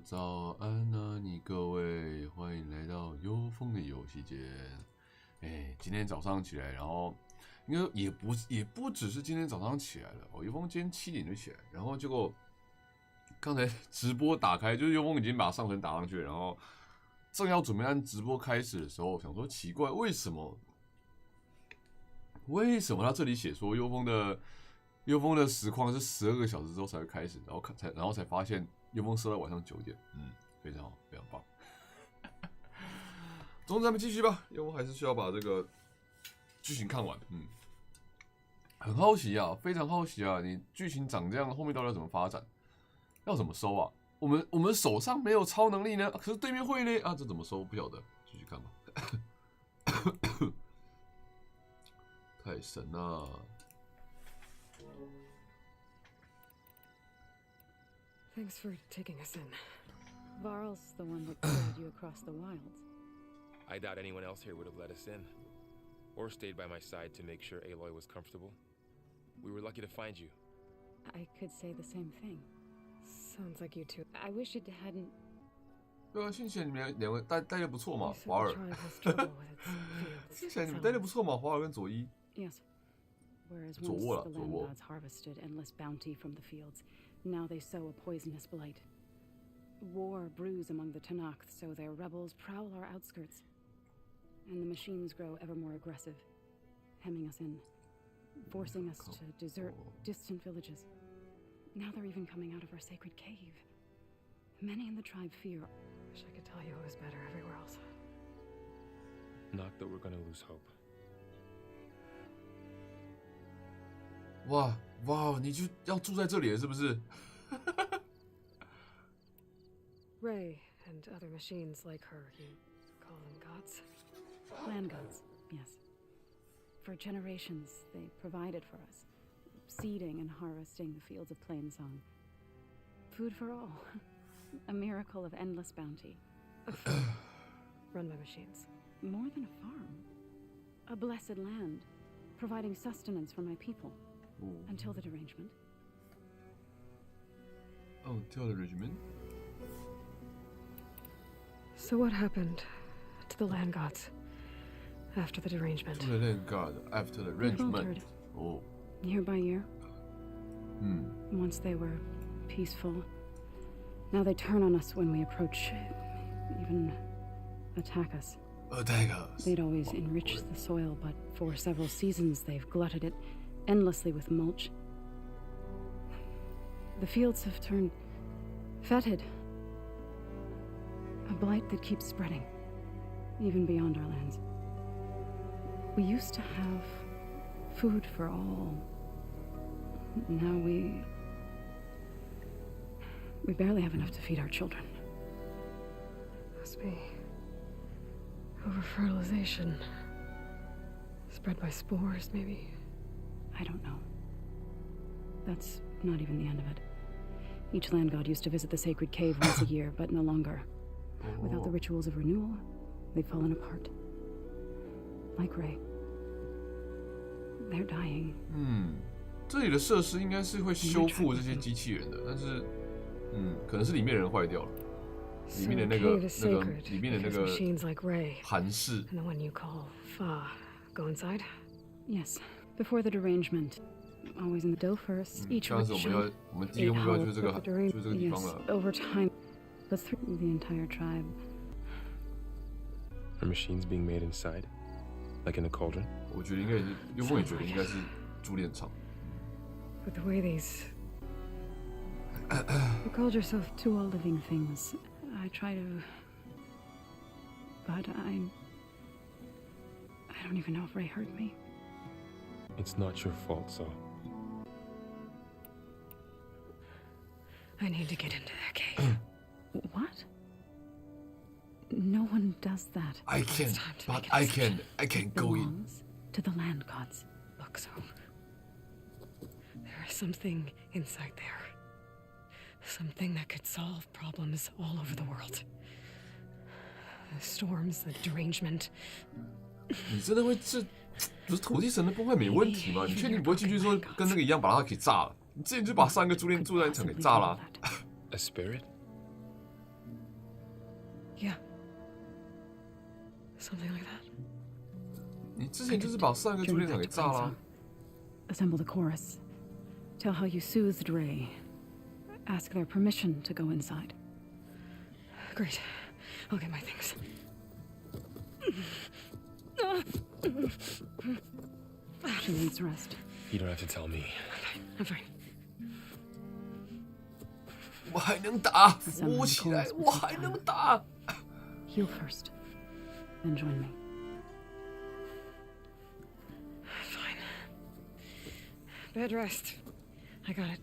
早安啊，你各位，欢迎来到幽风的游戏间。今天早上起来，然后应该也不只是今天早上起来了，幽风今天7点就起来，然后结果刚才直播打开，就是幽风已经把上传打上去了，然后正要准备按直播开始的时候，想说奇怪，为什么他这里写说幽风的实况是12个小时之后才会开始，然后才发现幽风设在晚上9点，非常好，非常棒。总之咱们继续吧，幽风还是需要把这个剧情看完，很好奇啊，非常好奇啊，你剧情长这样，后面到底要怎么发展，要怎么收啊？我们手上没有超能力呢，可是对面会呢啊，这怎么收不晓得，继续看吧。太神了。Thanks for taking us in. Varl's the one that carried you across the wilds. I doubt anyone else here would have let us in, or stayed by my side to make sure Aloy was comfortable. We were lucky to find you. I could say the same thing. Sounds like you two. I wish it hadn't. 对啊，听起来你们两个待得不错嘛，华尔。听起来你们待得不错嘛，华尔跟佐伊。Yes. Whereas once the land gods harvested endless bounty from the fields, now they sow a poisonous blight. War brews among the Tanakh, so their rebels prowl our outskirts. And the machines grow ever more aggressive, hemming us in, forcing us to desert distant villages. Now they're even coming out of our sacred cave. Many in the tribe fear. Wish I could tell you it was better everywhere else. Not that we're gonna lose hope. 哇，你就要住在这里了，是不是？ Ray and other machines like her, you call them gods? Land gods, yes. For generations, they provided for us, seeding and harvesting the fields of Plainsong. Food for all. A miracle of endless bounty. A farm run by machines. More than a farm. A blessed land, providing sustenance for my people. Until the derangement. Until the derangement? So what happened to the land gods after the derangement? To the land god after the derangement. Year by year. Once they were peaceful. Now they turn on us when we approach, even attack us. Attack us. They'd always enriched the soil, but for several seasons they've glutted it endlessly with mulch. The fields have turned fetid. A blight that keeps spreading, even beyond our lands. We used to have food for all. Now we barely have enough to feed our children. Must be over-fertilization. Spread by spores, maybe? I don't know. That's not even the end of it. Each land god used to visit the sacred cave once a year, but no longer. Without the rituals of renewal, they've fallen apart. Like Ray. They're dying. 这里的设施应该是会修复这些机器人的，但是可能是里面的人坏掉了。里面的那个韩式。And the one you call Fa, go inside? Yes. Before the derangement, always in the dough first. Each ritual, 我们第一个目标就是这个地方了。Over time, but through the entire tribe. Are machines being made inside, like in a cauldron? 我觉得应该是，幽风也觉得应该是铸炼厂。But the way these you called yourself two all living things. I try to, but I don't even know if Ray hurt me. It's not your fault, so. I need to get into that cave. What? No one does that. I can, but I can go in. To the land gods. Look, so there is something inside there. Something that could solve problems all over the world. The storms, the derangement. 你真的会不是土地神的崩坏没问题吗？你确定不会进去说跟那个一样把它给炸了？你之前就把3个铸炼厂给炸了。A spirit? something like that. 你之前就是把上一个助练场给炸了。Assemble the chorus. Tell how you soothed Ray. Ask their permission to go inside. Great. I'll get my things. She needs rest. You don't have to tell me. I'm fine. 我还能打，扶起来，我还能打。Heal first, then join me. Fine. Bed rest. I got it.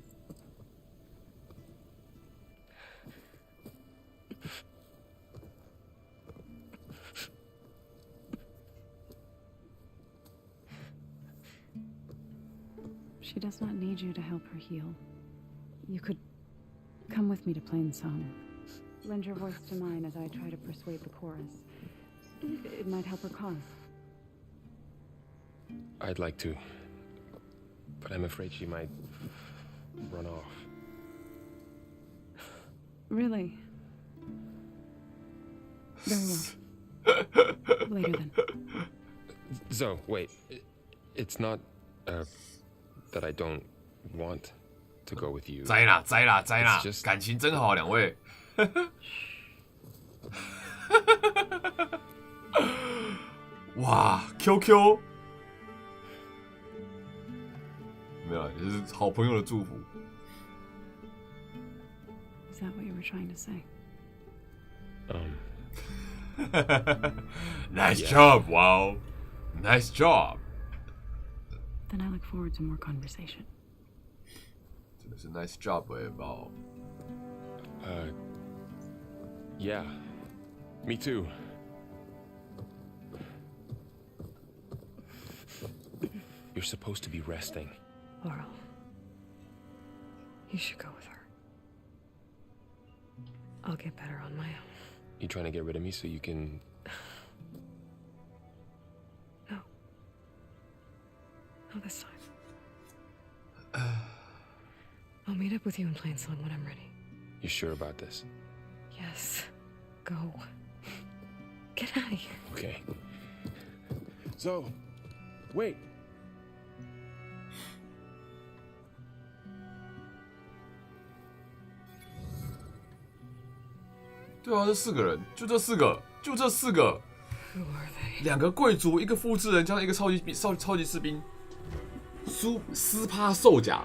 She does not need you to help her heal. You could come with me to Plainsong. Lend your voice to mine as I try to persuade the chorus. It might help her cause. I'd like to, but I'm afraid she might run off. Really? Very well. Later then. So, wait. It's not, that I don't want to go with you. 栽啦，栽啦，栽啦 It's！just- 感情真好，两位。哇 ，QQ， 没有，也是好朋友的祝福。 Is that what you were trying to say? Nice Yeah. job, wow! Nice job! Then I look forward to more conversation. 真的是 nice job 哎，宝。 Yeah. Me too. You're supposed to be resting. Laurel, you should go with her. I'll get better on my own. You trying to get rid of me so you can... No. Not this time. I'll meet up with you in Plainsong when I'm ready. You sure about this? Yes. Go. Get out of here. Okay. So, wait. 对啊，这四个人，就这四个，就这四个， Who are they? 两个贵族，一个复制人，加上一个超级士兵，斯帕兽甲。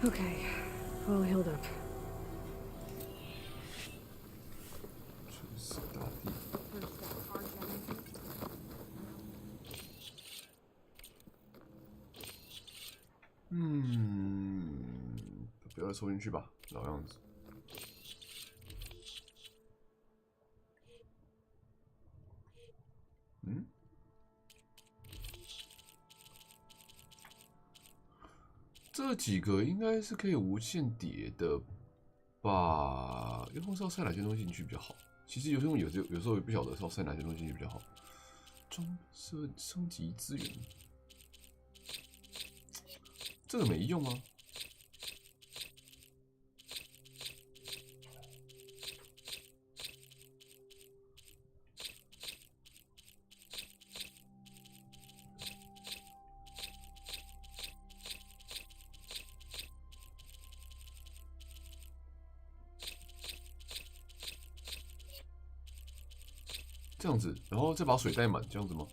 Okay. All healed up. 全是大地。不要再抽进去吧，老样子。这几个应该是可以无限叠的吧？因为是要塞哪些东西进去比较好？其实有时候也不晓得是要塞哪些东西进去比较好。升级资源，这个没用啊。这样子，然后再把水带满，这样子吗？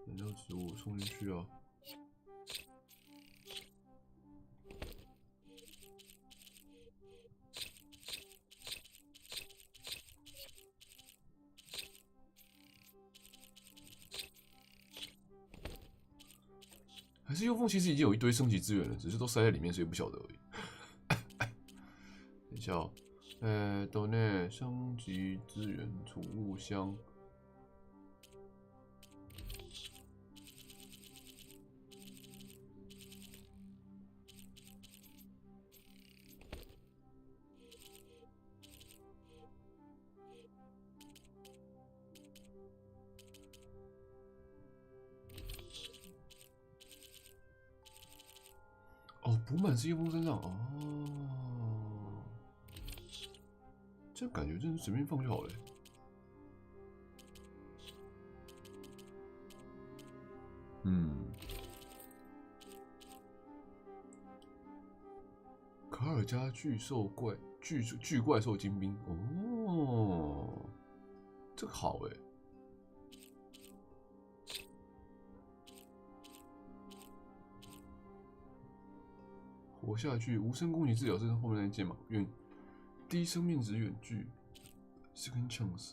燃料植物冲进去啊。还是幽凤其实已经有一堆升级资源了，只是都塞在里面，所以不晓得而已。等一下哦。岛内升级资源储物箱，涂满是叶枫身上哦，这感觉真是随便放就好了。卡尔加巨怪兽精兵哦，这个好哎。活下去，无声攻击治疗是后面那一件嘛？低生命值远距 ，second chance。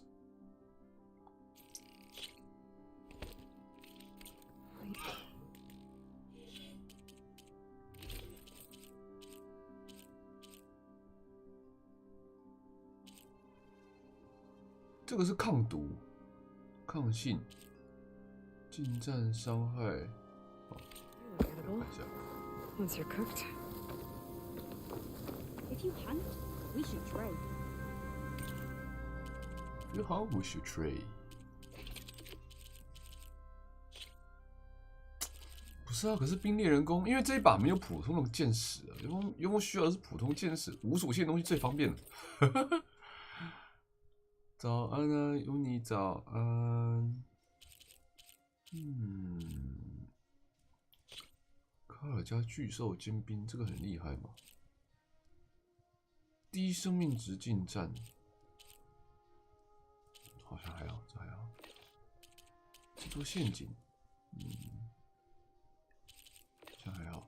这个是抗毒、抗性、近战伤害。看一下。Once you're cooked. If you hunt, we should trade. If you hunt, we should trade. 不是啊，可是冰猎人弓，因为这一把没有普通的剑矢啊，原本需要的是普通剑矢，无属性的东西最方便了。早安啊，有你早安。卡尔加巨兽尖兵，这个很厉害吗？低生命值近战，好像还好，这还好。制作陷阱，好像还好。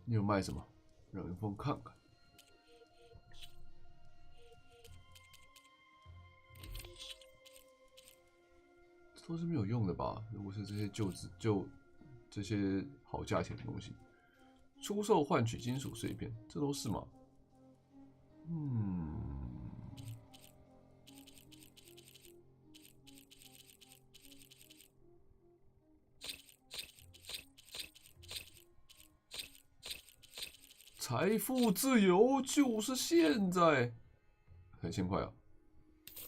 你有卖什么？让云峰看看。这都是没有用的吧？如果是这些这些好价钱的东西，出售换取金属碎片，这都是吗？财富自由就是现在，才1000块啊！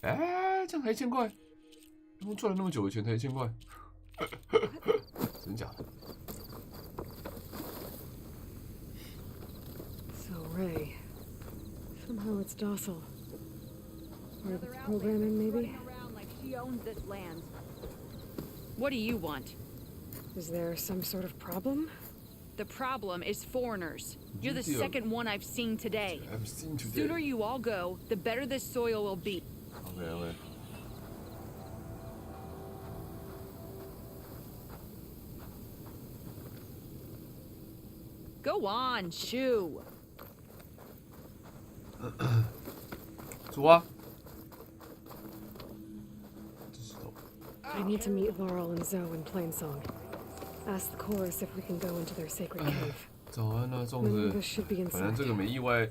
哎，这样才1000块，他们赚了那么久的钱才1000块，真假的？ So Ray, somehow it's docile. Part of the programming, maybe? Like she owns this land. What do you want? Is there some sort of problem? The problem is foreigners. You're the second one I've seen today. Sooner you all go, the better this soil will be. Okay. Go on, shoo. 走啊！ I need to meet Laurel and Zoe in Plainsong. Ask the chorus if we can go into their sacred cave. 早安啊，粽子。反正这个没意外，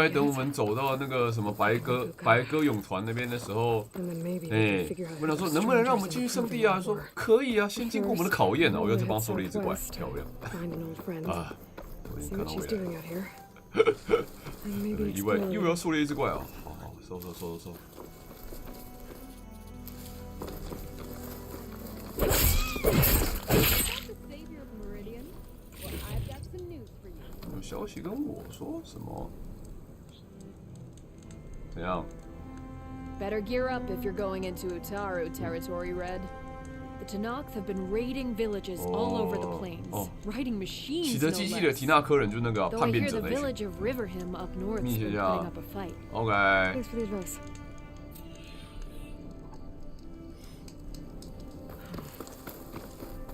等我们走到那个什么白鸽泳团那边的时候，我想说能不能让我们进去圣地啊？说可以啊，先经过我们的考验啊！我又在帮收了一只怪，漂亮啊！我已经看到未来。意外又要收了一只怪啊！好，收。有消息跟我说什么？怎样 Better gear up if you're going into Utaru territory, Red. The Tanakh have been raiding villages all over the plains, riding machines. 启德机器的提纳科人就是那个叛变者那一群。密切一下。OK。 Thanks for the advice.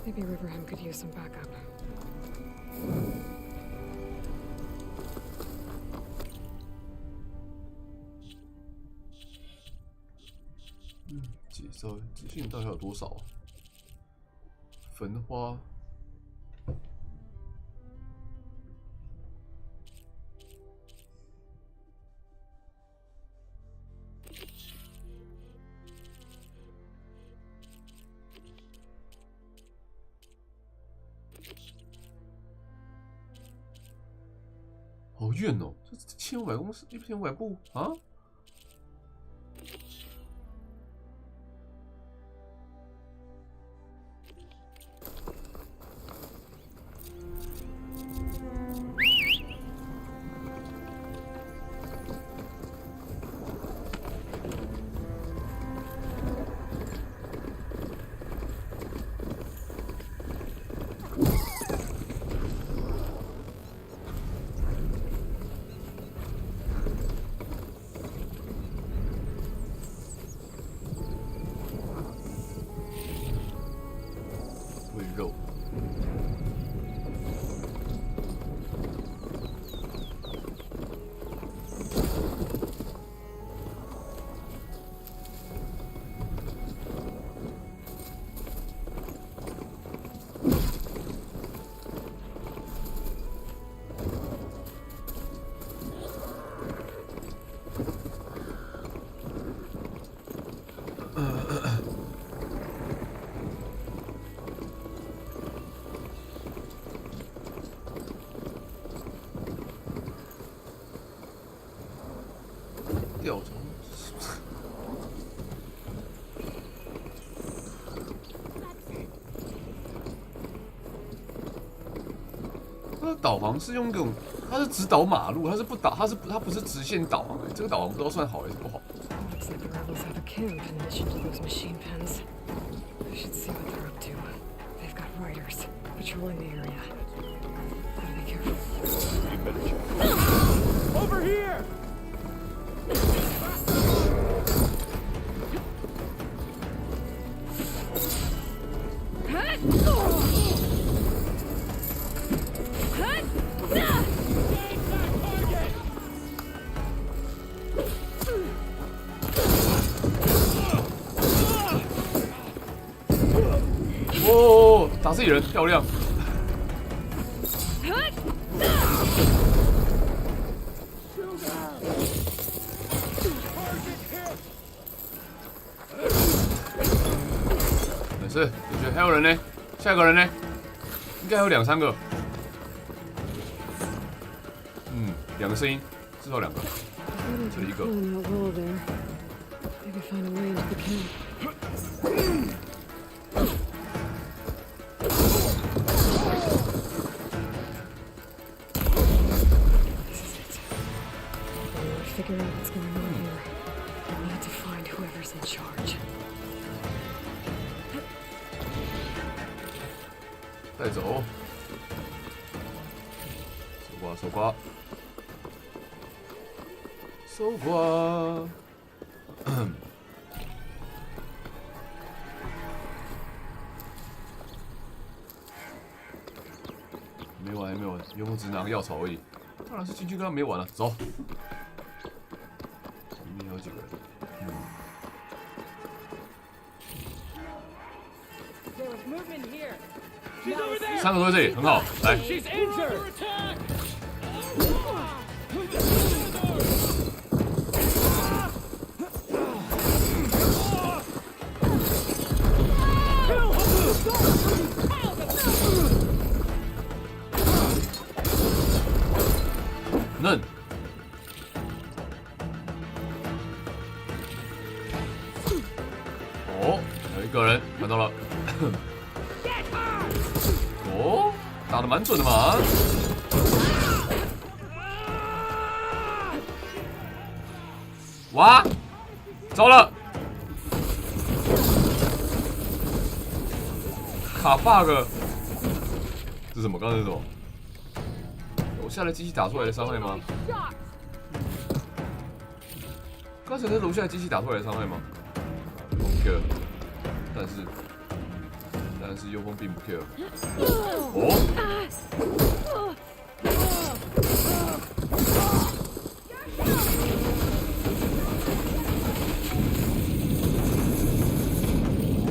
Maybe Riverham could use some backup. 集训到底有多少啊？焚花。好远哦，这1500公尺，1500步啊！掉头。它的导航是用这种，它是只导马路，它是不导，它不是直线导航。这个导航不知道算好还是不好。 Looks like the rebels have a camp in addition to those machine pens. I should see what they're up to. They've got riders patrolling the area. Gotta be careful. You better check. Over here! 哦，打自己人，漂亮！没事，我觉得还有人呢，下一个人呢？应该还有2、3个。2个声音，至少2个。这里一个。 Pulling that wall there. Maybe find a way into the camp. Figure out what's going on here. We need to find whoever's in charge. 带走，搜刮，搜刮。没完，还没完，幽梦只拿个药草而已。当然是进去跟他没完了，走。 里面有几个人？ 3个都在这里，很好，来。嫩。哦，有一个人看到了。哦，打得蛮准的嘛。哇，糟了，卡 bug。这是什么？刚才是什么？楼下的机器打出来的伤害吗？刚才是楼下的机器打出来的伤害吗？不 care， 但是幽风并不 care。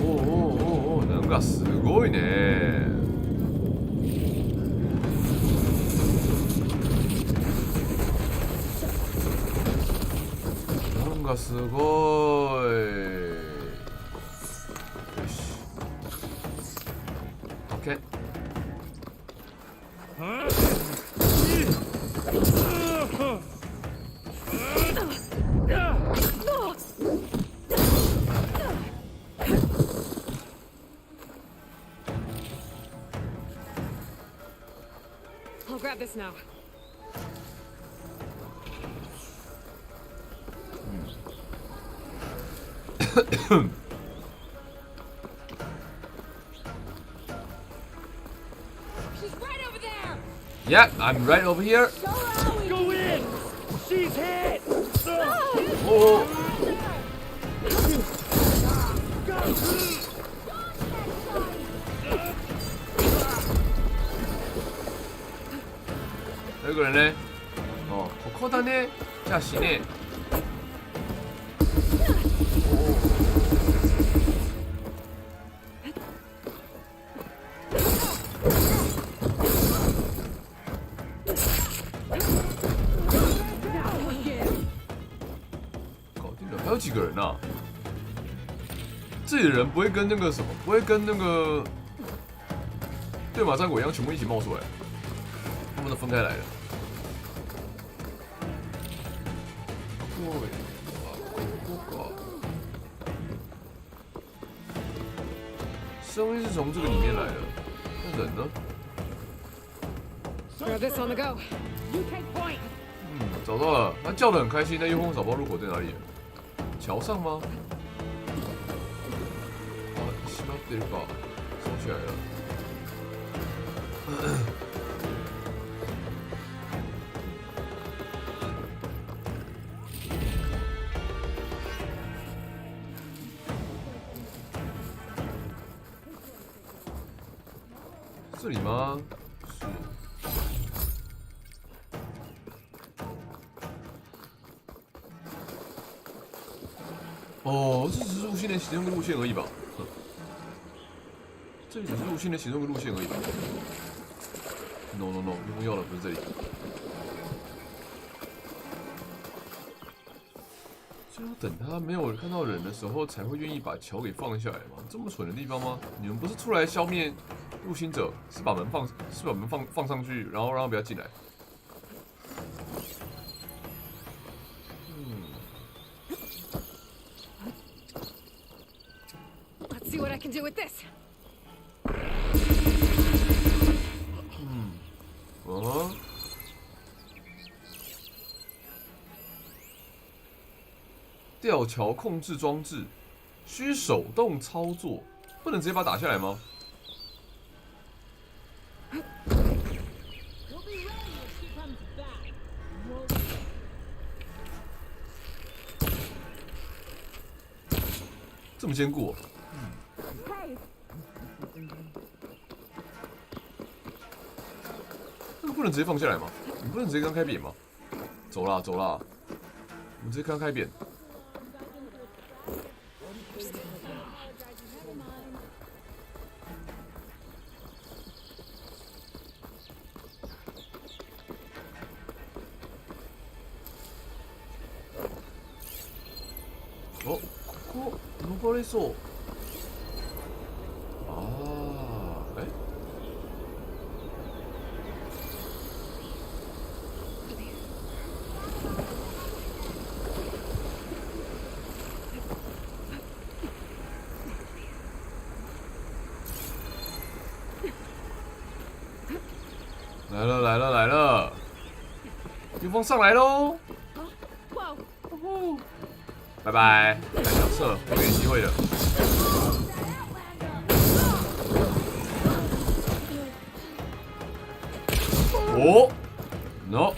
お、なんかすごいね。なんかすごい。よし。OK。I'll grab this now. She's right over there! Yeah, I'm right over here. Go in! She's hit! Oh. 还有个人呢？哦，ここだね。じゃあ死ね。搞定了，还有几个人啊？这里的人不会跟那个什么，不会跟那个对马战鬼一样，全部一起冒出来，他们都分开来了。对。声音是从这个里面来的，那人呢？ Grab this on the go. You take point. 找到了，他叫得很开心。那幽风找不到入口在哪里？桥上吗？啊，しまってるか，收起来了。这里吗？是。哦，这只是入线的其中一个路线而已吧？这里只是入线的其中一个路线而已吧 ？No， 不要了，不是这里。就要等他没有看到人的时候，才会愿意把桥给放下来吗？这么蠢的地方吗？你们不是出来消灭入侵者，是把门放上去，然后让他不要进来。 Let's see what I can do with this. 吊桥控制装置需手动操作，不能直接把它打下来吗？这么坚固、哦？那个不能直接放下来吗？你不能直接刚开扁吗？走啦，走啦，我们直接刚开扁。 哦，ここ登れそう。ああ、来了来了来了，幽风上来喽！拜拜，来小策，不给你机会了。お、の、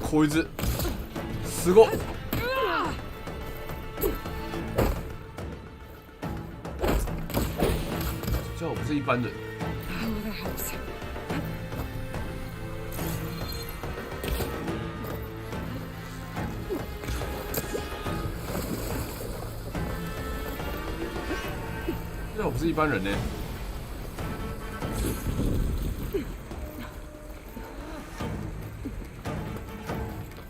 こいつ、すごっ。这我不是一般人。 这我不是一般人呢。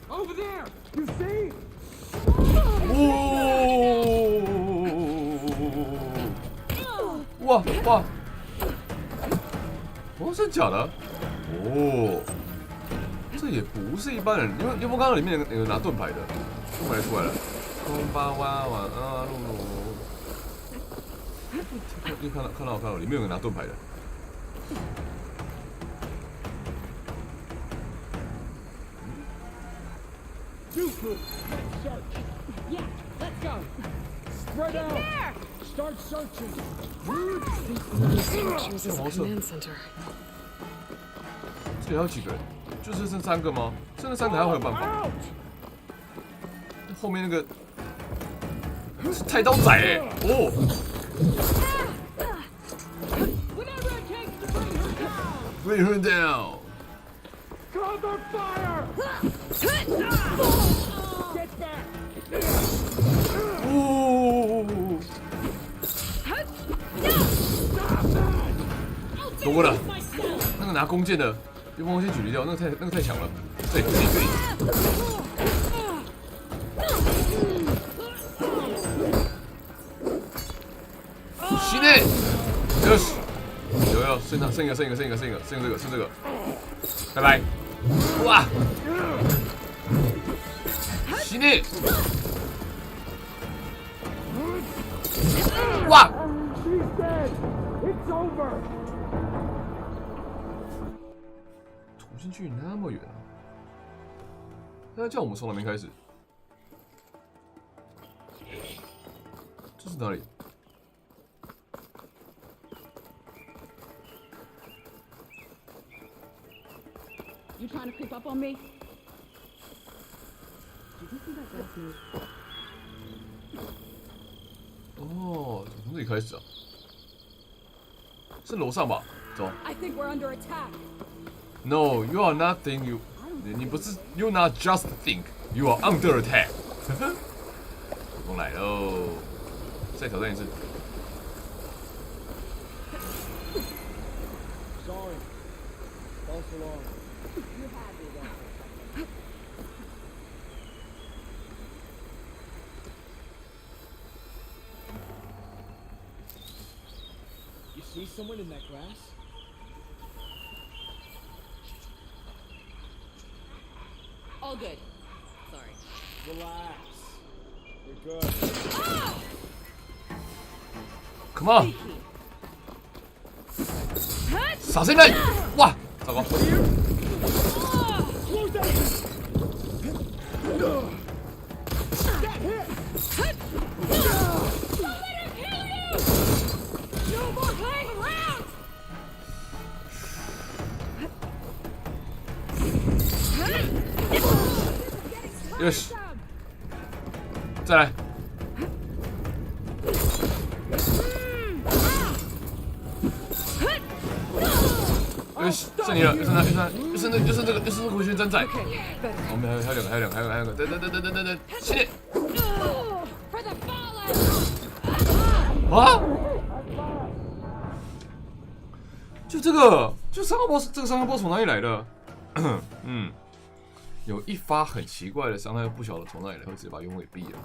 Over there, you see? 哇哇！哦，真的假的？哦，这也不是一般人，因为幽风刚刚里面有拿盾牌的，盾牌出来了。空巴哇晚安，露露。 又看到，里面有人拿盾牌的。Yeah, let's go. Spread out. Start searching. Chooses a command center. 这里还有几个人？就是剩3个吗？剩那3个还有办法？后面那个是太刀仔哎！哦。 Bring her down. Cover fire. Get back. 哦，躲过了。那个拿弓箭的，幽风先举离掉，那个太强了。对，可以。行嘞，よし。 有，剩一个，剩这个，拜拜！哇，行嘞！哇！ It's over. 途径距离那么远啊！那叫我们从哪边开始？这是哪里？ You trying to creep up on me? Did you see that guy's move? 哦，从这里开始啊？是楼上吧？走。 I think we're under attack. No, you are not think you. 你不是 you not just think you are under attack. 我来喽！再挑战一次。 Sorry. False alarm. You see someone in that grass? All good. Sorry. Relax. You're good. Come on！ 傻声人！哇，糟糕！ Yes， 再来。Yes， 剩你了，就剩这个回旋针仔。我们还有两个，等，起点。啊！就这个，就伤害波，这个伤害波从哪里来的？嗯。 有一发很奇怪的伤害，不晓得从哪里来，会直接把用户给毙了。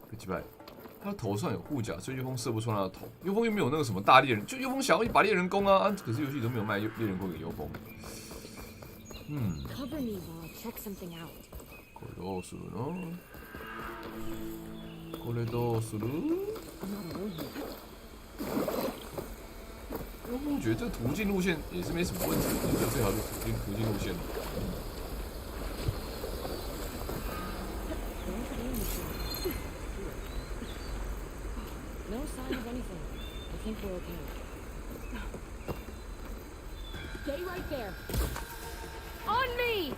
被击败，他的头上有护甲，所以右锋射不穿他的头。右锋又没有那个什么大猎人，就右锋想要一把猎人弓啊，可是游戏都没有卖猎人弓给右锋。Cover me while I check something out. これどうするの？これどうする？我觉得这个途径路线也是没什么问题，就最好的途径路线。No sign of anything. I think we're okay. Stay right there. On me!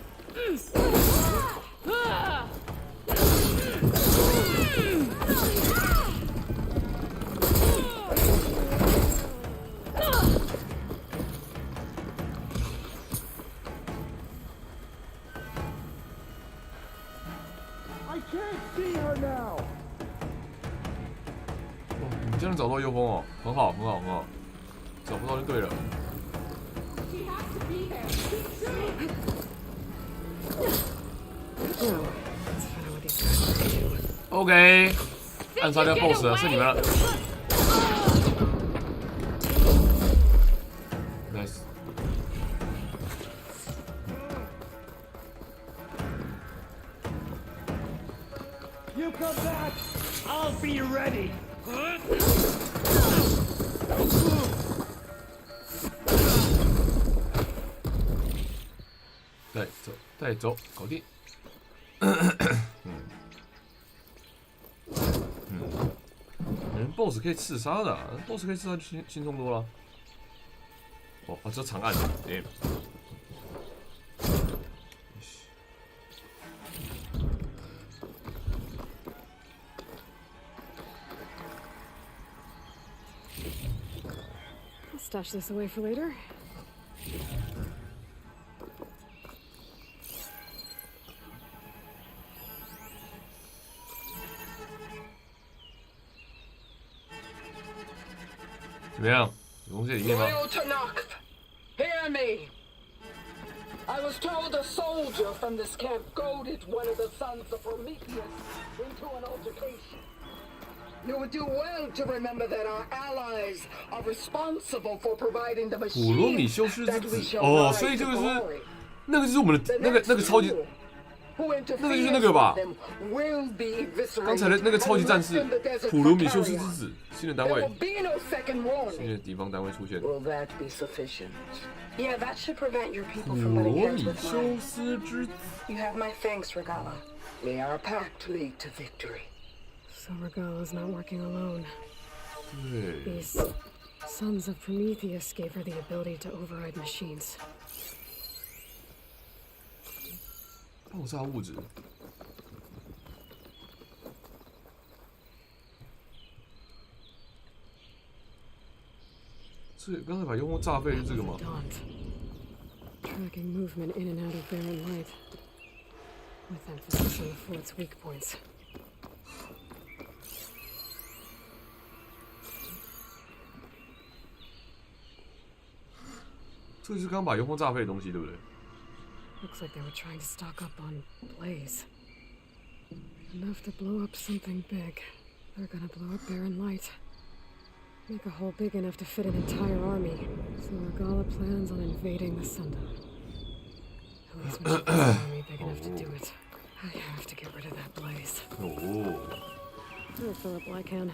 I can't see her now. 你竟然找到右锋哦，很好，找不到就对了。 She has to be there. Keep shooting. OK， 暗杀掉 BOSS 了，是你们了。Nice。 You come back. I'll be ready. 带走，搞定。人 BOSS 可以刺杀的、啊、，BOSS 可以刺杀就轻松多了。哦，这长按的，哎。 I'll stash this away for later. 怎么样？有东西在里面吗？ Royal Tanakh, hear me. I was told a soldier from this camp goaded one of the sons of Prometheus into an altercation. You would do well to remember that our allies are responsible for providing the 普罗米 machine 修斯之 that we 子 shall 哦， rise 所以这 to 个是 glory. 那个就是我们的那个超级 who 那个就是 interferes 那个吧 with them will be 刚才的 eviscerated 那个超级 and 战 left 士 in the desert 普 for 鲁米修斯之 carrion. 子，新的单 There 位， will be no second 新 warning. 的敌方单位出现。 Will that be sufficient? Yeah, that should prevent your 普 people from butting 罗 heads 米 with 修 mine. 斯之子， You have my thanks, Regala. May our pact lead to victory. So Regala's not working alone. 对， These sons of Prometheus gave her the ability to override machines. 爆炸物质。这刚才把用户炸飞是这个吗？ Daunt. Tracking movement in and out of barren light. With emphasis on the fort's weak points. 这就是刚把用户炸飞的东西，对不对？ Looks like they were trying to stock up on blaze. Enough to blow up something big. They're gonna blow up barren light. Make a hole big enough to fit an entire army. So Regala plans on invading the Sundown. At least we should have an army big enough to do it. I have to get rid of that blaze. 哦， I'll fill up like can.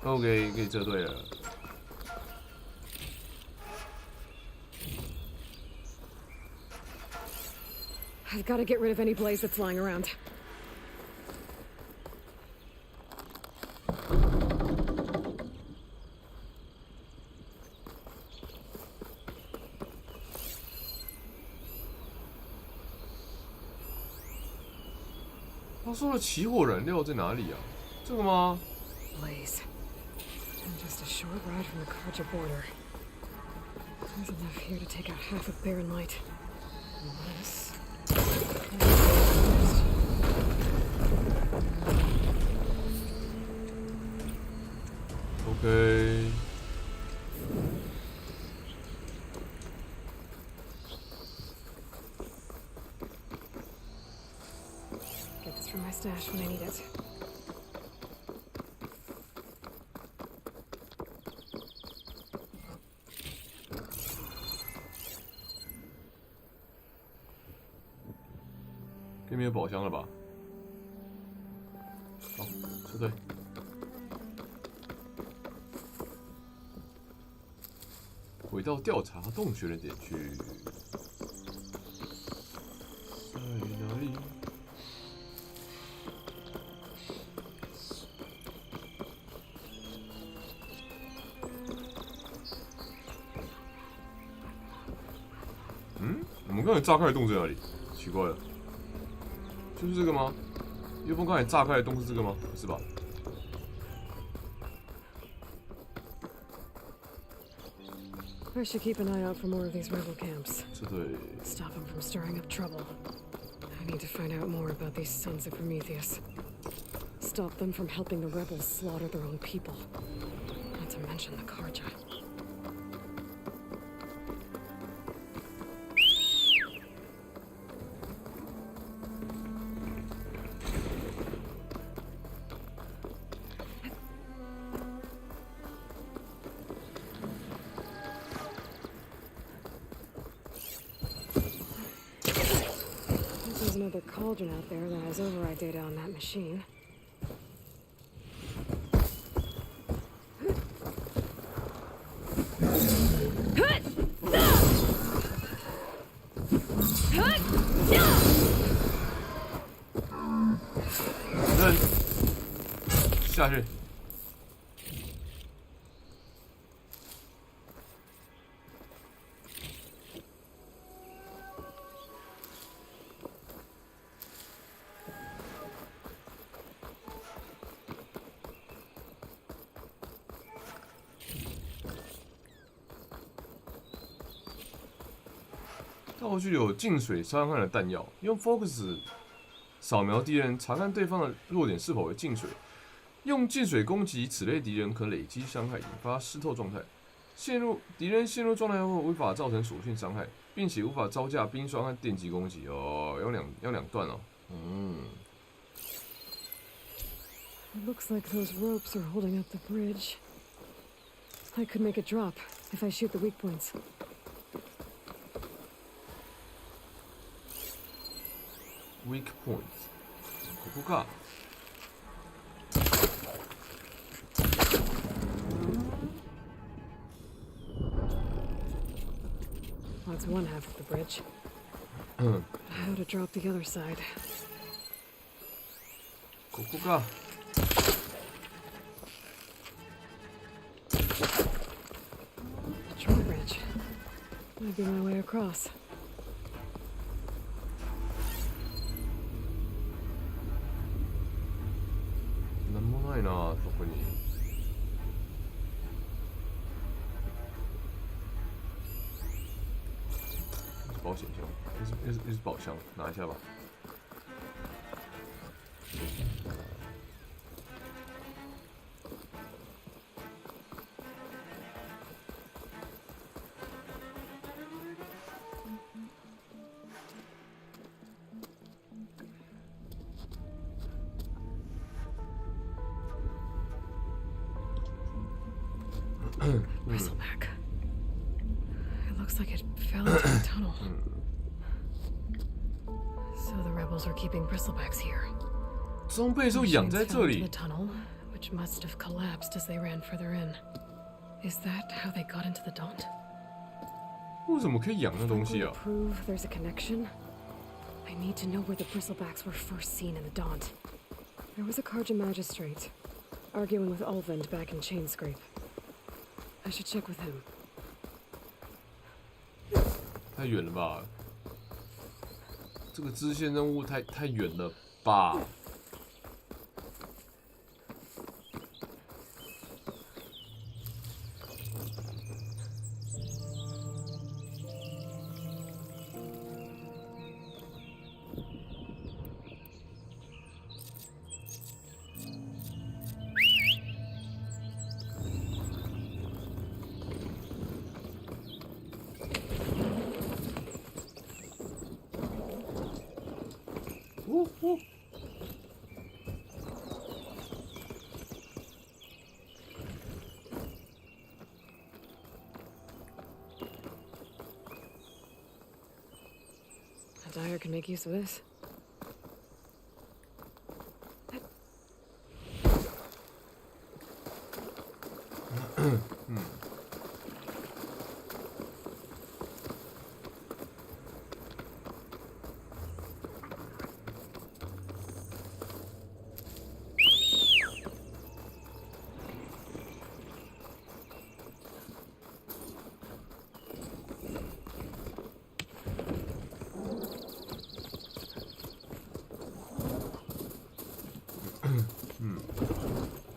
OK， 可以撤退了。 I've got to get rid of any blaze that's lying around. "他说的起火燃料在哪里啊？这个吗？ Blaze. And just a short ride from the Karja border. There's enough here to take out half of barren light. Unless... OK， Get this from my stash when I need it. "给你有宝箱了吧？好，撤退。回到调查洞穴的点去。在哪里？我们刚才炸开的洞在哪里？奇怪了，就是这个吗？叶枫刚才炸开的洞是这个吗？不是吧？ I should keep an eye out for more of these rebel camps. 撤退。 Stop them from stirring up trouble. I need to find out more about these sons of Prometheus. Stop them from helping the rebels slaughter their own people. Not to mention the Karja. There's another cauldron out there that has override data on that machine.扔，下去。道具有净水伤害的弹药，用 Focus 扫描敌人，查看对方的弱点是否为净水。用净水攻击此类敌人可累积伤害，引发湿透状态。敌人陷入状态后无法造成属性伤害，并且无法招架冰霜和电击攻击。哦，要两段哦。It looks like those ropes are holding up the bridge. I could make it drop if I shoot the weak points. Weak points. ここか。That's one half of the bridge. How to drop the other side? ここか。Drawbridge. Might be my way across. なんもないな、そこに。保险箱，又是宝箱，拿一下吧。Bristleback. It looks like it fell into the tunnel. So the rebels are keeping bristlebacks here. 装备都养在这 The 里。 tunnel, which must have collapsed as they ran further in. Is that how they got into the Daunt? 为什么可以养那东西 To 啊？ prove there's a connection, I need to know where the bristlebacks were first seen in the Daunt. There was a Karja magistrate arguing with Ulvund back in Chainscrape. I should check with him. 太远了吧？这个支线任务太远了吧？A dyer can make use of this.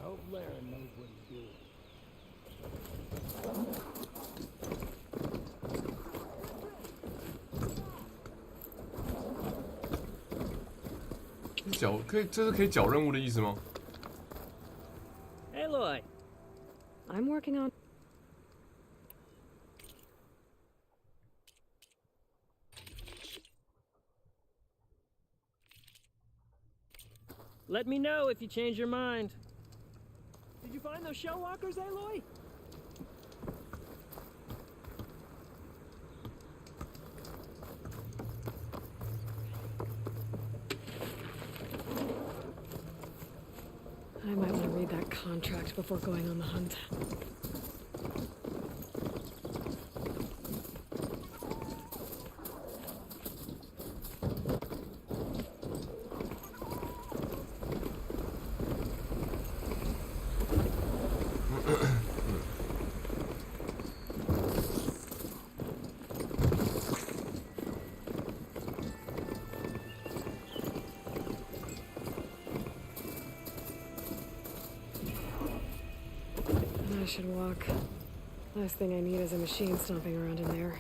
Hope Larry knows what he's doing. 缴可以，这是可以缴任务的意思吗？ Aloy, I'm working on. let me know if you change your mind. Did you find those shell walkers, Aloy? I might want to read that contract before going on the hunt. I should walk. Last thing I need is a machine stomping around in there.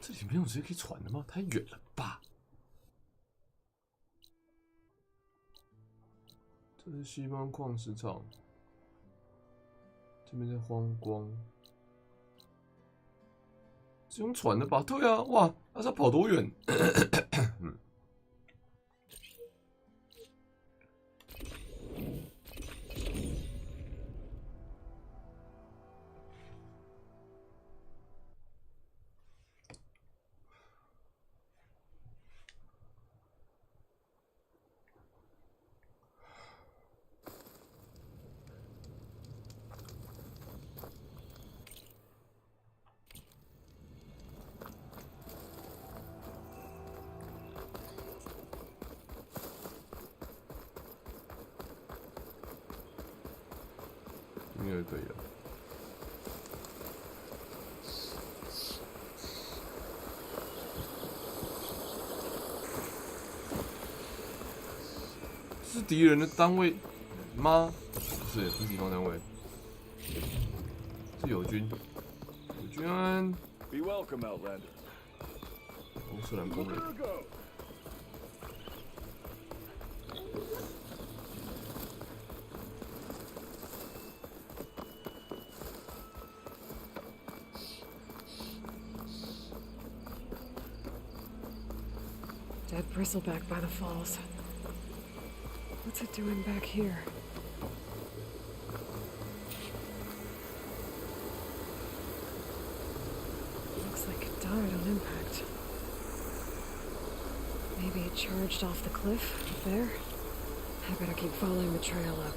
这里没有直接可以传的吗？太远了吧？这是西方矿石场。这边在荒光，是用船的吧？对啊，哇，那是要跑多远？嗯。应该就可以了。是敌人的单位吗？不是，不是敌方单位，是友军。友军安。Be welcome, Outlander. 欧斯兰工人。Dead bristleback by the falls. What's it doing back here? Looks like it died on impact. Maybe it charged off the cliff up there? I better keep following the trail up.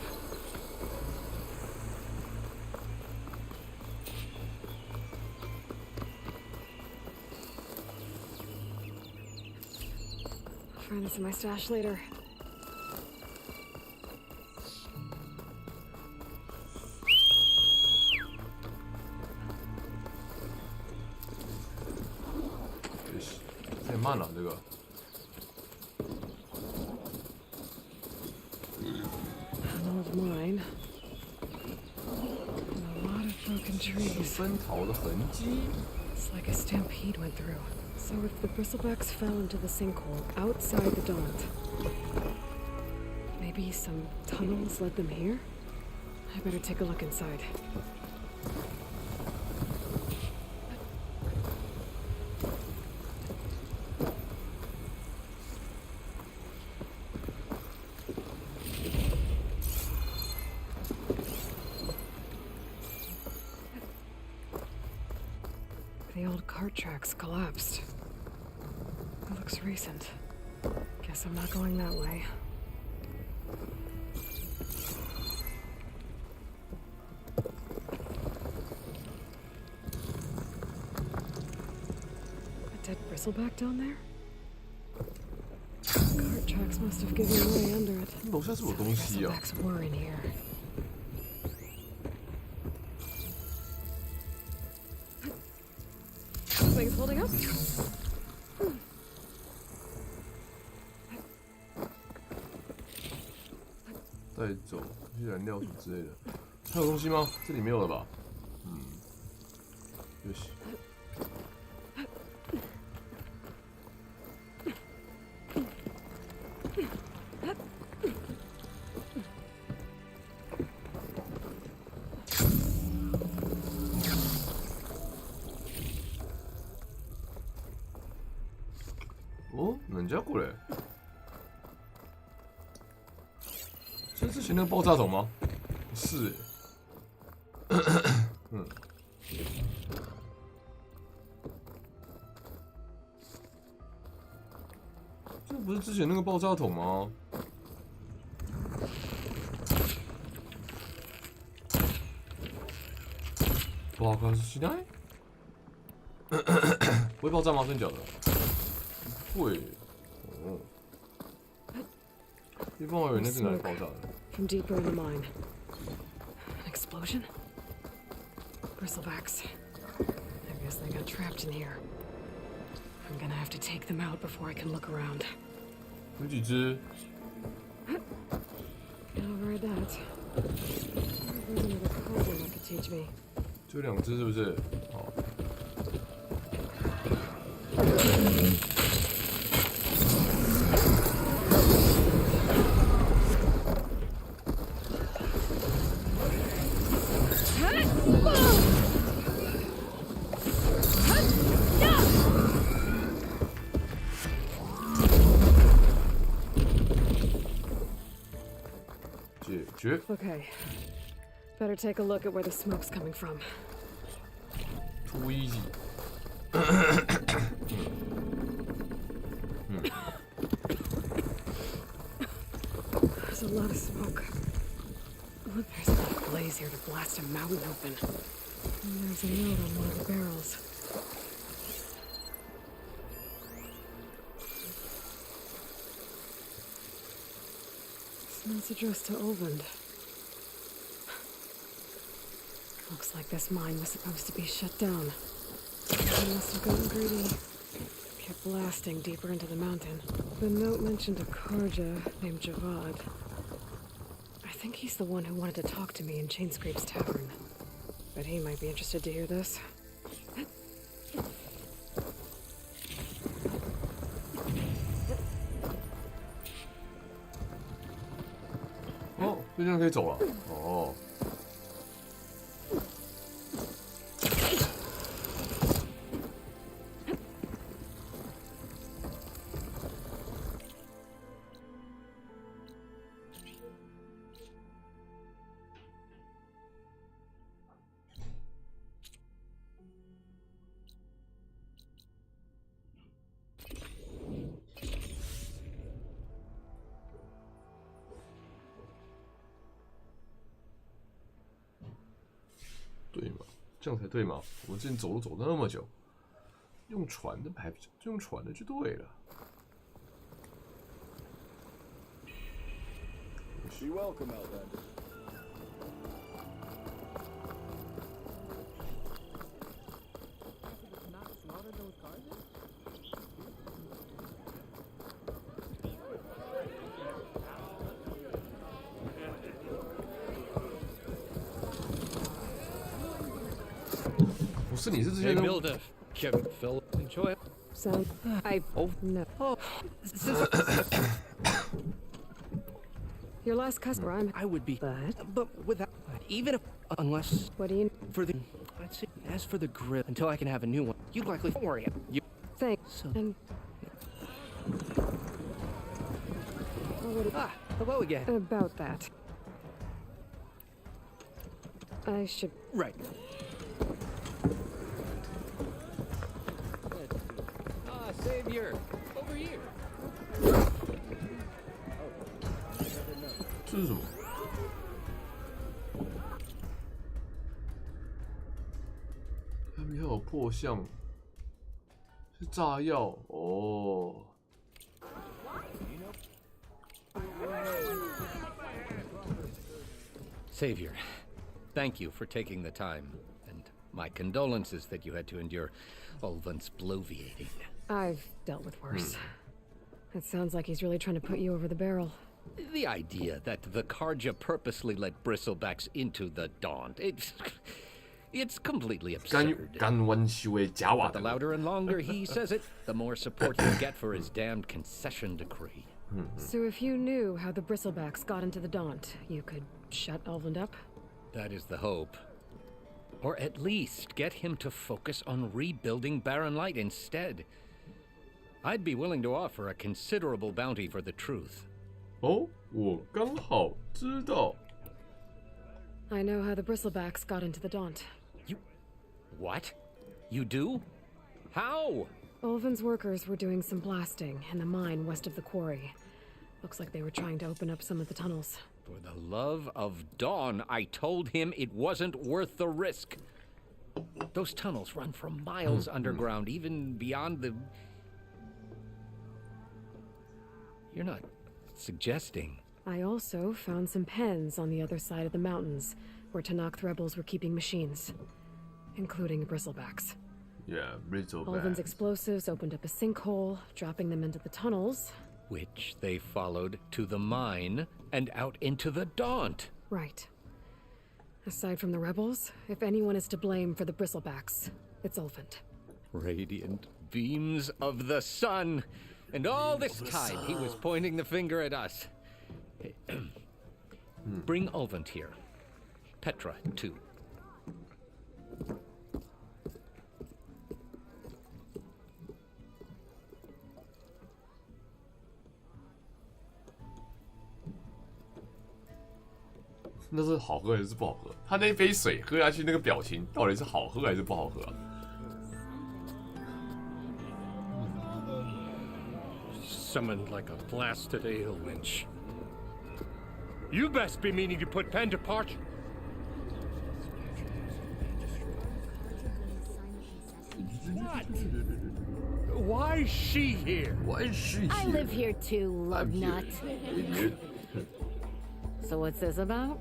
I'll find this in my stash later. Yes. 太慢了，这个。An old mine. And a lot of broken trees. 奔逃的痕迹。 It's like a stampede went through. So if the bristlebacks fell into the sinkhole outside the daunt, maybe some tunnels led them here? I better take a look inside. The old cart tracks collapsed. It looks recent. Guess I'm not going that way. A dead bristleback down there? Cart tracks must have given way under it. 楼下是有东西啊。 Bristlebacks were in here. Things holding up? 带走一些燃料什么之类的，还有东西吗？这里没有了吧？よし。哦，なんじゃこれ？是之前那个爆炸筒吗？是。嗯。这不是之前那个爆炸筒吗？爆炸しない？不会爆炸吗？真假的？不会。哦。地方我以为那是哪里爆炸的。 From deeper in the mine. An explosion? Bristlebacks. I guess they got trapped in here. I'm gonna have to take them out before I can look around. 有几只？ Get over that. There's another problem that could teach me. 就两只是不是？好。觉。Okay. Better take a look at where the smoke's coming from. Too easy. There's a lot of smoke. Look, there's enough blaze here to blast a mountain open. And there's a note on one of the barrels. This note's addressed to Olvend. Looks like this mine was supposed to be shut down. He must have gotten greedy. Kept blasting deeper into the mountain. The note mentioned a Karja named Javad. I think he's the one who wanted to talk to me in Chainscrape's tavern. But he might be interested to hear this. Oh, 就这样可以走了。哦。对嘛，这样才对嘛！我之前走路走那么久，用船的就用船的就对了。Be welcome, Outlander. Not slaughter those Karja? 不是，你是之前的。Phil, enjoy it. So, no. Oh, Your last customer, I would be, But? but without, even if, unless What do you for the, I'd say, as for the grip, until I can have a new one, you'd likely, don't worry, you, think? so, And hello again. about that. I should. Right. Savior, over here. 这是什么？下面还有破相，是炸药哦。Savior, thank you for taking the time, and my condolences that you had to endure Olvend's bloviating. I've dealt with worse. It sounds like he's really trying to put you over the barrel. The idea that the Karja purposely let bristlebacks into the Daunt, it's completely absurd. But the louder and longer he says it, the more support you get for his damned concession decree. So if you knew how the bristlebacks got into the Daunt, you could shut Olvend up? That is the hope. Or at least get him to focus on rebuilding Barren Light instead. I'd be willing to offer a considerable bounty for the truth. 哦，我刚好知道。I know how the bristlebacks got into the Daunt. You... what? You do? How? Olvend's workers were doing some blasting in the mine west of the quarry. Looks like they were trying to open up some of the tunnels. For the love of Dawn, I told him it wasn't worth the risk. Those tunnels run for miles underground, even beyond the... You're not suggesting... I also found some pens on the other side of the mountains, where Tanakh rebels were keeping machines, including bristlebacks. Yeah, bristlebacks. Olvend's explosives opened up a sinkhole, dropping them into the tunnels. Which they followed to the mine and out into the Daunt. Right. Aside from the rebels, if anyone is to blame for the bristlebacks, it's Olvend. Radiant beams of the sun! And all this time he was pointing the finger at us. Bring Olvend here. Petra, too. 那是好喝还是不好喝？他那杯水喝下去那个表情，到底是好喝还是不好喝啊？ Summoned like a blasted ale winch. You best be meaning to put pen to parchment. What? Why is she here? Why is she here? I live here too, love nut. So what's this about?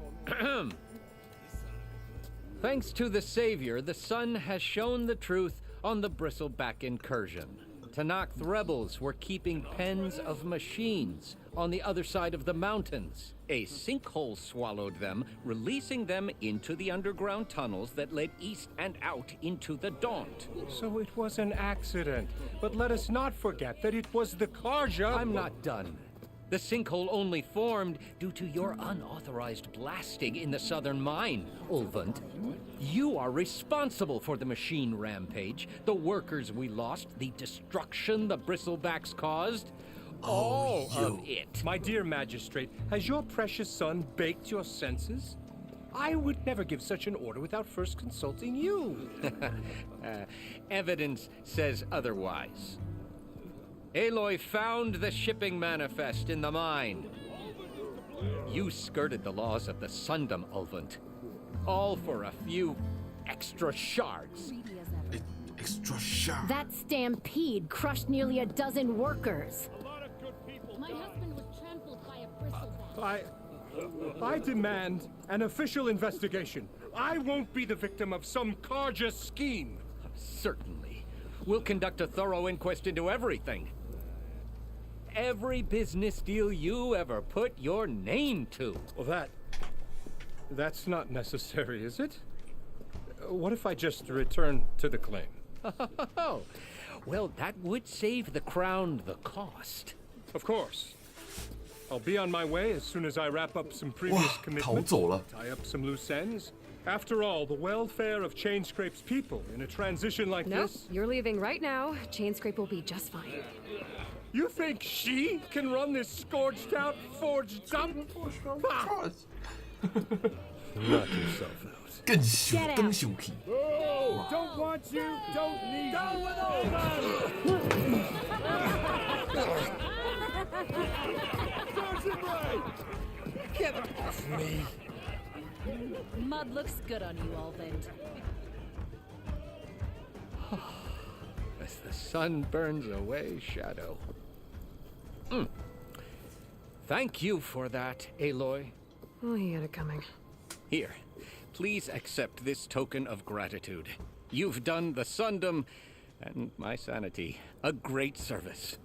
Thanks to the Savior, the sun has shown the truth on the Bristleback incursion. Tanakh rebels were keeping pens of machines on the other side of the mountains. A sinkhole swallowed them, releasing them into the underground tunnels that led east and out into the Daunt. So it was an accident. But let us not forget that it was the Karja. I'm not done. The sinkhole only formed due to your unauthorized blasting in the southern mine, Ulvund. You are responsible for the machine rampage, the workers we lost, the destruction the Bristlebacks caused. All of it. My dear magistrate, has your precious son baked your senses? I would never give such an order without first consulting you. Evidence says otherwise. Aloy found the shipping manifest in the mine. You skirted the laws of the Sundom, Ulvund. All for a few extra shards. Extra shards. That stampede crushed nearly a dozen workers. A lot of good people. My husband was trampled by a bristleback. I demand an official investigation. I won't be the victim of some Karja scheme. Certainly. We'll conduct a thorough inquest into everything. Every business deal you ever put your name to. Well, that's not necessary, is it? What if I just return to the claim? Well, that would save the crown the cost. Of course. I'll be on my way as soon as I wrap up some previous commitments, tie up some loose ends. After all, the welfare of Chainscrape's people in a transition like this... Nope, you're leaving right now. Chainscrape will be just fine. You think she can run this scorched-out, forged dump? Knock yourself out. 更羞气。 Oh, don't want you, don't need you. With all Get off me! Mud looks good on you, Ulvund. As the sun burns away shadow. Thank you for that, Aloy. Oh, he had it coming. Here, please accept this token of gratitude. You've done the Sundom and my sanity a great service.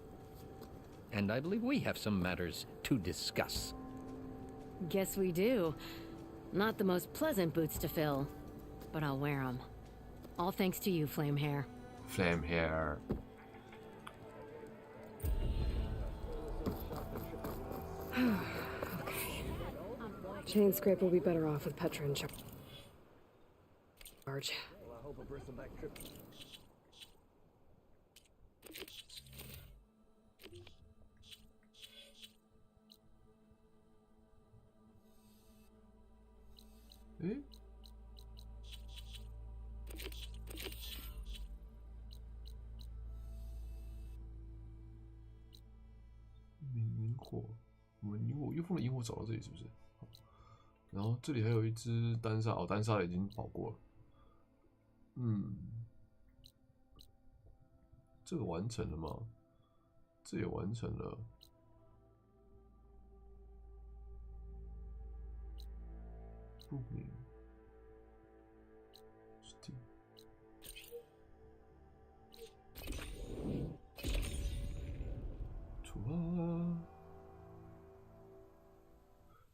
And I believe we have some matters to discuss. Guess we do. Not the most pleasant boots to fill, but I'll wear them. All thanks to you, Flame Hair. Flame Hair. Okay. Chainscrape will be better off with Petra in charge. Eh? 萤火，我们萤火又放了萤火找到这里是不是？然后这里还有一只单杀，哦，单杀已经跑过了。这个完成了吗？这也完成了。不明。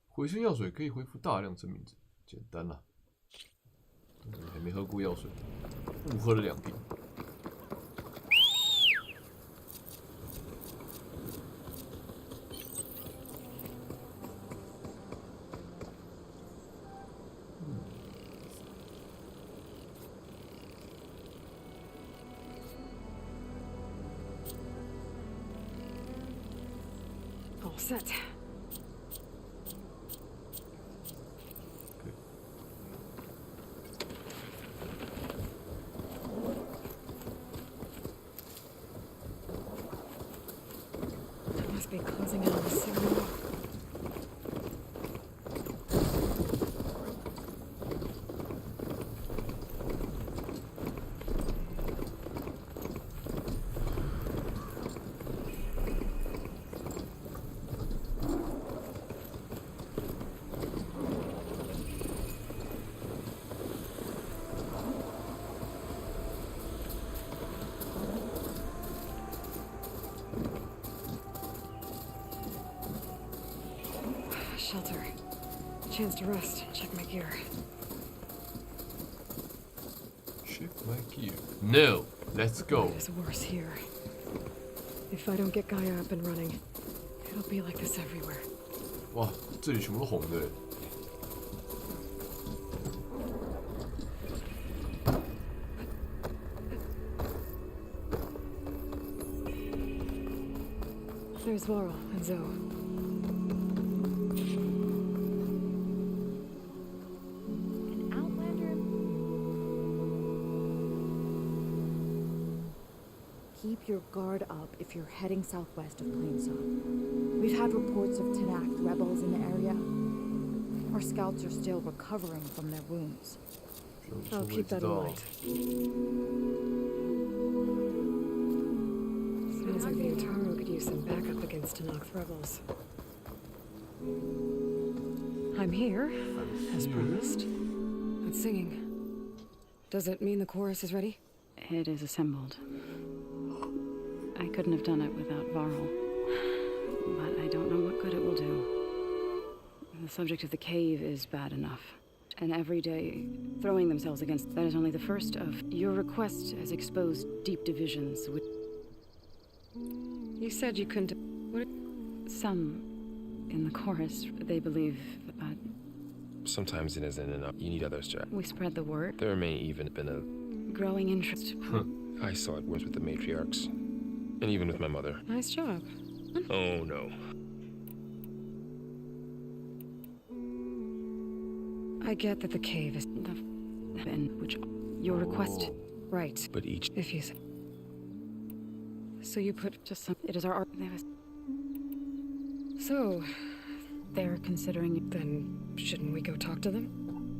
回生药水可以恢复大量生命值，简单啦。还没喝过药水，误喝了2瓶。All set. be closing in on the signal. Shelter. Chance to rest. Check my gear. Check my gear. No, let's go. It's worse here. If I don't get Gaia up and running, it'll be like this everywhere. 哇，这里全部都红的。There's Laurel and Zoe. Keep your guard up if you're heading southwest of Plainsong. We've had reports of Tanakh rebels in the area. Our scouts are still recovering from their wounds. I'll keep that in mind. Sounds like the Utaru could use some backup against Tanakh rebels. I'm here, as promised. It's singing. Does it mean the chorus is ready? It is assembled. I couldn't have done it without Varl, but I don't know what good it will do. The subject of the cave is bad enough, and every day throwing themselves against that is only the first of your request has exposed deep divisions. You said you couldn't. What? Some in the chorus they believe. Sometimes it isn't enough. You need others, Jack. We spread the word. There may even have been a growing interest. I saw it was with the matriarchs. And even with my mother. Nice job. Oh, no. I get that the cave is the in which your request, right? But each, if you say. So you put just some. It is our art. So, they're considering. Then shouldn't we go talk to them?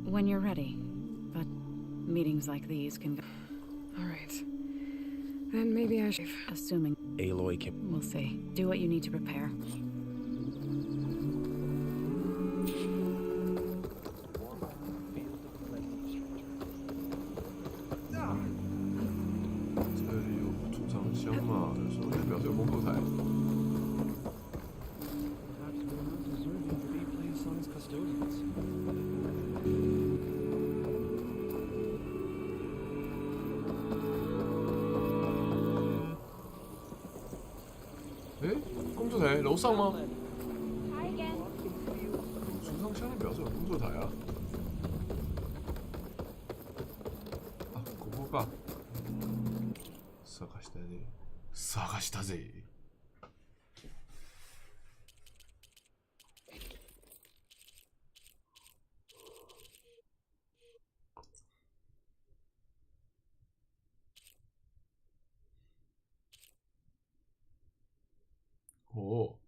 When you're ready. But meetings like these can go. All right. Then maybe I should. Assuming Aloy can. We'll see. Do what you need to prepare. Hi 楼上吗？储藏箱里表示有工作台啊。あ、ここか。探したぜ。探したぜ。哦。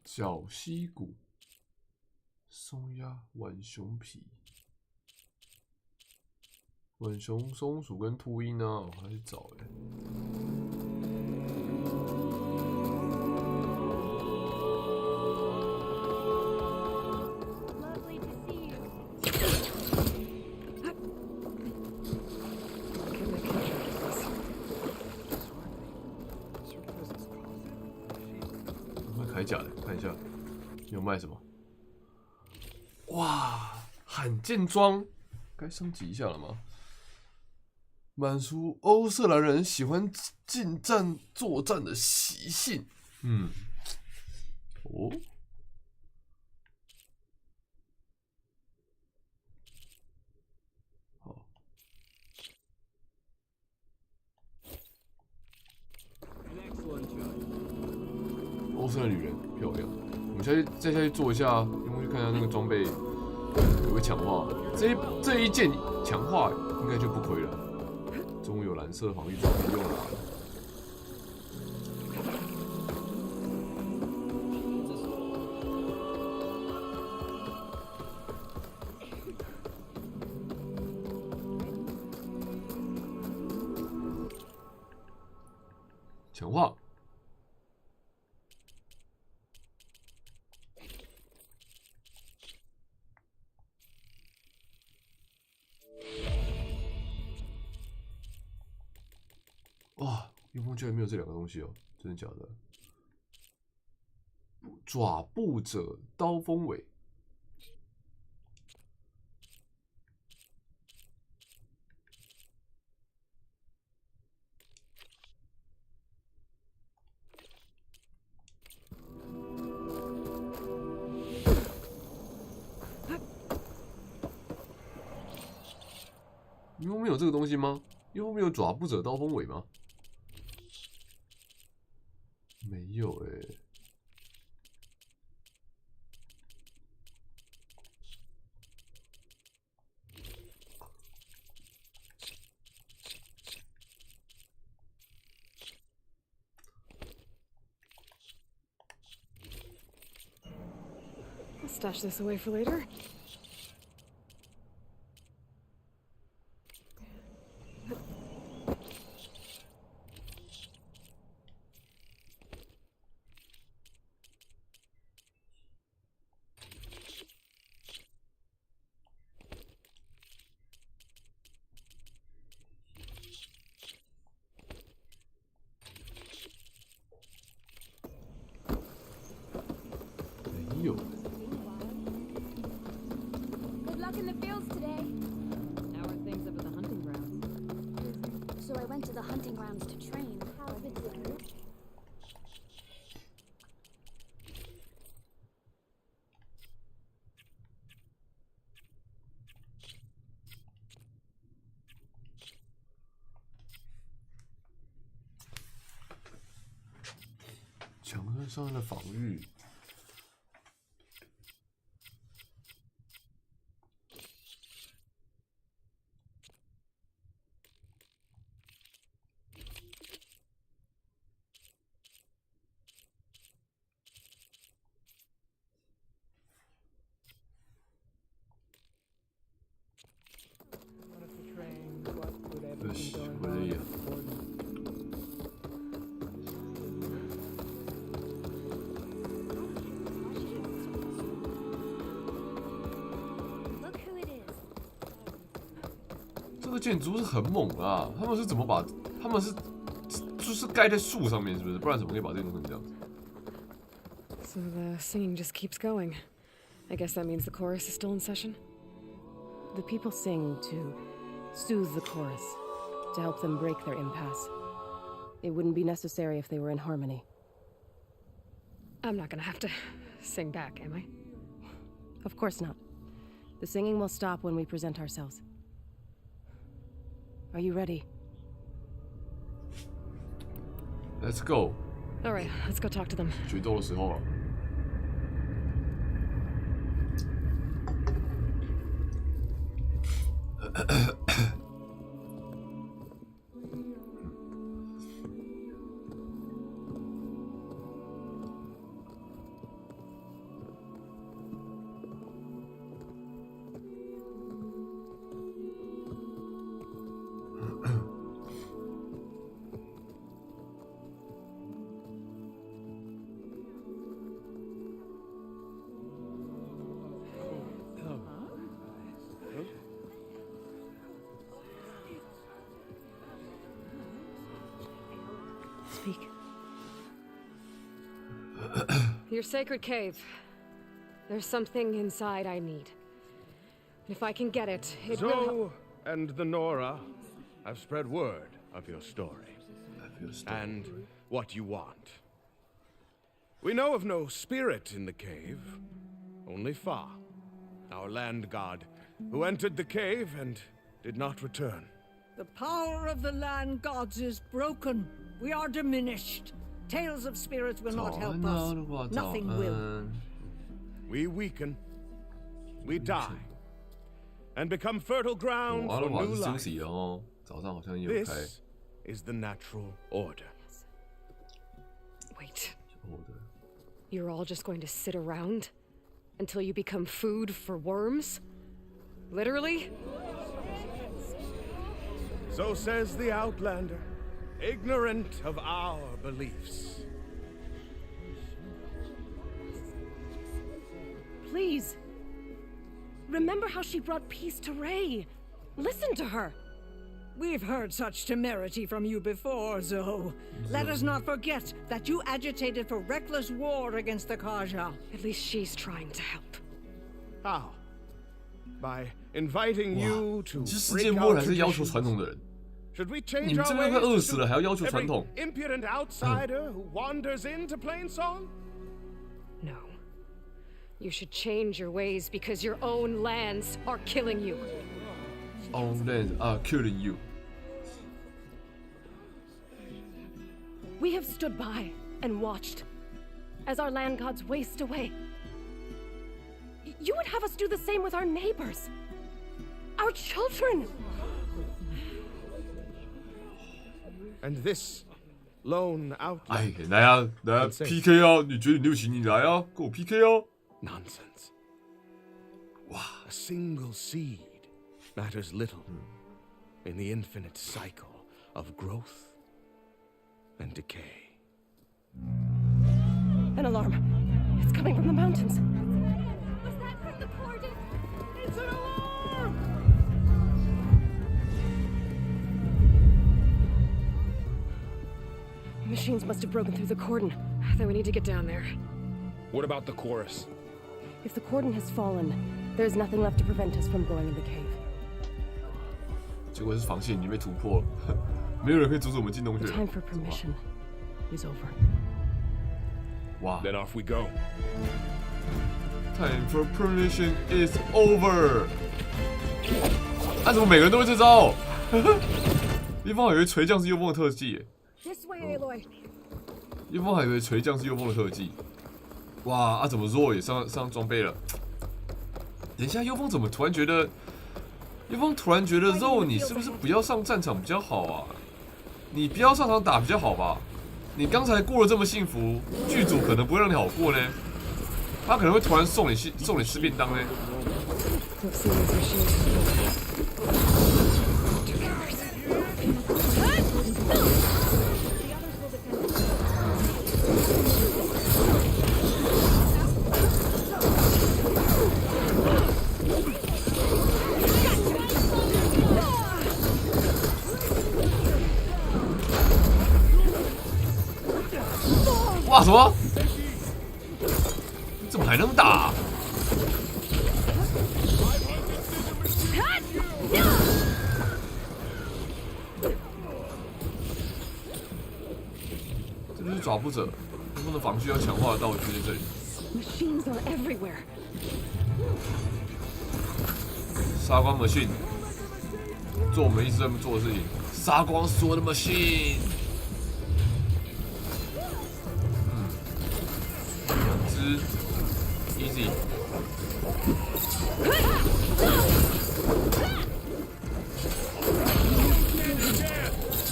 小溪谷、松鸭、浣熊皮、浣熊、松鼠跟秃鹰呢？我还去找哎。铠甲的，看一下有卖什么。哇，罕见装，该升级一下了吗？满足欧瑟兰人喜欢近战作战的习性。嗯，哦，好。欧瑟兰女人漂亮，我们再下去做一下，用去看一下那个装备可不可以强化。这一件强化应该就不亏了。终于有蓝色防御装备用了。强化。哇，幽风居然没有这两个东西哦，真的假的？爪步者刀锋尾。幽风没有这个东西吗？幽风没有爪步者刀锋尾吗？没有欸。I'll stash this away for later. Good luck in the fields today. How are things up at the hunting grounds? So I went to the hunting grounds to train. How's it going? 强化上的防御。回来呀。这个建筑是很猛啊！他们是怎么把？他们是就是盖在树上面，是不是？不然怎么可以把这个弄成这样子 So the singing just keeps going. I guess that means the chorus is still in session. The people sing to soothe the chorus, to help them break their impasse. It wouldn't be necessary if they were in harmony. I'm not gonna have to sing back, am I? Of course not. The singing will stop when we present ourselves. Are you ready? Let's go. All right, let's go talk to them. 决斗的时候了。Speak. Your sacred cave. There's something inside I need. If I can get it, it will. Zoe and the Nora have spread word of your story. And what you want. We know of no spirit in the cave, only Fa, our land god, who entered the cave and did not return. The power of the land gods is broken. We are diminished. Tales of spirits will not help us. Nothing will. We weaken. We die. and become fertile ground for new 休 life. 息哦，早上好像也有开。 This is the natural order. Wait. You're all just going to sit around until you become food for worms? Literally? So says the Outlander, ignorant of our beliefs. Please. Remember how she brought peace to Ray. Listen to her. We've heard such temerity from you before, Zoe. Let us not forget that you agitated for reckless war against the Kaja. At least she's trying to help. How? By inviting you to 你是世界末日还是要求传统的人？ Should we 你 change 们 our 这边快 ways 饿死了，还要要求传 every 统？ impudent outsider who wanders into Plainsong? No. You should change your ways because your own lands are killing you. Own lands are killing you. We have stood by and watched as our land gods waste away. You would have us do the same with our neighbors, our children. And this lone outlander. 哎，来啊，来啊 ，PK 啊！你觉得你六行，你来啊，跟我 PK 啊！ Nonsense. Wow, a single seed matters little in the infinite cycle of growth and decay. An alarm. It's coming from the mountains. Was that from the cordon? It's an alarm! Machines must have broken through the cordon. Then we need to get down there. What about the chorus? If the cordon has fallen, there's nothing left to prevent us from going in the cave. 结果是防线已经被突破了，没有人可以阻止我们进洞穴 The。time for permission is over. 哇 Then off we go. Time for permission is over。啊，怎么每个人都会这招？一方还以为锤匠是幽风的特技耶， This way, Aloy. 一方还以为锤匠是幽风的特技。哇，啊，怎么弱也上装备了？等一下，幽风怎么突然觉得？幽风突然觉得肉，你是不是不要上战场比较好啊？你不要上场打比较好吧？你刚才过得这么幸福，剧组可能不会让你好过呢。他可能会突然送你吃便当呢。哇，什么？你怎么还能打？这就是爪步者，他们的防具要强化的道具在这里。Machines are everywhere. 杀光 machine， 做我们一直在做的事情，杀光所有的 machine。Easy.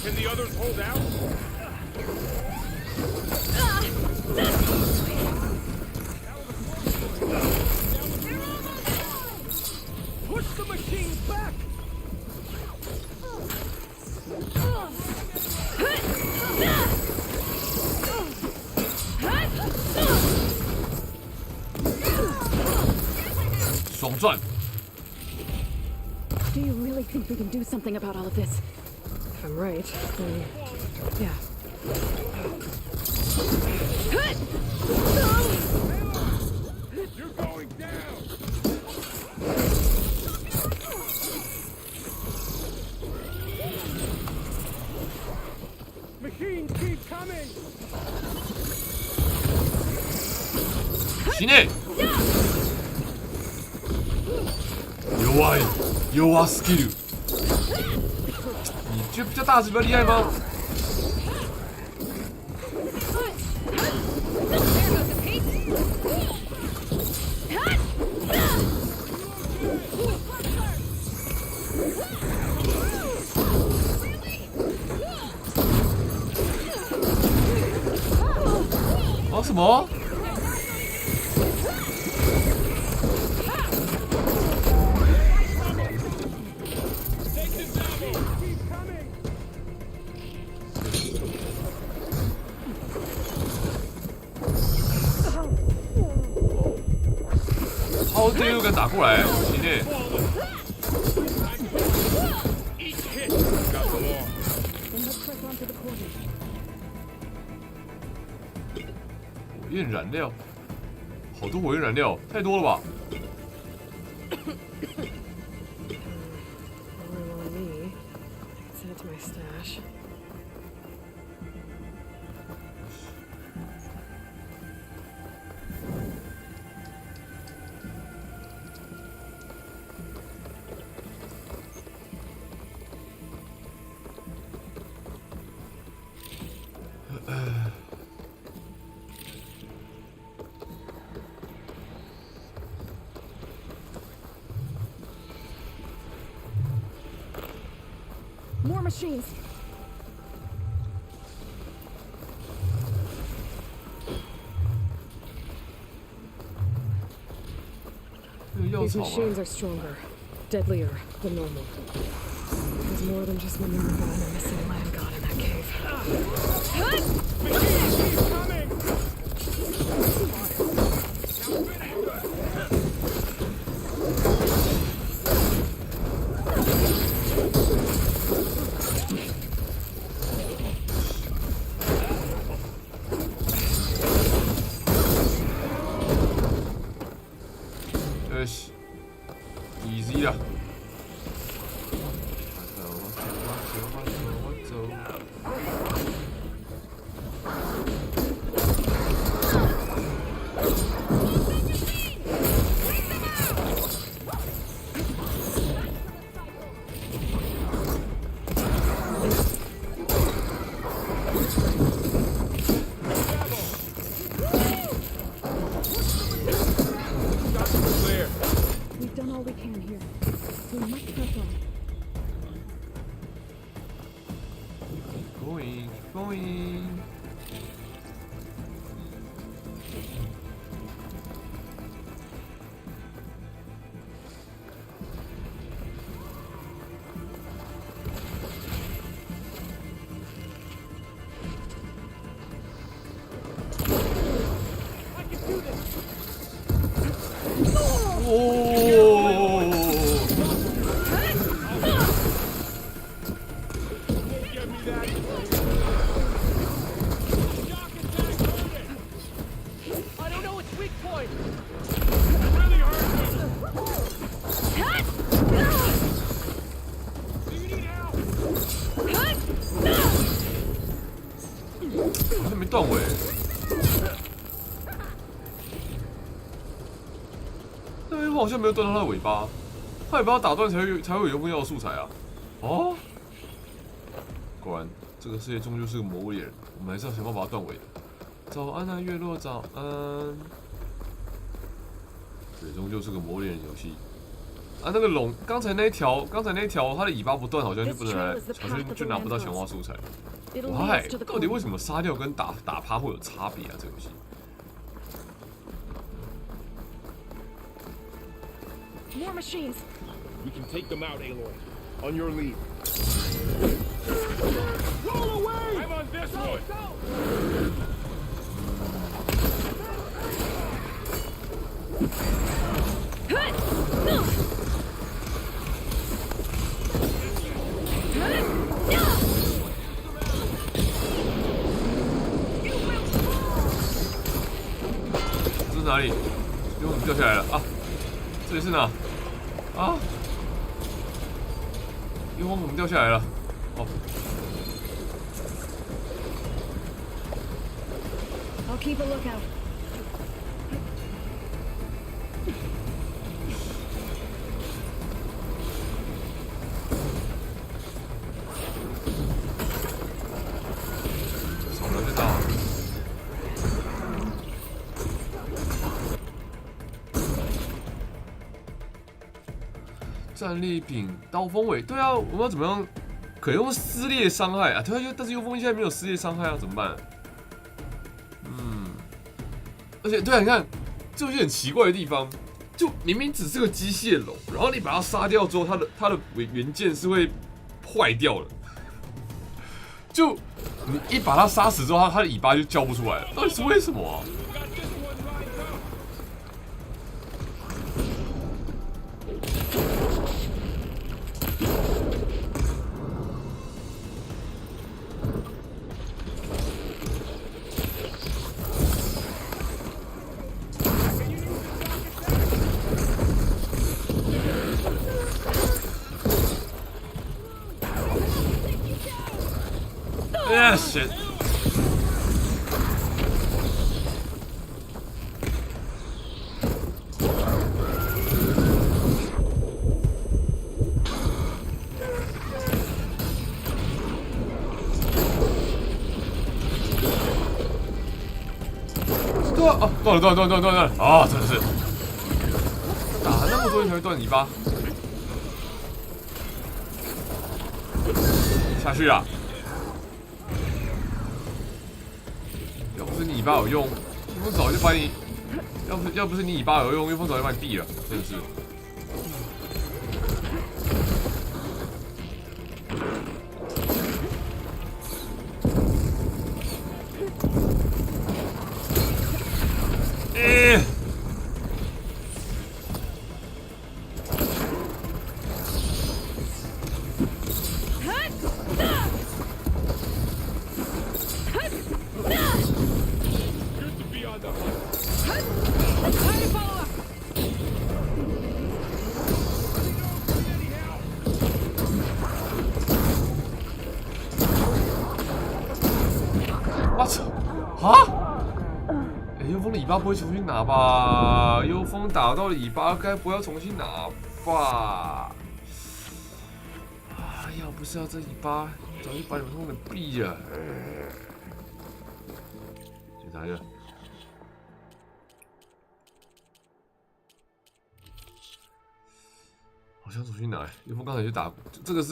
Can the others hold out? Push the machines back! 爽赚。 Do you really think we can do something about all of this? If I'm right, then yeah. You're going down! Machines keep coming! 行内。弱すぎる。你觉得比较大只比较厉害吗？么？超队又敢打过来，不行耶！火焰燃料，好多火焰燃料，太多了吧？ More machines. 这个药 These 草啊， machines are stronger, deadlier than normal. There's more than just Minerva and a missing land god in that cave. easy 了。We've done all we can here. We must press on. Going, going. I don't know its weak point. 好像没断尾。那边好像没有断到它的尾巴，它尾巴打断才会有用药的素材啊。哦，果然这个世界终究是个魔物猎人，我们还是要想办法把它断尾的。早安啊，月落早安。对，终究是个魔物猎人游戏。啊，那个龙，刚才那一条，它的尾巴不断，好像就不能来，好像就拿不到强化素材。Why？ 到底为什么杀掉跟打趴会有差别啊？这个游戏。 More machines. We can take them out, Aloy. On your lead. Roll away! I'm on this one. 这是哪里？又掉下来了啊！这里是哪？啊！因为我们掉下来了。哦。 I'll keep a lookout. 少了就到。战利品刀锋尾，对啊，我们要怎么样？可用撕裂伤害啊？对啊，但是幽风现在没有撕裂伤害啊，怎么办？而且对啊，你看，这有些很奇怪的地方，就明明只是个机械龙，然后你把它杀掉之后，它的元件是会坏掉的。就你一把它杀死之后，它的尾巴就叫不出来了，到底是为什么啊？shit.断了啊！真的是打了那么多才会断尾巴，下去啊！要不是你尾巴有用，幽风早就把你；要不是你尾巴有用，幽风早就把你毙了，真的是。尾巴不会重新拿吧？幽风打到尾巴，该不要重新拿吧？啊！要不是要这尾巴，早就把你们通给毙了。检查一下，好像重新拿。幽风刚才就打，这个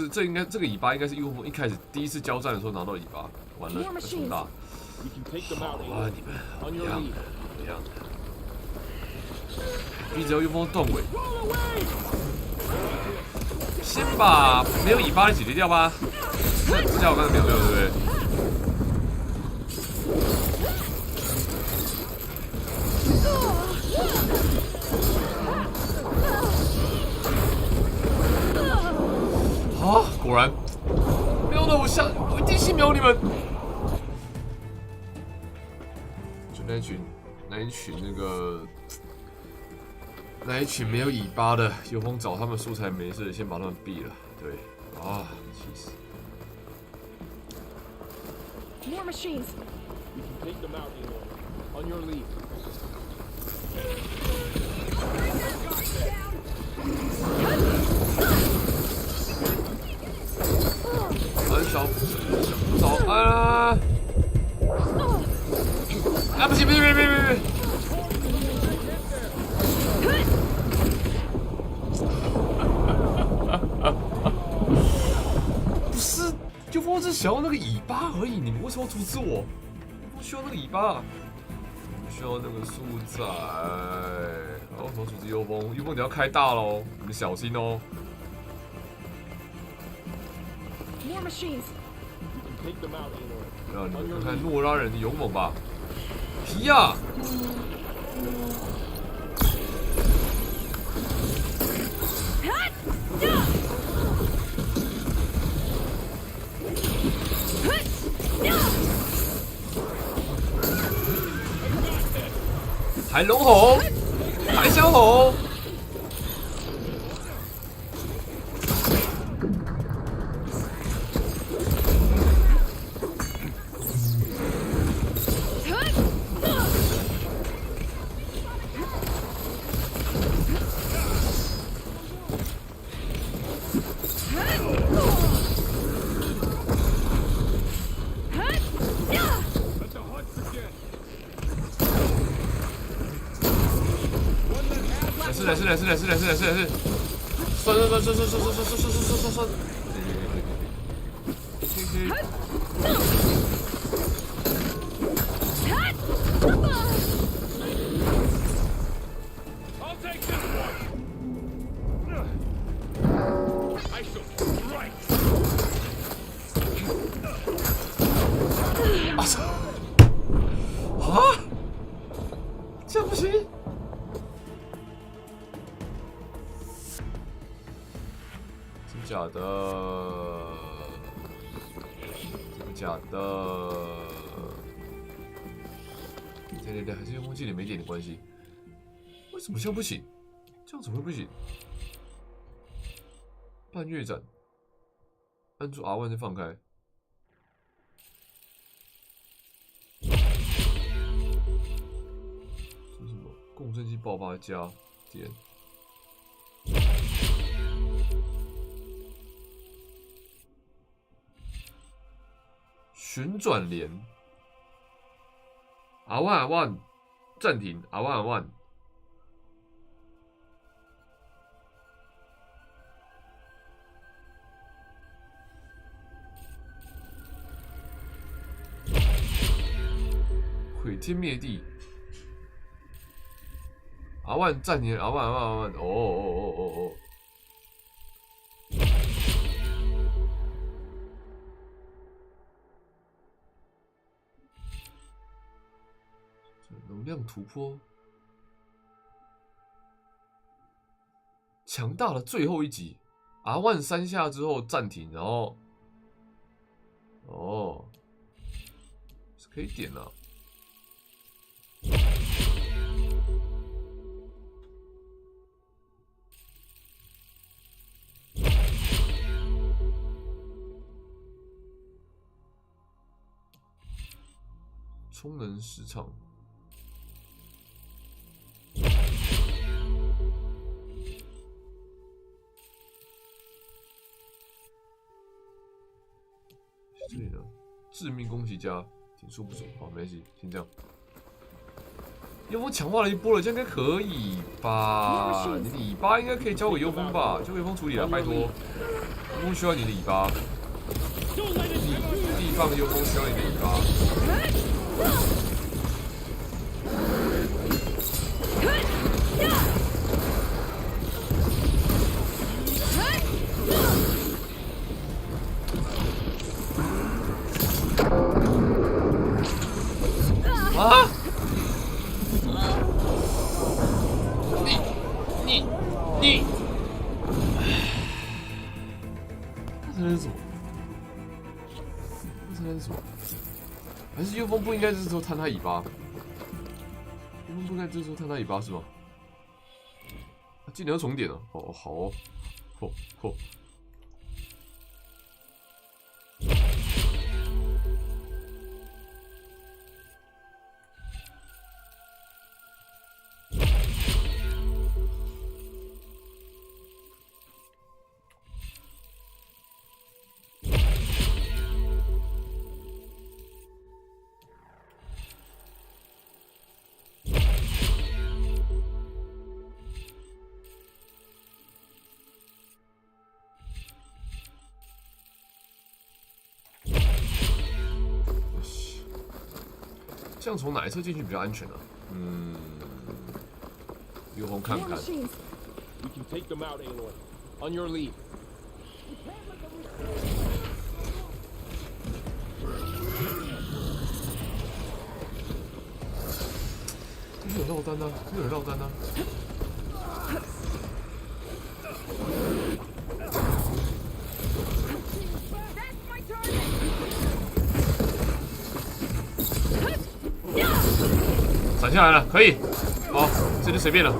尾巴应该是幽风一开始第一次交战的时候拿到尾巴，完了重打。好啊，你们一样的。一直要幽风断尾，先把没有尾巴的解决掉吧。这家伙刚才没有对不对？啊，果然瞄得我一定是瞄你们。就那一群没有尾巴的，幽风找他们素材没事，先把他们毙了。对，啊，气死！ More machines. You can take them out, Aloy. On your leave. 小走啊！啊，不行，别！不是，就我只想要那个尾巴而已，你们为什么要阻止我？我不需要那个尾巴，我需要那个素材。好，我阻止幽风，幽风你要开大喽，你们小心哦。 More machines. You can take them out, Aloy. 让你们看看诺拉人的勇猛吧，皮呀！海龙吼，海小吼。 是，算。啊！这样不行？真假的？真的假的？对，还是用技能没点关系。为什么这样不行？这样怎么会不行？半月斩，按住 R1 再放开。这是什么？共振器爆发加点。旋转连 R1 暂停 R1。毁天灭地 ，R1 暂停 ，R1，哦。能量突破，强大的最后一击 ，R1 3下之后暂停，然后，是可以点啊。充能时长，这里呢？致命攻击加点数不足，好，没关系，先这样。幽风强化了一波了，这样应该可以吧？你的尾巴应该可以交给幽风吧？交给幽风处理了，拜托。幽风需要你的尾巴，地放幽风需要你的尾巴。啊！你，这是什么？这是什么？还是幽风不应该这时候探他尾巴？幽风不应该这时候探他尾巴是吗？技能要重点了，哦，好哦，嚯。这样从哪一侧进去比较安全呢？幽风看看。We can take them out, Aloy. On your lead. 没有绕单啊！没有绕单啊！闪下来了，可以。好，这就随便了。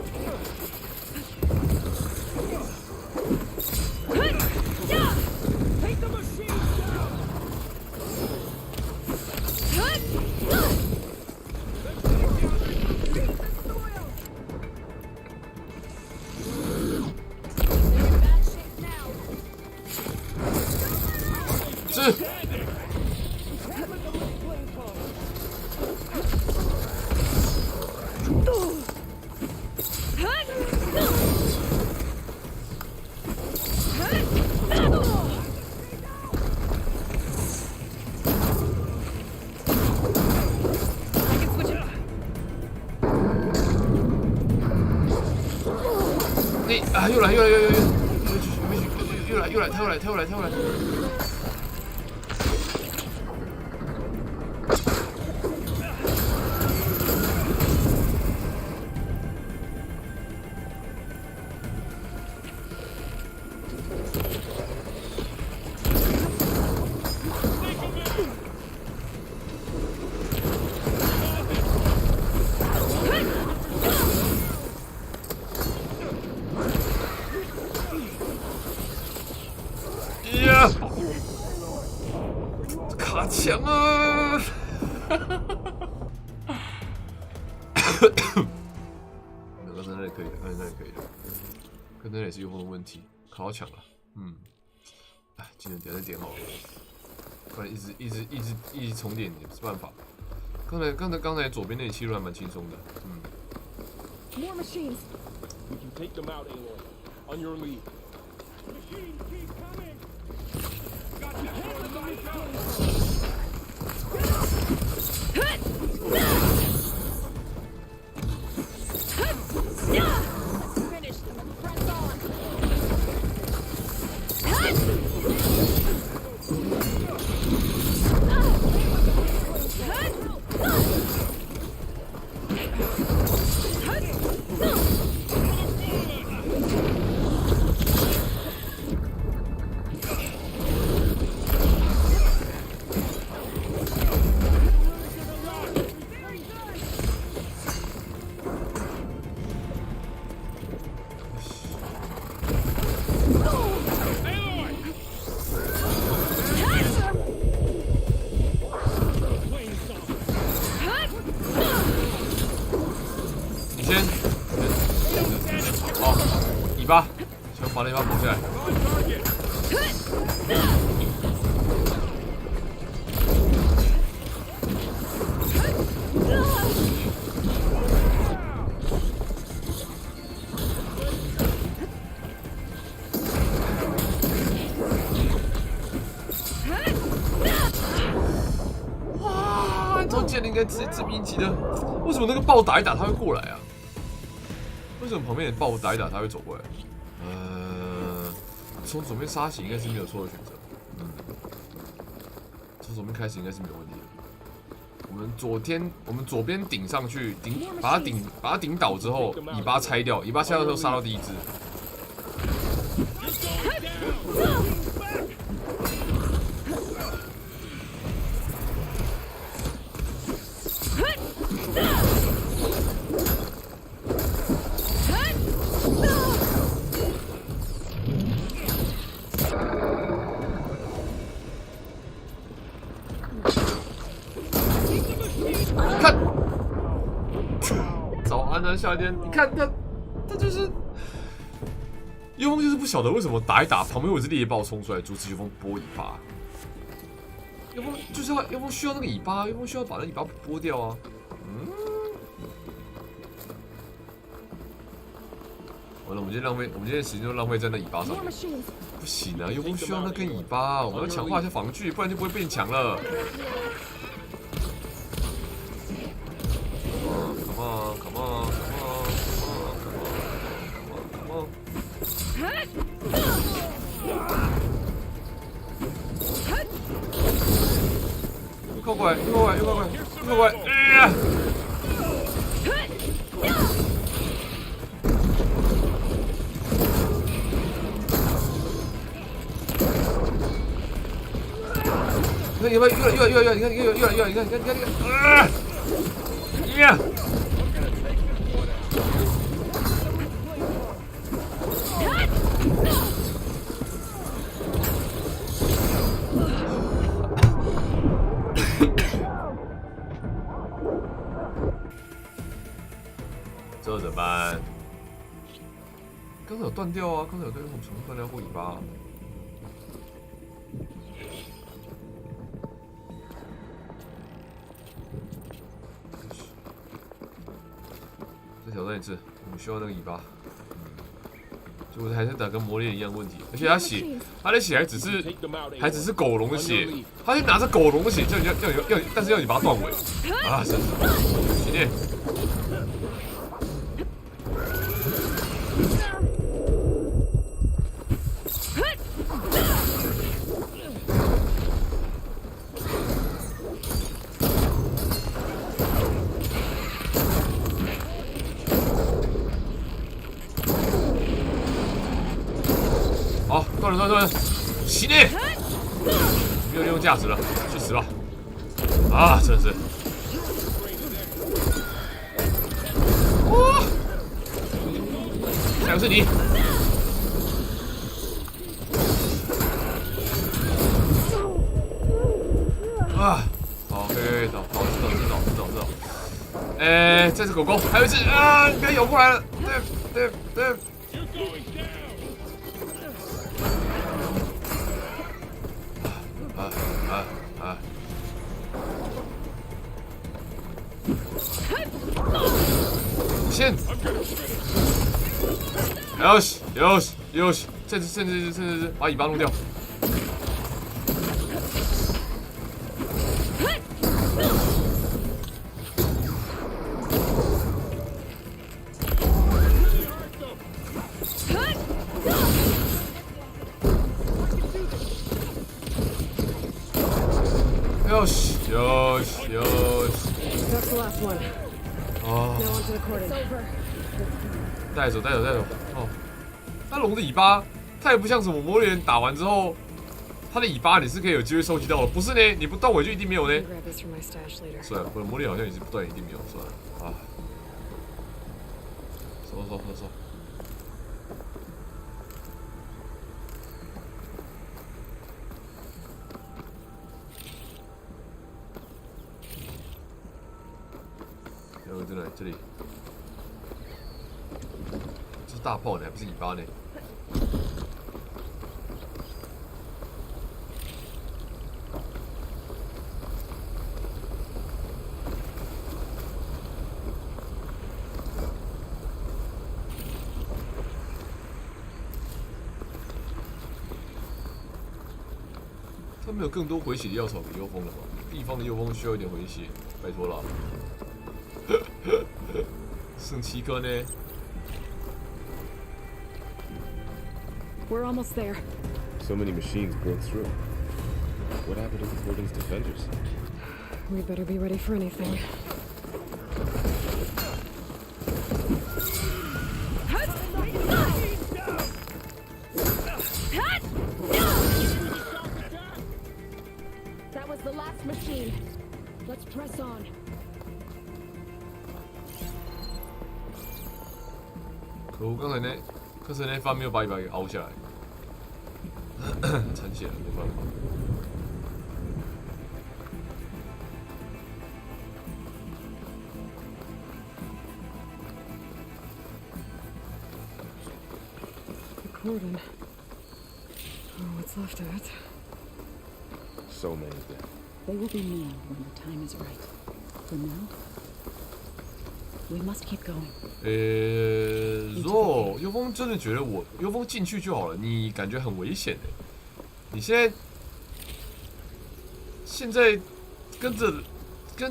又来！跳来！卡墙啊！那个那里可以的，那里可以的，可能也是幽风的问题，卡到墙了。哎，技能点再点好了，不然一直重点也不是办法。刚才左边那里切入还蛮轻松的。More machines. We can take them out, Aloy. On your lead. Machines keep coming. Got your head lights out. Finish them and press on.把那把补下来。哇！这种剑灵应该直接致命级的，为什么那个豹打一打他会过来啊？为什么旁边的豹打一打他会走过来？从左边杀起应该是没有错的选择。从左边开始应该是没有问题的。我们左边顶上去，把它顶倒之后，尾巴拆掉，尾巴拆掉之后杀到第一只。夏天，你看他就是幽风，就是不晓得为什么打一打，旁边有一只猎豹冲出来，阻止幽风拨尾巴。幽风就是幽风需要那个尾巴，幽风需要把那尾巴拨掉啊。完了，我们今天时间就浪费在那尾巴上面。不行啊，幽风需要那根尾巴，我们要强化一下防具，不然就不会被你抢了。Come on, come on, come on, come on, come on, come on. 又靠过来，又靠过来，又靠过来，又靠过来！哎呀！你看，越来，你看，你看，呀！这怎么办？刚才有断掉啊！刚才有断掉过尾巴。再挑战一次，我们需要那个尾巴。结果还是打跟磨练一样问题，而且他的血还只是狗龙的血，他就拿着狗龙的血但是要你把它断尾啊！真是，兄弟。断，洗你！没有利用价值了，去死吧！啊，真的是。哇！还有是你。啊，好，可以，走，知道。这只狗狗，还有一只啊，不要咬过来了，对。先，よし，这只，把尾巴弄掉。よし。That's the last one. 哦。 Now onto the cordon. It's over. 带走。哦，它龙的尾巴，它也不像什么魔猎人打完之后，它的尾巴你是可以有机会收集到的，不是呢？你不动我就一定没有呢。算了，魔猎好像也是不断一定没有，算了啊。收。在哪里？这里。这是大炮呢，还不是尾巴呢？他们有更多回血的药草给幽风了吗？地方的幽风需要一点回血，拜托了。剩7颗呢。 We're almost there. So many machines broke through. What happened to the cordon's defenders? We better be ready for anything. That was the last machine. Let's press on. 可恶，刚才那发没有把尾巴给凹下来，残血了，没办法。The cordon. Oh, what's left of it? So many dead. They will be named when the time is right. For now, we must keep going. 若幽风真的觉得幽风进去就好了，你感觉很危险的。你现在跟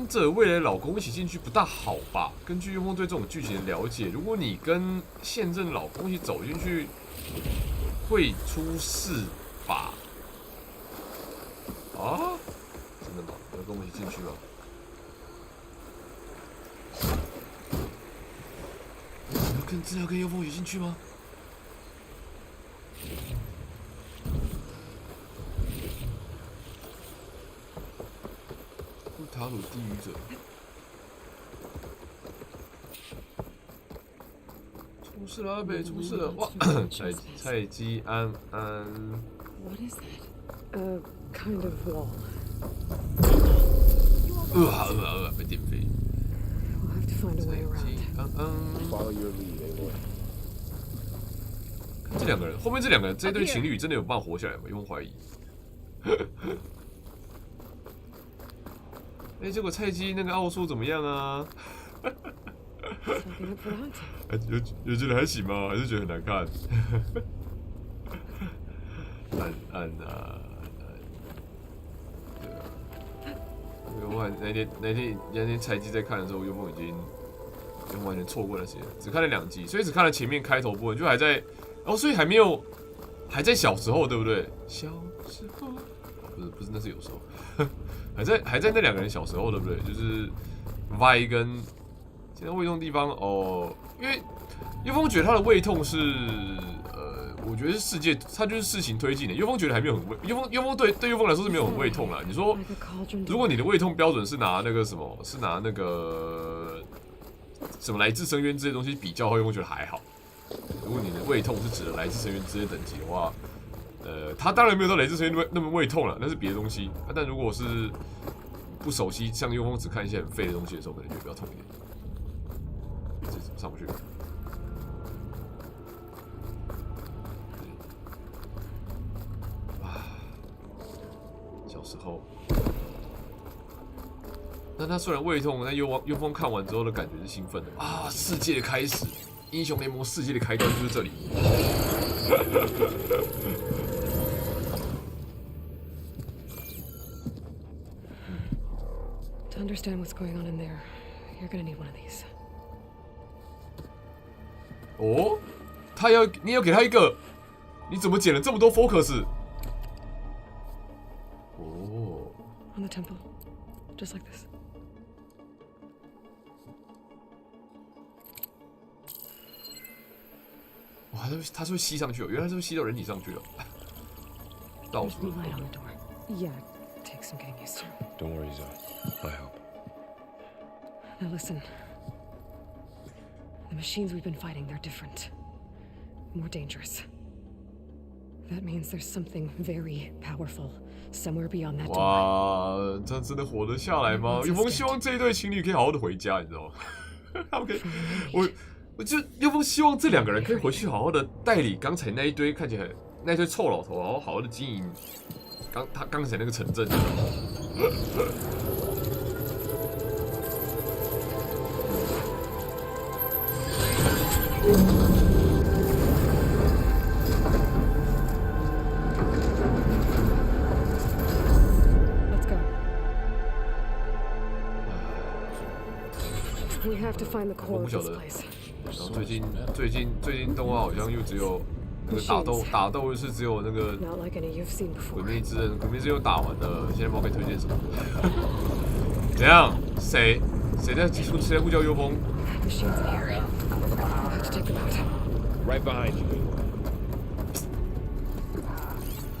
着未来老公一起进去不大好吧？根据幽风对这种剧情的了解，如果你跟现任老公一起走进去，会出事吧？啊？真的吗？要跟我一起进去吗？ 真的要跟幽风一起进去吗？乌塔鲁地狱者，出事了，阿北出事了！哇，菜鸡安。What is that? A kind of wall. 被电飞。 We'll have to find a way around. Follow your lead, Aloy. 这两个人，后面这两个人，这对情侣真的有办法活下来吗？有没有怀疑？结果菜鸡那个奥数怎么样啊？有觉得还行吗？还是觉得很难看？暗啊！对啊。我那天菜鸡在看的时候，幽风已经完全错过了时间，只看了2集，所以只看了前面开头部分，就还在所以还没有还在小时候，对不对？小时候不是，那是有时候，还在那两个人小时候，对不对？就是 Y 跟现在胃痛地方因为幽风觉得他的胃痛是我觉得是世界，它就是事情推进的。幽风觉得还没有很胃，幽风对幽风来说是没有很胃痛啦。你说，如果你的胃痛标准是拿那个什么，是拿那个什么来自深渊这些东西比较的话，幽风觉得还好。如果你的胃痛是指的来自深渊这些等级的话，他当然没有到来自深渊那么胃痛了，那是别的东西。但如果是不熟悉，像幽风只看一些很废的东西的时候，可能就比较痛一点。这怎么上不去？小时候，那他虽然胃痛，但幽风看完之后的感觉是兴奋的啊！世界的开始，英雄联盟世界的开端就是这里。To understand what's going on in there, you're gonna need one of these. 哦，你要给他一个，你怎么剪了这么多 focus？ 哦 On the temple, just like this. 哇，他是会吸上去哦，原来是会吸到人体上去哦。倒数。 Yeah, take some getting used to. Don't worry, Zoe. I help. Now listen. The machines we've been fighting, they're different. More dangerous. That means there's something very powerful somewhere beyond that door. 哇，这样真的活得下来吗？幽风希望这一对情侣可以好好的回家，你知道吗？他们可以，我就幽风希望这两个人可以回去好好的代理刚才那一堆看起来那一堆臭老头，然后好好的经营刚才那个城镇。Let's go. We have to find the core of this place. 然后最近动画好像又只有那个打斗是只有那个鬼灭之刃又打完了，现在不知道该推荐什么。怎样？谁在呼叫幽风？ Right behind you.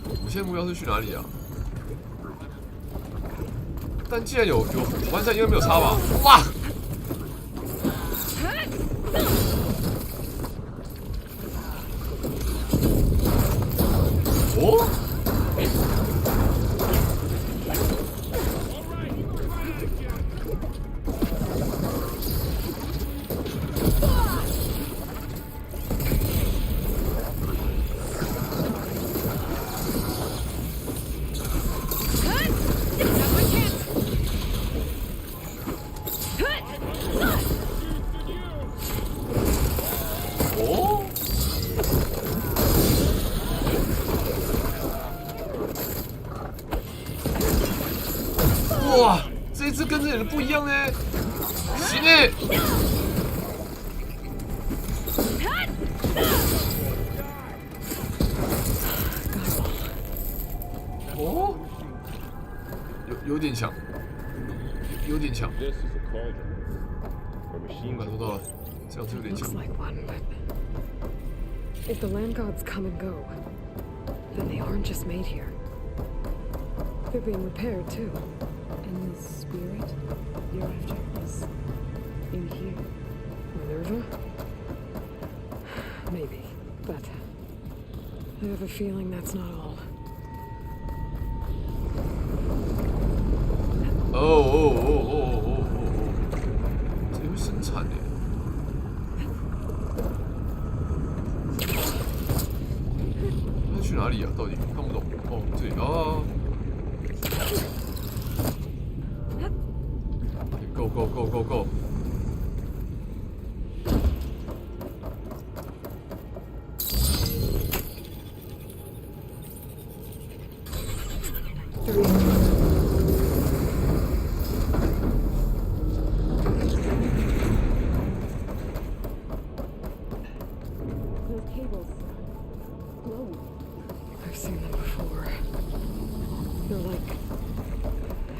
我们现在目标是去哪里啊？但既然有完善，应该没有差吧？哇！哦！哇，这一次跟之前的不一样呢。行诶。哦，有点强，有点强。我感受到了，这样子有点强。 If the land gods come and go, then they aren't just made here. They're being repaired too. And the spirit you're after is in here? Minerva? Maybe, but I have a feeling that's not all. 这会生产的。 去哪里啊？到底看不懂哦，这里啊 ！Go go go go go！ I've seen them before. They're like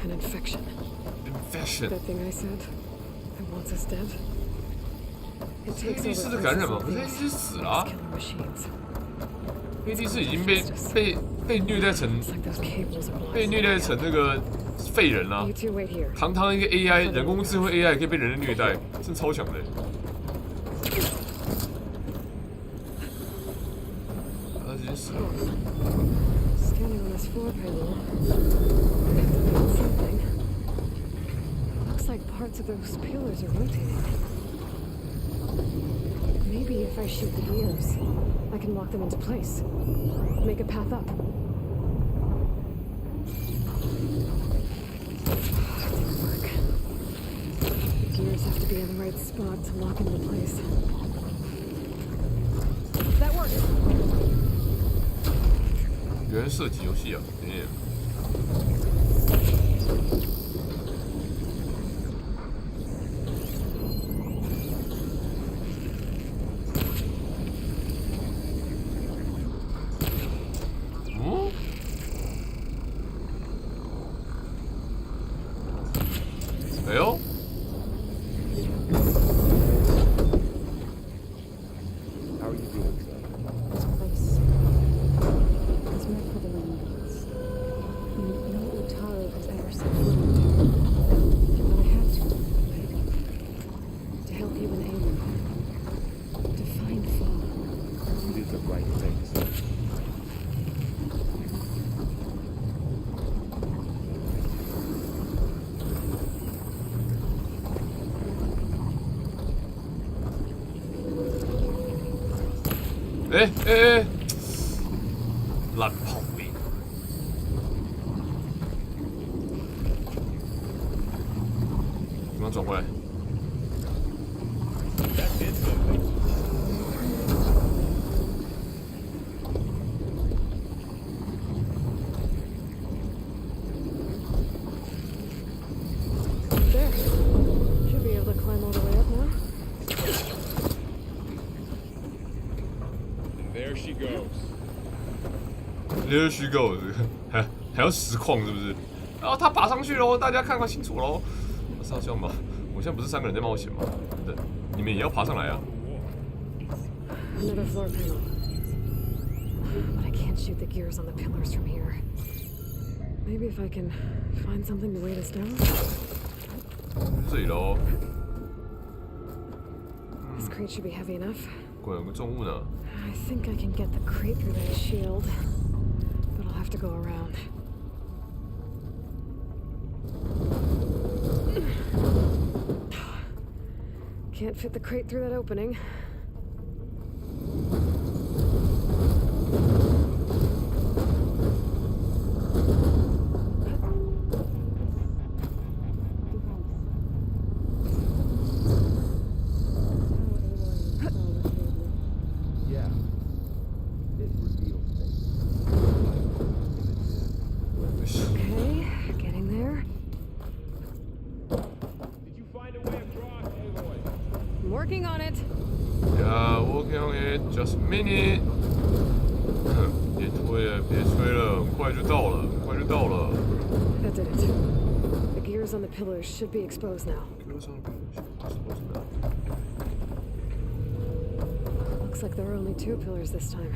an infection. Infection. That thing I said that wants us dead. It takes over the感染吗？不是， places 是死了。killing machines. 黑帝是已经被虐待成那个废人了。堂堂一个 AI 人工智慧 AI 可以被人类虐待，真超强的。他直接死了。Standing on this floor panel. Something. Looks like parts of those pillars are rotating. Maybe if I shoot the gears, I can lock them into place. Make a path up. Didn't work. The gears have to be in the right spot to lock into place. That worked. 原来射击游戏啊！哎呦！ How are you doing, sir?哎，烂炮兵！你们转回来。There. Should be able to climb all the way up now. There she goes. There she goes， 还要实况是不是？然后他爬上去喽，大家看清楚喽。是要这样吗？我现在不是3个人在冒险吗？对，你们也要爬上来啊。Another floor panel. But I can't shoot the gears on the pillars from here. Maybe if I can find something to weight us down. 这里喽。This crate should be heavy enough. 果然有个重物呢。 I think I can get the crate through that shield, but I'll have to go around. Can't fit the crate through that opening. Working on it. Yeah, working on it. Just a minute. 别推了，别吹了，很快就到了，很快就到了。That did it. The gears on the pillars should be exposed now. Looks like there are only 2 pillars this time.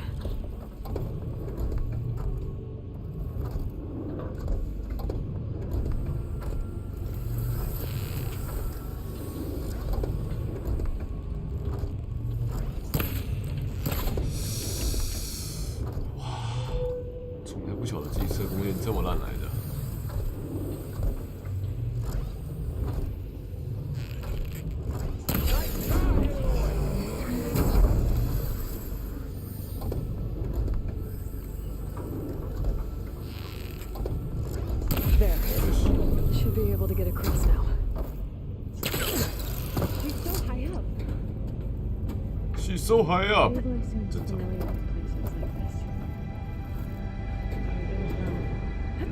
There. Should be able to get across now. She's so high up. She's so high up. 正常。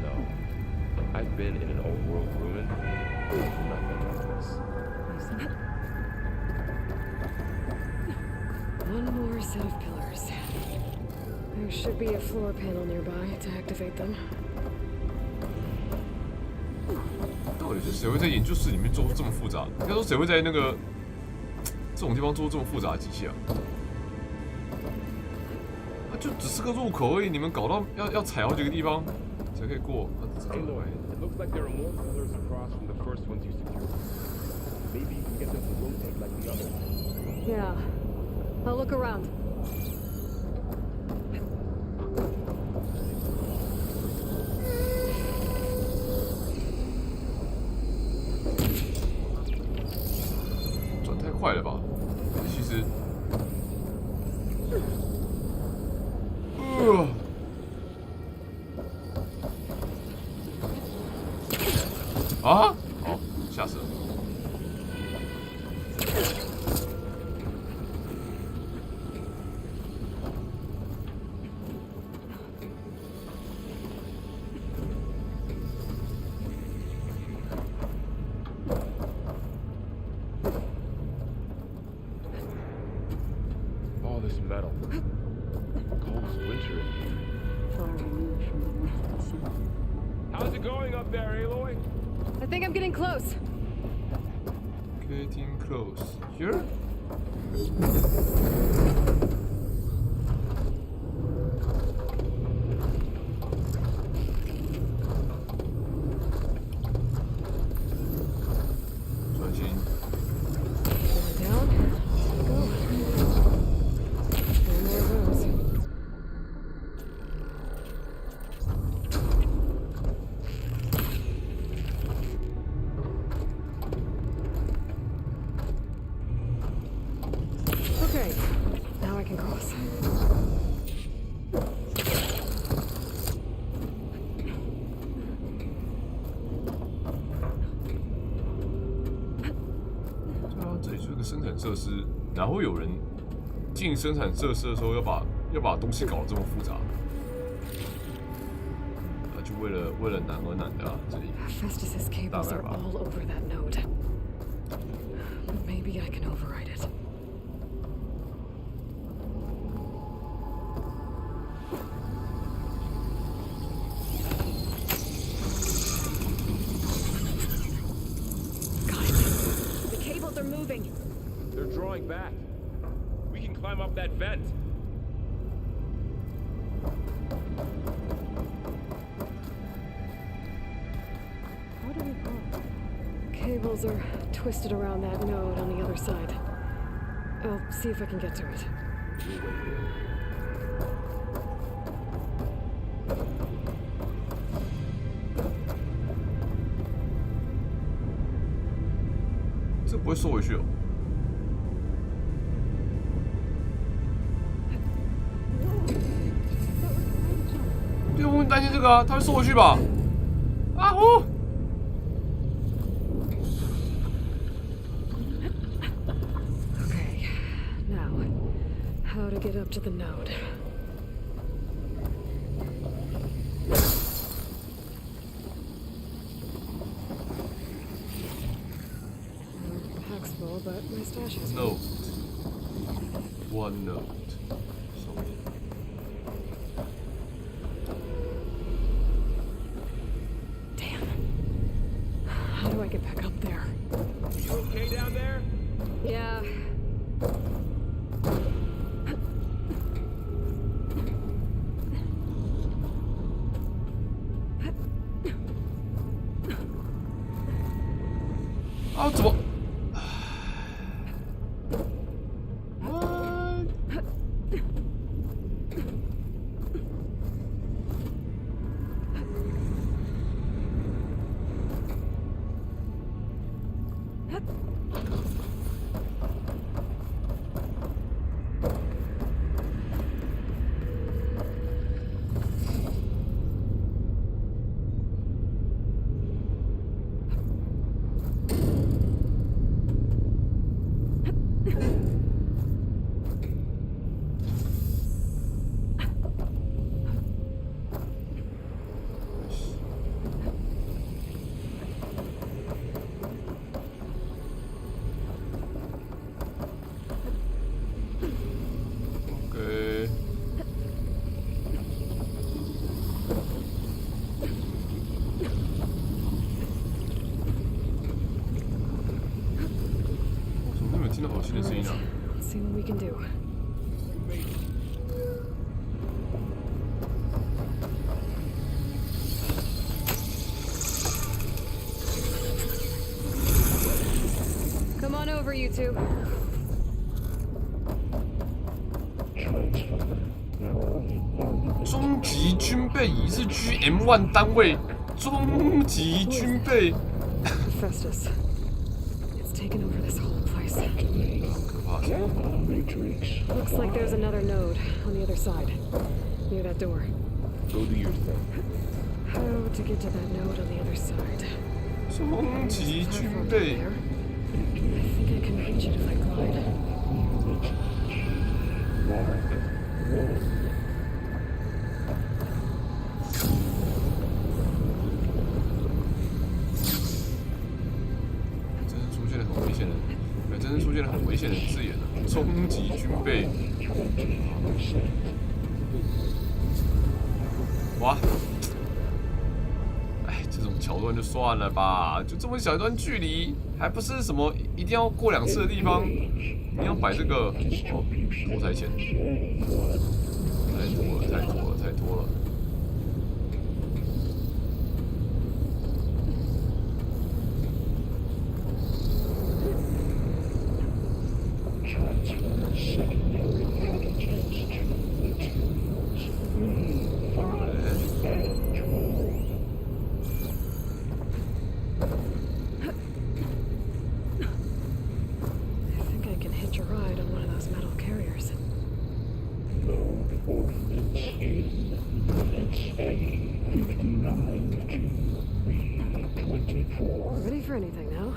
No. I've been in an old world ruin. Nothing like this. One more set of pillars. There should be a floor panel nearby to activate them. 到底是谁会在研究室里面做这么复杂？应该说谁会在那个这种地方做这么复杂的机器啊？就只是个入口而已，你们搞到要踩好几个地方才可以过。Aloy, it looks like there are more pillars across from the first ones you secured. Maybe you can get them to rotate like the others. Yeah. I'll look around.转太快了吧？其实。啊！好，吓死了。All this metal. Cold's winter in here. How's it going up there, Aloy? I think I'm getting close. Getting close. Here? Okay, now I can cross.这里就是个生产设施，然后有人进生产设施的时候要把东西搞得这么复杂，就为了难而难的啊，这里。Festus's cables are all over that node. Maybe I can override it. They're drawing back. We can climb up that vent. How do we go? Cables are twisted around that node on the other side. I'll see if I can get to it. This 不会缩回去哦。对，我很担心这个啊，它会缩回去吧？啊呼！ Okay, now, how to get up to the node? Pack's full, but my stash is full. Note. One note. Damn. How do I get back up there? You okay down there? Yeah. Ah, 怎么？ What？ over, you two. 终极军备仪是 GM1 单位，终极军备。Festus, it's taken over this whole place. 可怕是。Looks like there's another node on the other side, near that door. Go do your thing. How to get to that node on the other side? 终极军备。I think I can reach it if I glide. 真是出现了很危险的字眼了，终极军备。哇！哎，这种桥段就算了吧，就这么小一段距离，还不是什么一定要过2次的地方，你要摆这个哦，拖台前，太拖了。Ready for anything now?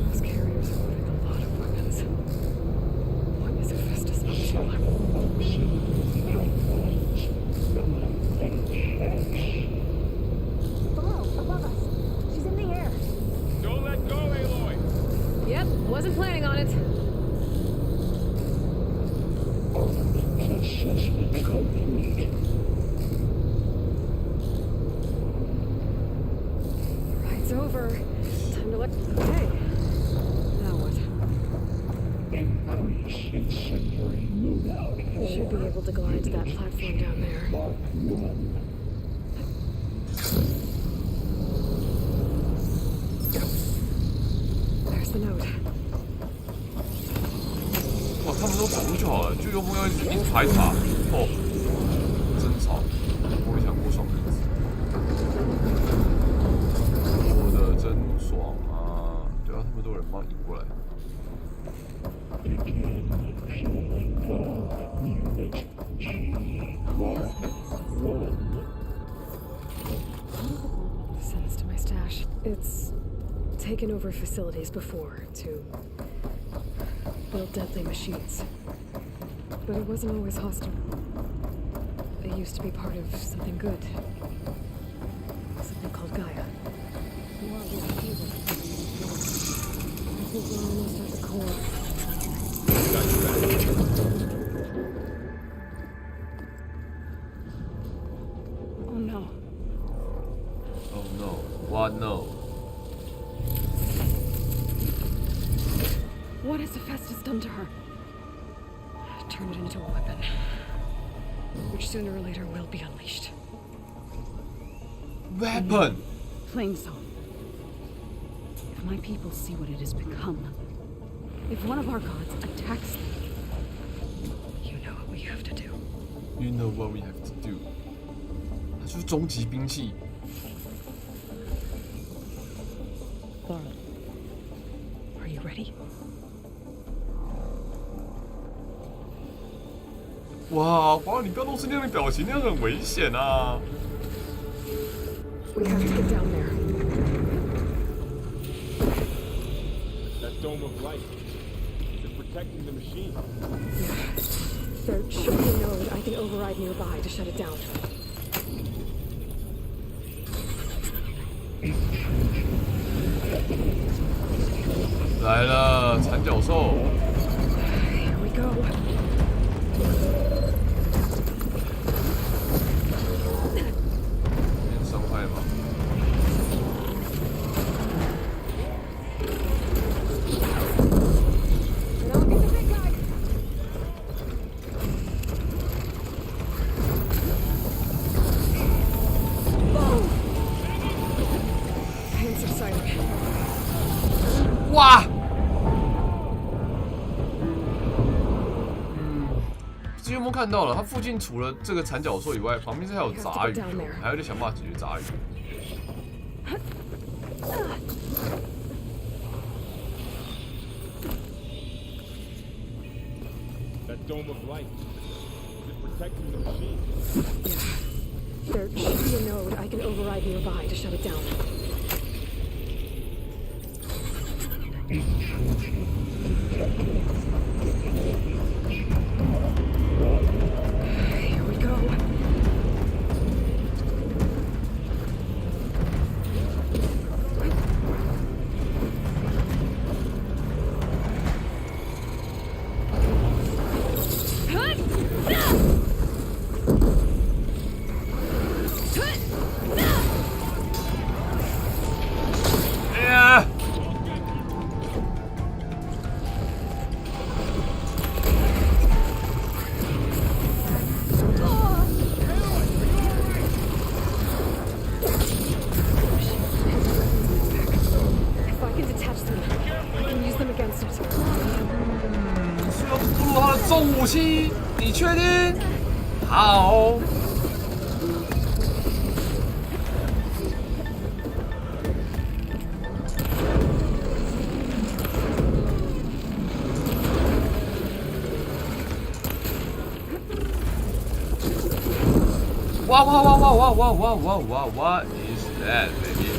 Those carriers are moving a lot of weapons. What is Festus up to? Yep, wasn't planning on it. Ride's over. Time to let. Okay. Now what? Should be able to glide to that platform down there. There's the node. 哇，他们都走路就好了，就有没有一直排塔？哦，真吵，我没想过爽的样子。过得真爽啊！对啊，他们都有人帮引过来。Sends to my stash. It's taken over facilities before to build deadly machines. But it wasn't always hostile. It used to be part of something good. Something called Gaia. I think we're almost at the core. Oh no. Oh no. What no? What has Festus done to her? Turn it into a weapon, which sooner or later will be unleashed. Weapon! Plain song. If my people see what it has become, if one of our gods attacks them, you know what we have to do. You know what we have to do. 它就是终极兵器。Are you ready? 哇，华尔，你不要露出那样的表情，那样很危险啊！ We have to get down there. That dome of light. Is it protecting the machine? Yeah. There should be a node I can override nearby to shut it down. Here we go. 伤害吗？有没有看到了？它附近除了这个缠脚兽以外，旁边是还有杂鱼，还要得想办法解决杂鱼。That dome of light. Is it protecting the machine? Yeah. There should be a node I can override nearby to shut it down. Here we go. Against it. 需要突入他的重武器，你确定？好。哇哇哇哇哇哇哇哇哇 ！What is that, baby?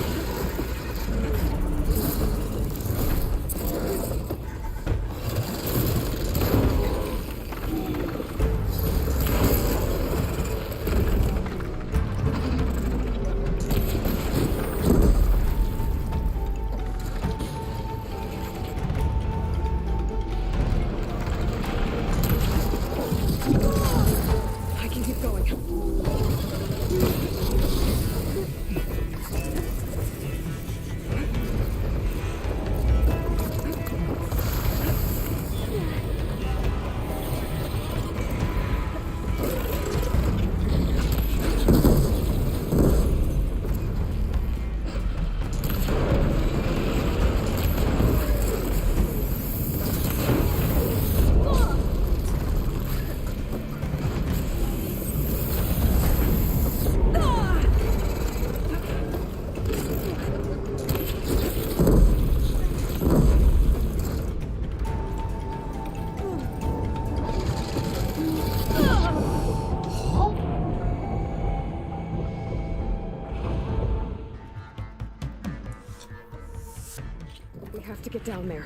We have to get down there.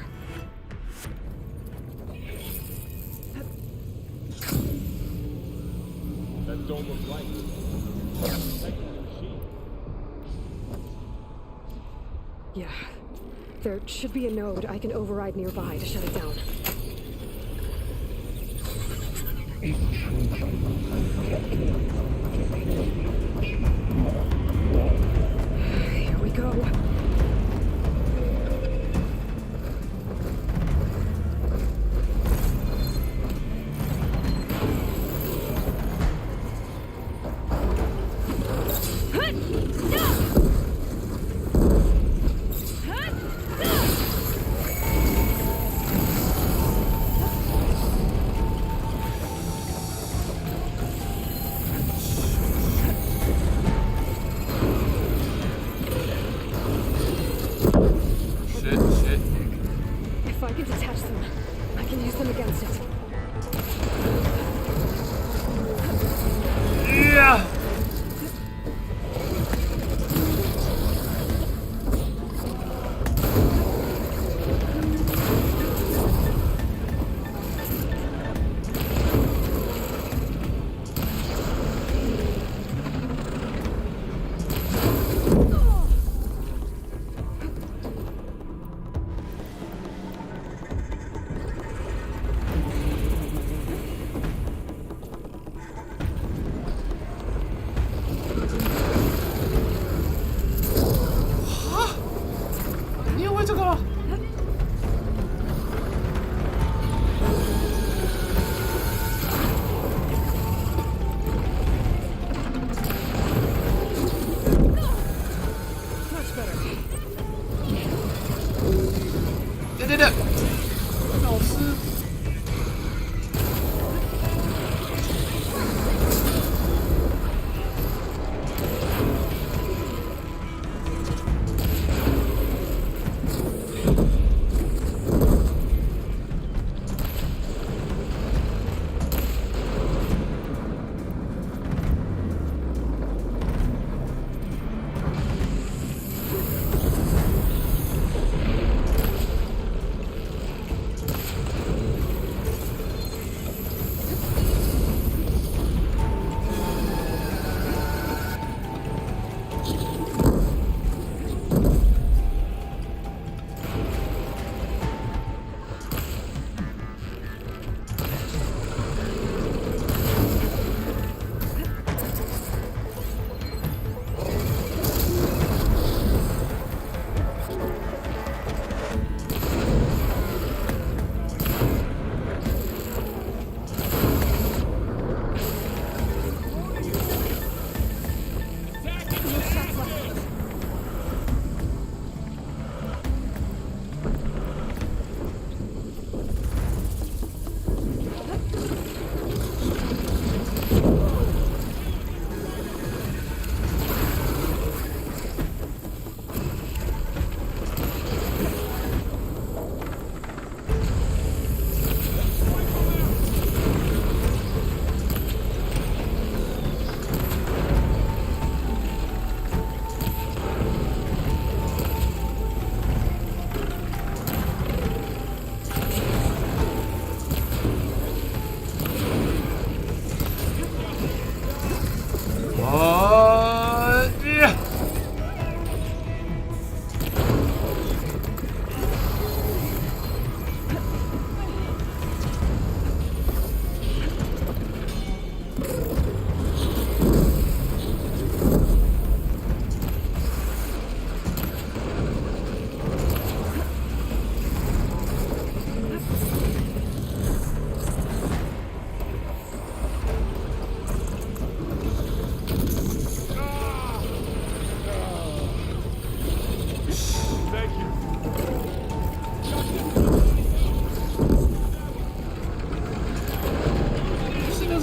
That dome of light. Protecting the machine. Yeah. There should be a node I can override nearby to shut it down. Here we go.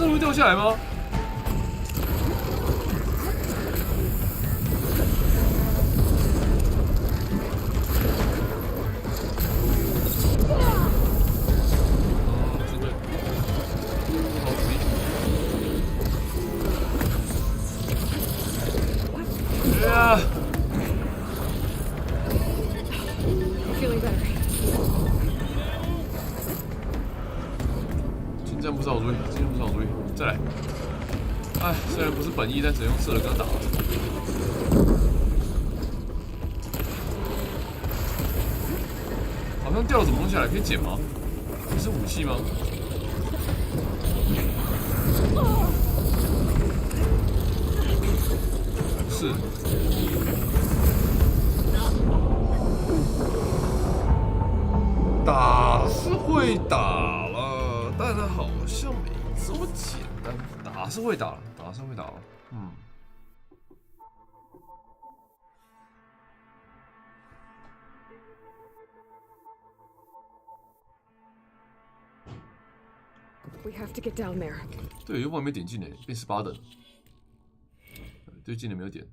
真的会掉下来吗？再来，哎，虽然不是本意，但只能用射的跟他打。好像掉了什么东西下来，可以捡吗？这是武器吗？不是。打是会打了，但是好像没这么简单。打是会打了，打是会打了，嗯。We have to get down there. 对，有没没点进呢？变18等。对，进的没有点。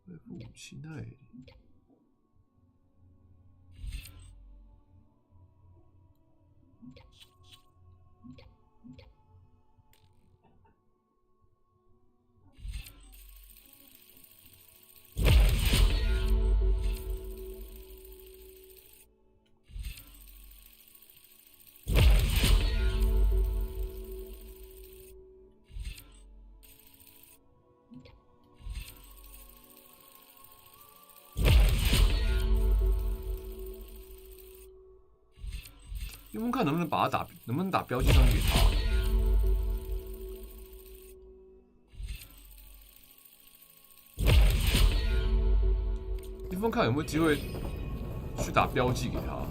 恢复武器那里。用用看能不能把它打，能不能打标记上去给他。一峰看有没有机会去打标记给他。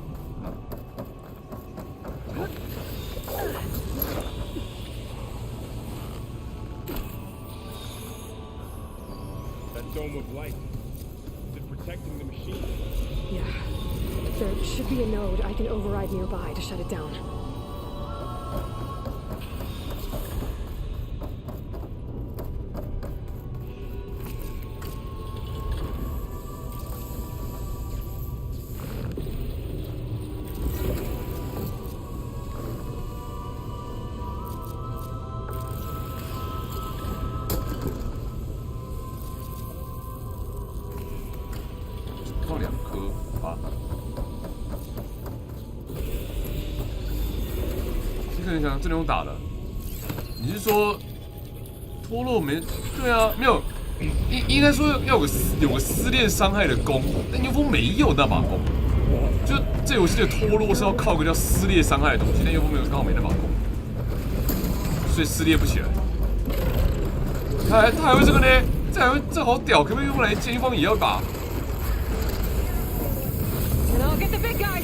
That dome of light. Is it protecting the machine? Yeah. There should be a node I can override nearby to shut it down.这种打的，你是说脱落没？对啊，没有，应该说要有个撕裂伤害的弓，但牛峰没有那把弓。就这游戏的脱落是要靠个叫撕裂伤害的东西，但牛峰没有，刚好没那把弓，所以撕裂不起来。他还会这个呢？这好屌，可不可以用来剑锋也要一把？ I'll get the big guy.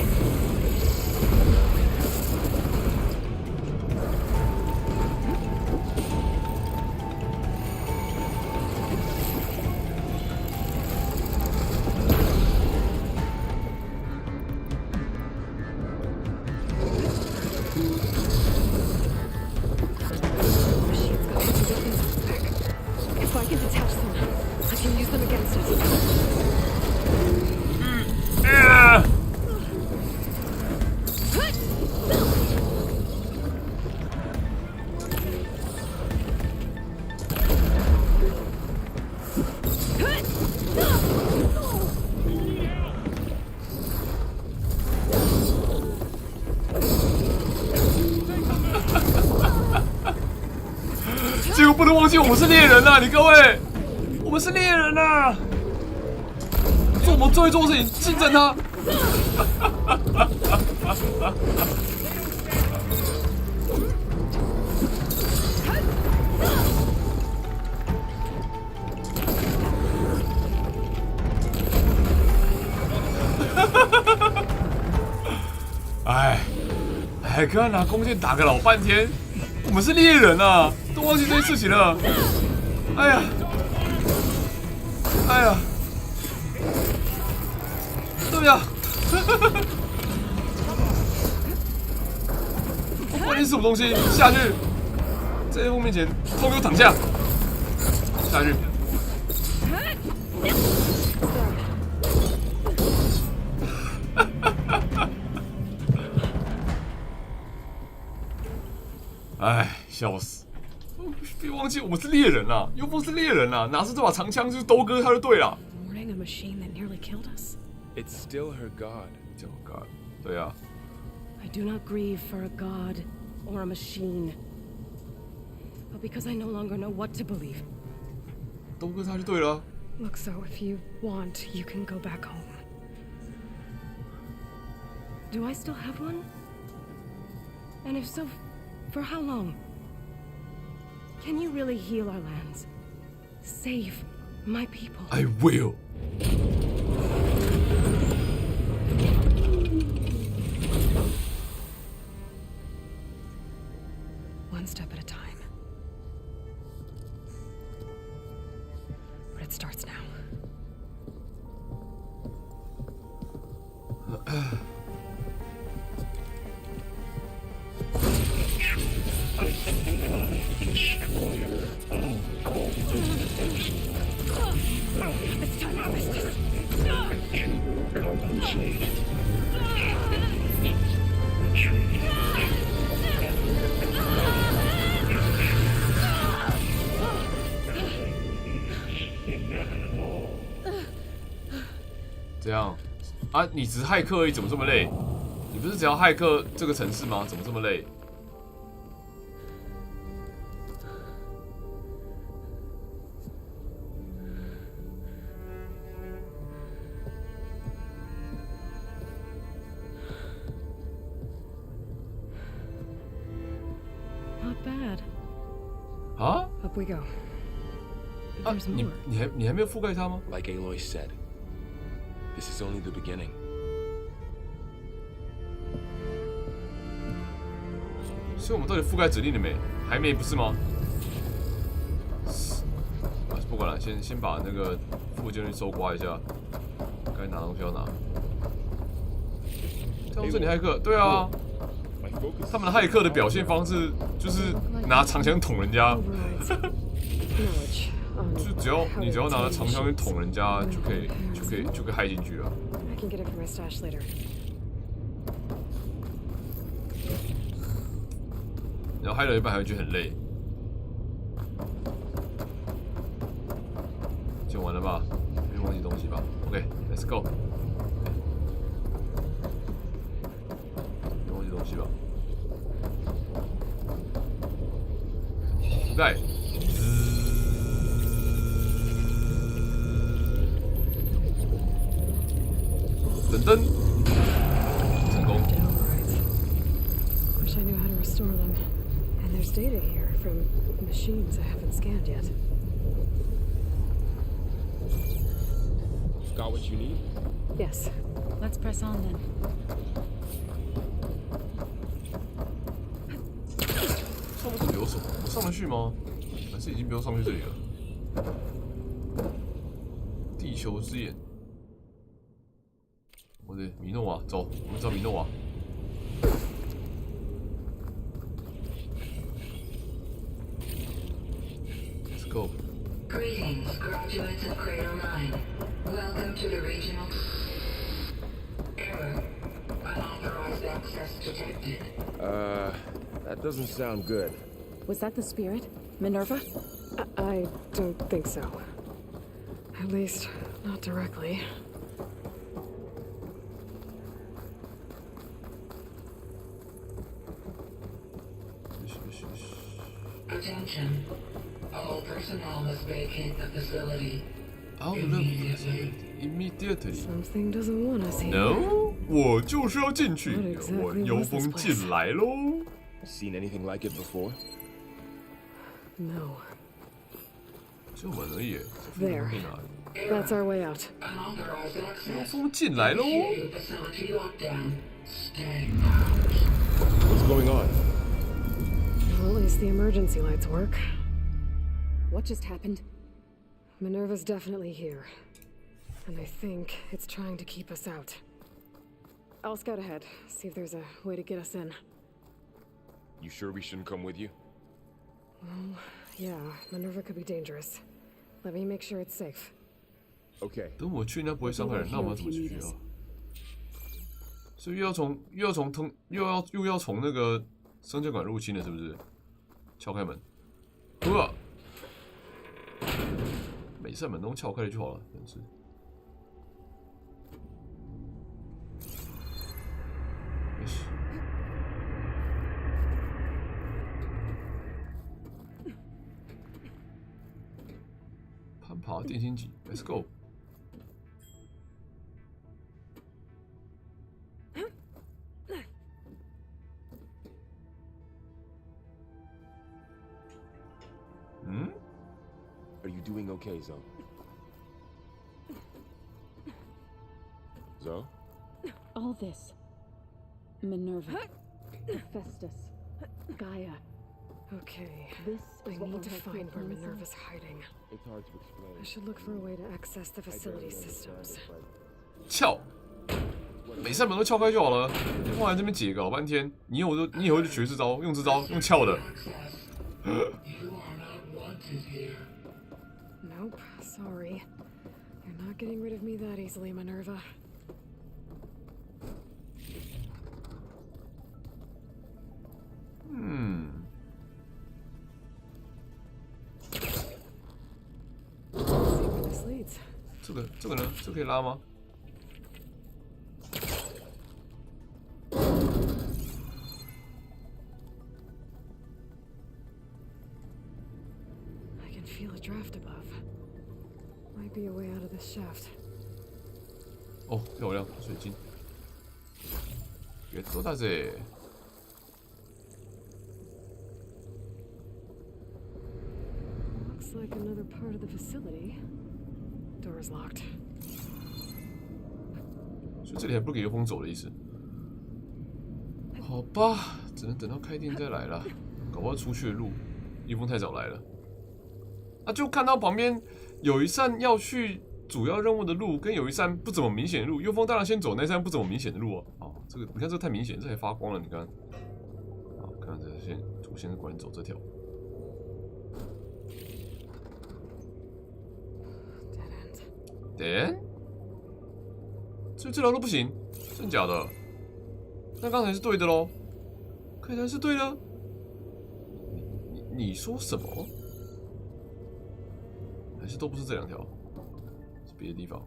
结果不能忘记我们是猎人呐，你各位，我们是猎人呐，做我们最会做的事情，竞争他。哎，还跟他拿弓箭打个老半天，我们是猎人啊，都忘记这件事情了。哎呀，哎呀，对呀，问你什么东西？下去，在叶枫面前，偷给我躺下，下去。哎，笑死！别忘记我们是猎人啊，幽风是猎人啊，拿着这把长枪就是兜哥他就对了。Warning a machine that nearly killed us. It's still her god. Still god. 对啊。I do not grieve for a god or a machine, but because I no longer know what to believe. 兜哥他就对了。Look, so if you want, you can go back home. Do I still have one? And if so, for how long? Can you really heal our lands? Save my people? I will. One step at a time. But it starts now. It's time to harvest this. 这样啊？你只是骇客而已，怎么这么累？你不是只要骇客这个城市吗？怎么这么累？ Not bad. 啊 Up we go. 啊，你还没有覆盖它吗 ？Like Aloy said, this is only the beginning. 所以我们到底覆盖指令了没？还没，不是吗？啊，不管了，先把那个附件去搜刮一下，该拿东西要拿。这样说你骇客？对啊。 他们的骇客的表现方式就是拿长枪捅人家，就只要拿着长枪去捅人家，就可以骇进去了。然后骇了一半还会觉得很累。就完了吧？没忘记东西吧 ？OK，Let's go。 东西吧，覆盖，等灯，成功。Wish I knew how to restore them. And there's data here from machines I haven't scanned yet. Got what you need? Yes. Let's press on then. 上面有什么？我上得去吗？还是已经不用上去这里了？地球之眼，我的米诺瓦，走，我们找米诺瓦。Let's go. Greetings, graduates of Crater 9. Welcome to the regional. Error. Unauthorized access detected. That doesn't sound good. Was that the spirit? Minerva? I don't think so. At least, not directly. Attention. All personnel must vacate the facility. Immediately. Something doesn't want us here. No， 我就是要进去，我幽风进来喽。 Seen anything like it before? No. 就门而已。 There. That's our way out. 幽风进来喽。going on? Well, at least the emergency lights work. What just happened? Minerva's definitely here. And I think it's trying to keep us out. I'll scout ahead, see if there's a way to get us in. You sure we shouldn't come with you? Well, yeah, Minerva could be dangerous. Let me make sure it's safe. Okay. 等我去，那不会伤害人，那我们要怎么去啊？所以又要从那个生煎馆入侵了，是不是？敲开门，每扇门都撬开了就好了，真是。攀爬电星级 ，Let's go。Are you doing okay, Zoe? Zoe? All this. Minerva. Hephaestus. Gaia. Okay. This I need to find where Minerva's hiding. It's hard to explain. I should look for a way to access the facility systems. 撬，每扇门都撬开就好了。你放在这边解搞半天，你以后就学这招，用这招，用撬的。Nope, sorry. You're not getting rid of me that easily, Minerva. See where this leads. 这个呢？这可以拉吗？ Feel a draft above. Might be a way out of this shaft. 哦，漂亮，水晶。ゲットだぜ。Looks like another part of the facility. Door's locked. 所以这里还不给幽风走的意思。好吧，只能等到开店再来了。搞不好出去的路，幽风太早来了。 啊，就看到旁边有一扇要去主要任务的路，跟有一扇不怎么明显的路。幽风当然先走那扇不怎么明显的路啊。哦，这个你看这个太明显，这还发光了，你看。好，看这先主线果然走这条。Dead end。所以这条路不行，真假的？那刚才是对的喽，看起来是对的。你说什么？ 还是都不是这两条，是别的地方。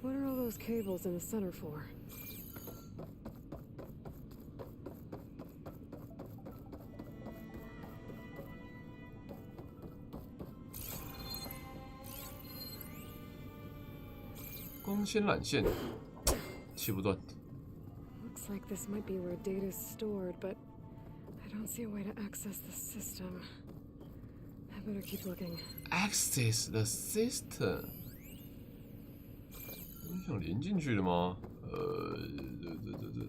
What are all those cables in the center for? "光纤缆线，气不断。 Looks like this might be where data's stored, but I don't see a way to access the system. I better keep looking. Access the system. 你想连进去的吗？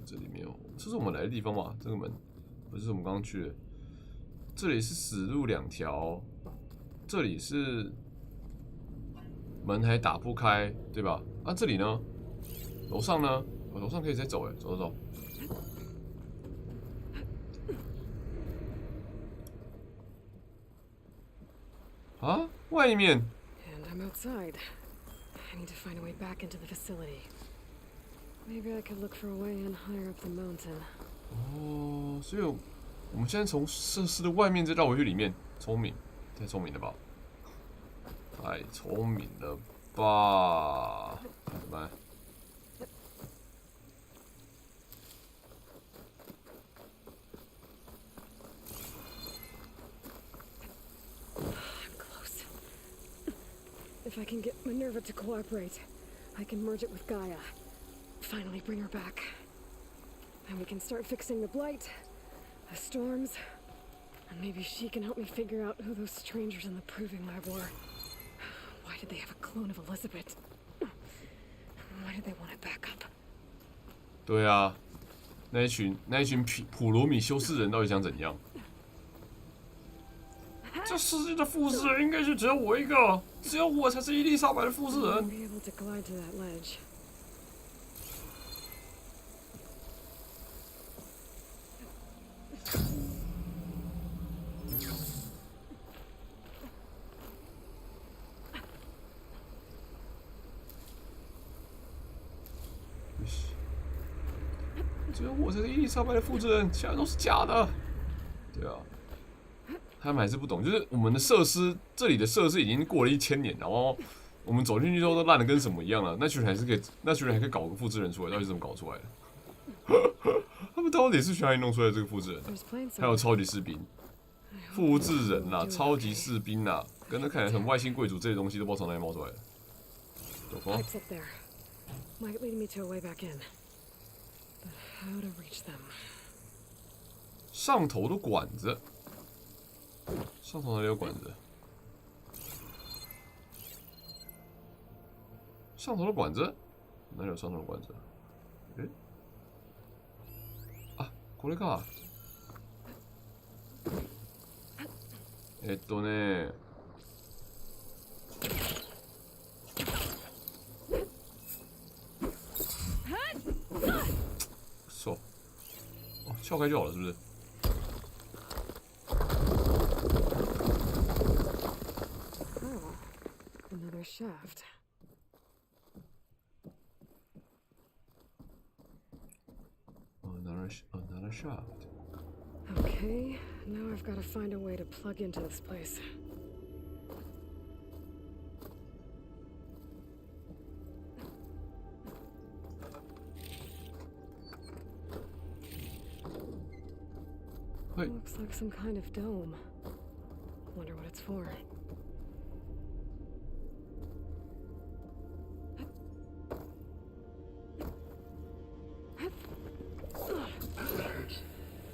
这里面有，这是我们来的地方吧？这个门，不是我们刚刚去的。这里是死路两条，这里是门还打不开，对吧？啊，这里呢？楼上呢？楼上可以再走哎，走走走。啊，外面。And I'm outside. I need to find a way back into the facility. Maybe I could look for a way in higher up the mountain. 哦，所以我们现在从设施的外面再绕回去里面，聪明，太聪明了吧？太聪明了吧？怎么办？ If I can get Minerva to cooperate, I can merge it with Gaia. Finally bring her back. Then we can start fixing the blight, the storms, and maybe she can help me figure out who those strangers in the proving lab were. Why did they have a clone of Elizabeth? Why did they want it back up? 对啊，那一群普罗米修斯人到底想怎样？这世界的复制人应该就只有我一个，只有我才是伊丽莎白的复制人。 Be able to glide to that ledge. Yes. 只有我才是伊丽莎白的复制人，其他都是假的。对啊。 他们还是不懂，就是我们的设施，这里的设施已经过了1000年，然后我们走进去之后都烂得跟什么一样了。那群人还可以搞个复制人出来，到底是怎么搞出来的？他们到底是去哪里弄出来的这个复制人？还有超级士兵、复制人啦、超级士兵啦，跟那看起来很外星贵族这些东西都不知道从哪里冒出来的。有吗？ Pipes up there. Might lead me to a way back in. But how to reach them? 上头的管子。 上头哪里有管子？上头的管子？哪里有上头的管子？诶？あ、これか。ね。错。哦，撬开就好了，是不是？ Another shaft. Another shaft. Okay, now I've got to find a way to plug into this place. Looks like some kind of dome. Wonder what it's for.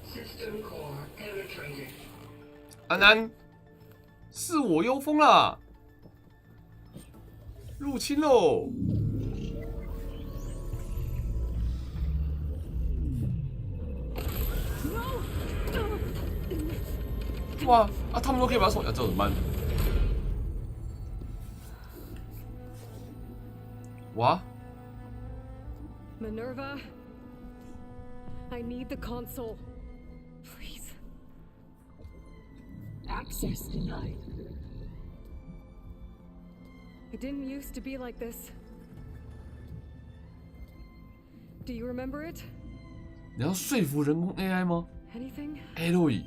System core penetrated. 安安，是我幽风啦！入侵喽！哇啊！他们都可以把手，这怎么办？哇 Minerva, I need the console. Please. Access denied. It didn't used to be like this. Do you remember it? 你要说服人工 AI 吗 Anything? ？Eloy，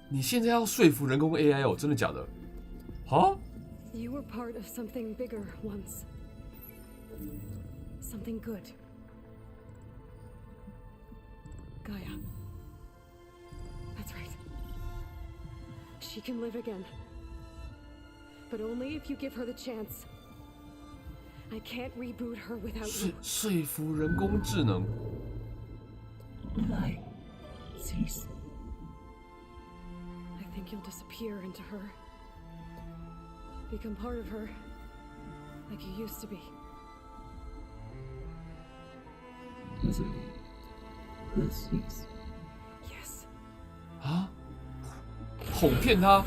你现在要说服人工 AI 哦？真的假的？哈 You were part of something bigger once. Something good. Gaia. That's right. She can live again. But only if you give her the chance. I can't reboot her without you. 说服人工智能。 Light cease. I think you'll disappear into her. Become part of her. Like you used to be. This cease. Yes. 啊？哄骗他？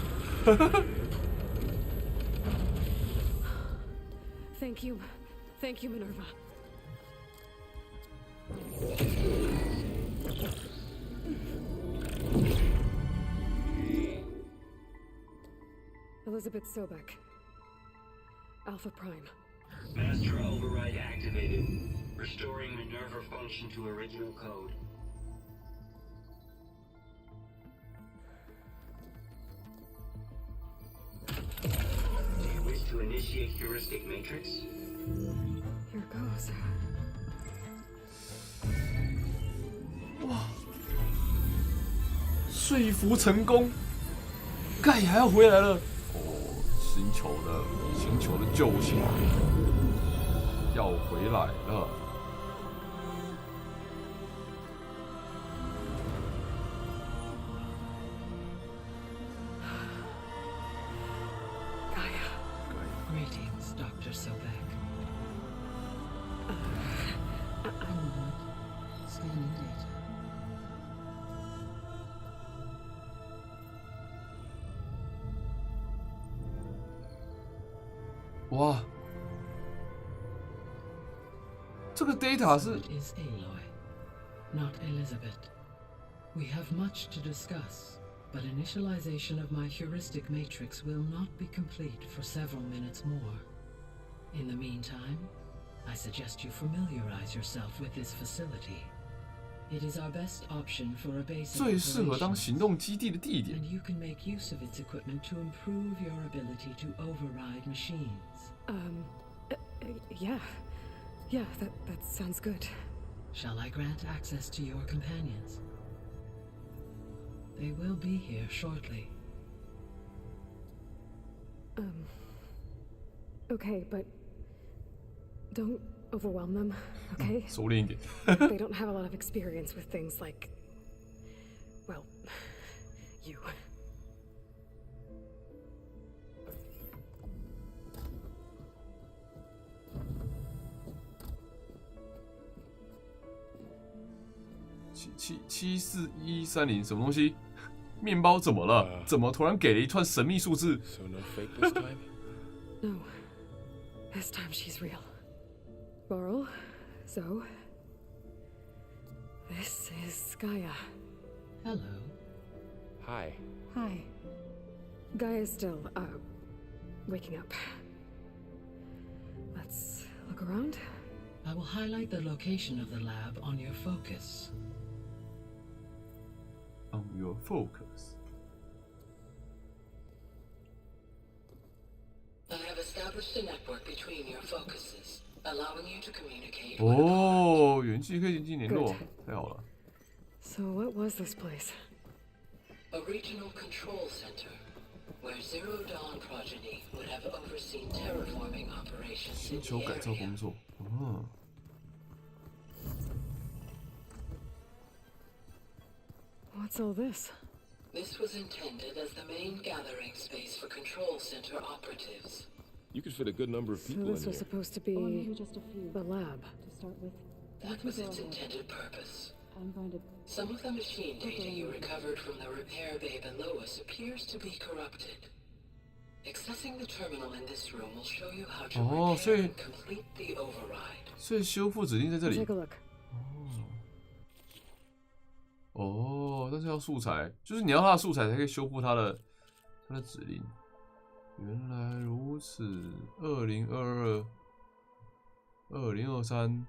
Thank you. Thank you, Minerva. Elizabeth Sobek. Alpha Prime. Master override activated. Restoring Minerva function to original code. Do you wish to initiate heuristic matrix? Here goes. 哇！说服成功，盖亚要回来了。哦，星球的救星要回来了。Greetings, Dr. Sobek. Scanning data. 哇，这个 data 是 Is Aloy, not Elizabeth. We have much to discuss, but initialization of my heuristic matrix will not be complete for several minutes more. In the meantime, I suggest you familiarize yourself with this facility. It is our best option for a base of 最适合当行动基地的地点。 and you can make use of its equipment to improve your ability to override machines. Yeah. Yeah, that sounds good. Shall I grant access to your companions? They will be here shortly. Okay, but don't overwhelm them, okay? 收敛一点。 They don't have a lot of experience with things like, well, you. 74130什么东西？面包怎么了？怎么突然给了一串神秘数字 So no fake this time? No. This time she's real. Laurel, Zoe. This is Gaia. Hello. Hi. Hi. Gaia's still, waking up. Let's look around. I will highlight the location of the lab on your focus. On your focus. I have established a network between your focuses, allowing you to communicate. 哦，元气可以进行联络，太好了。 So what was this place? A regional control center, where Zero Dawn progeny would have overseen terraforming operations 星 in 球 the 改造 area. 工作。嗯。 What's all this? This was intended as the main gathering space for control center operatives. You could fit a good number of So people this in was here. supposed to be the lab. To start with, That was its intended purpose. I'm going to... Some of the machine data you recovered from the repair bay below us appears to be corrupted. Accessing the terminal in this room will show you how to repair and complete the override. 所以修复指令在这里。 Take a look. 哦，但是要素材，就是你要它的素材才可以修复它的指令。原来如此，2022、2023。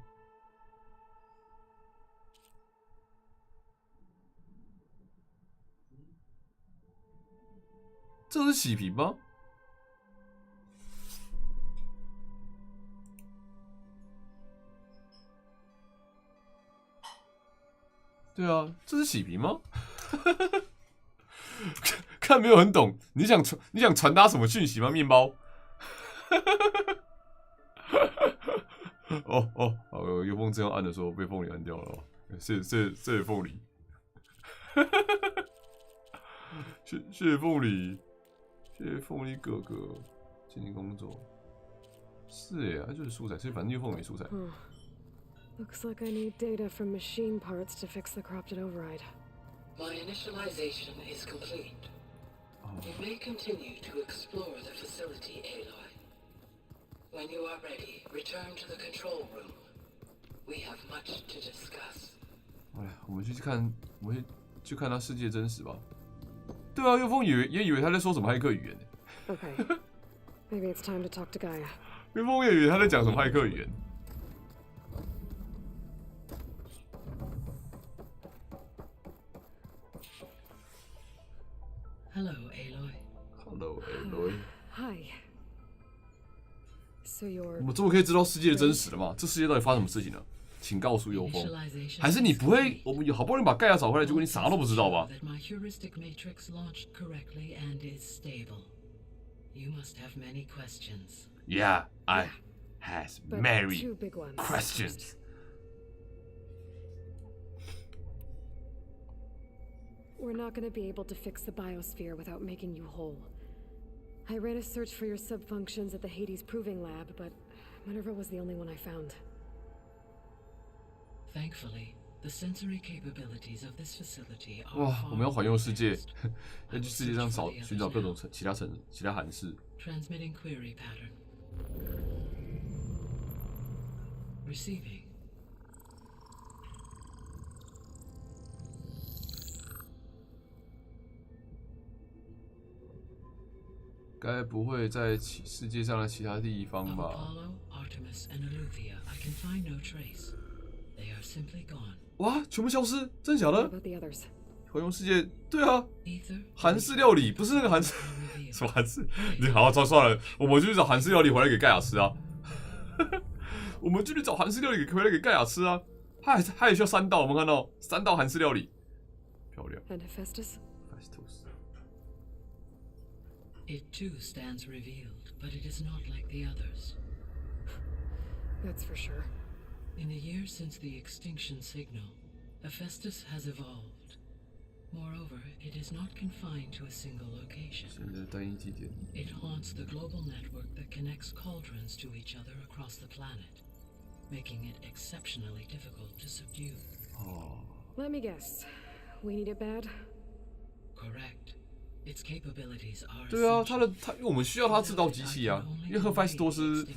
这是洗屏吗？对啊，这是洗屏吗？看没有很懂，你想传达什么讯息吗？面包？好，有风这样按的时候被凤梨按掉了哦，谢谢凤梨，谢谢凤梨。 谢谢凤梨哥哥进行工作。是耶，它就是素材，所以反正就凤梨素材。Looks like I need data from machine parts to fix the corrupted override. My initialization is complete. You may continue to explore the facility, Aloy. When you are ready, return to the control room. We have much to discuss. 哎，我们去看他世界真实吧。 对啊，岳峰也以为他在说什么骇客语言呢。Okay, maybe it's time to talk to Gaia. 岳峰也以为他在讲什么骇客语言。Hello, Aloy. Hello, Aloy. Hi. So you're... 我们终于可以知道世界的真实了吗？这世界到底发生什么事情了？请告诉幽风。还是你不会？我们好不容易把盖亚找回来，结果你啥都不知道吧？ My heuristic matrix launched correctly and is stable. You must have many questions. Yeah, I has many two big ones. questions. We're not going to be able to fix the biosphere without making you whole. I ran a search for your subfunctions at the Hades Proving Lab, but Minerva was the only one I found. Thankfully, the sensory capabilities of this facility are 哇，我们要环游世界，要去世界上寻找各种其他函式。Transmitting query pattern. Receiving. 该不会在世界上的其他地方吧 Apollo, Artemis, and Eleuthia, I can find no trace. They are simply gone. 哇，全部消失，真假的？环游世界，对啊，韩式料理不是那个韩式，什么韩式？你好，算了，我们就去找韩式料理回来给盖亚吃啊。我们就去找韩式料理回来给盖亚吃啊。他也需要3道，我们看到3道韩式料理，漂亮。And Hephaestus? It too stands revealed, but it is not like the others. That's for sure. In the years since the extinction signal, Hephaestus has evolved. Moreover, it is not confined to a single location. It haunts the global network that connects cauldrons to each other across the planet, making it exceptionally difficult to subdue. Let me guess. We need it bad? Correct. Its capabilities are 对啊，因为我们需要它制造机器啊，因为赫菲斯多斯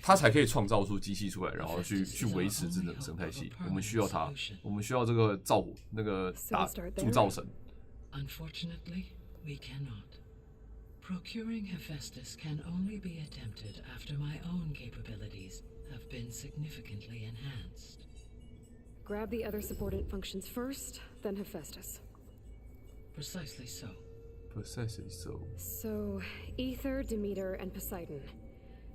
它才可以创造出机器出来，然后去维持智能生态系。我们需要它，我们需要这个铸造神。Unfortunately, we cannot. Procuring Hephaestus can only be attempted after my own capabilities have been significantly enhanced. Grab the other subordinate functions first, then Hephaestus. Precisely so. Precisely so. So, Ether, Demeter, and Poseidon.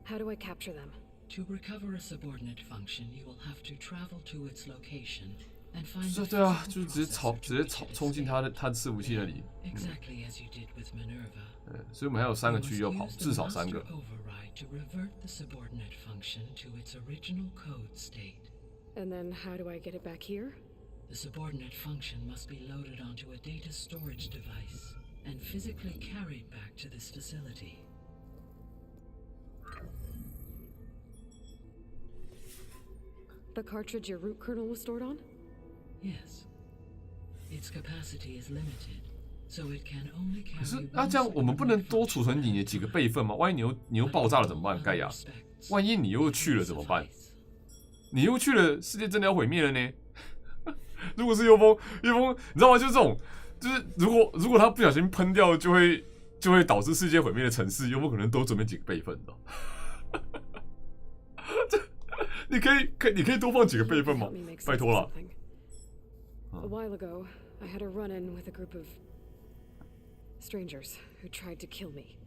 How do I capture them? To recover a subordinate function, you will have to travel to its location and find. 对啊，就是直接冲进他的伺服器那里。Exactly as you did with Minerva. 所以我们还有3个区域要跑，至少3个。Override to revert the subordinate function to its original code state. And then how do I get it back here? The subordinate function must be loaded onto a data storage device and physically carried back to this facility. The cartridge your root kernel was stored on? Yes. Its capacity is limited, so it can only carry. 可是那这样我们不能多储存你的几个备份吗？万一你又爆炸了怎么办？盖亚，万一你又去了怎么办？你又去了，世界真的要毁灭了呢？如果是幽风，你知道吗？就是这种。就是如果他不小心喷掉，就会导致世界毁灭的城市，有没有可能多准备几个备份的？你可以多放几个备份吗？拜托了。A while ago, I had a run-in with a group of strangers who tried to kill me.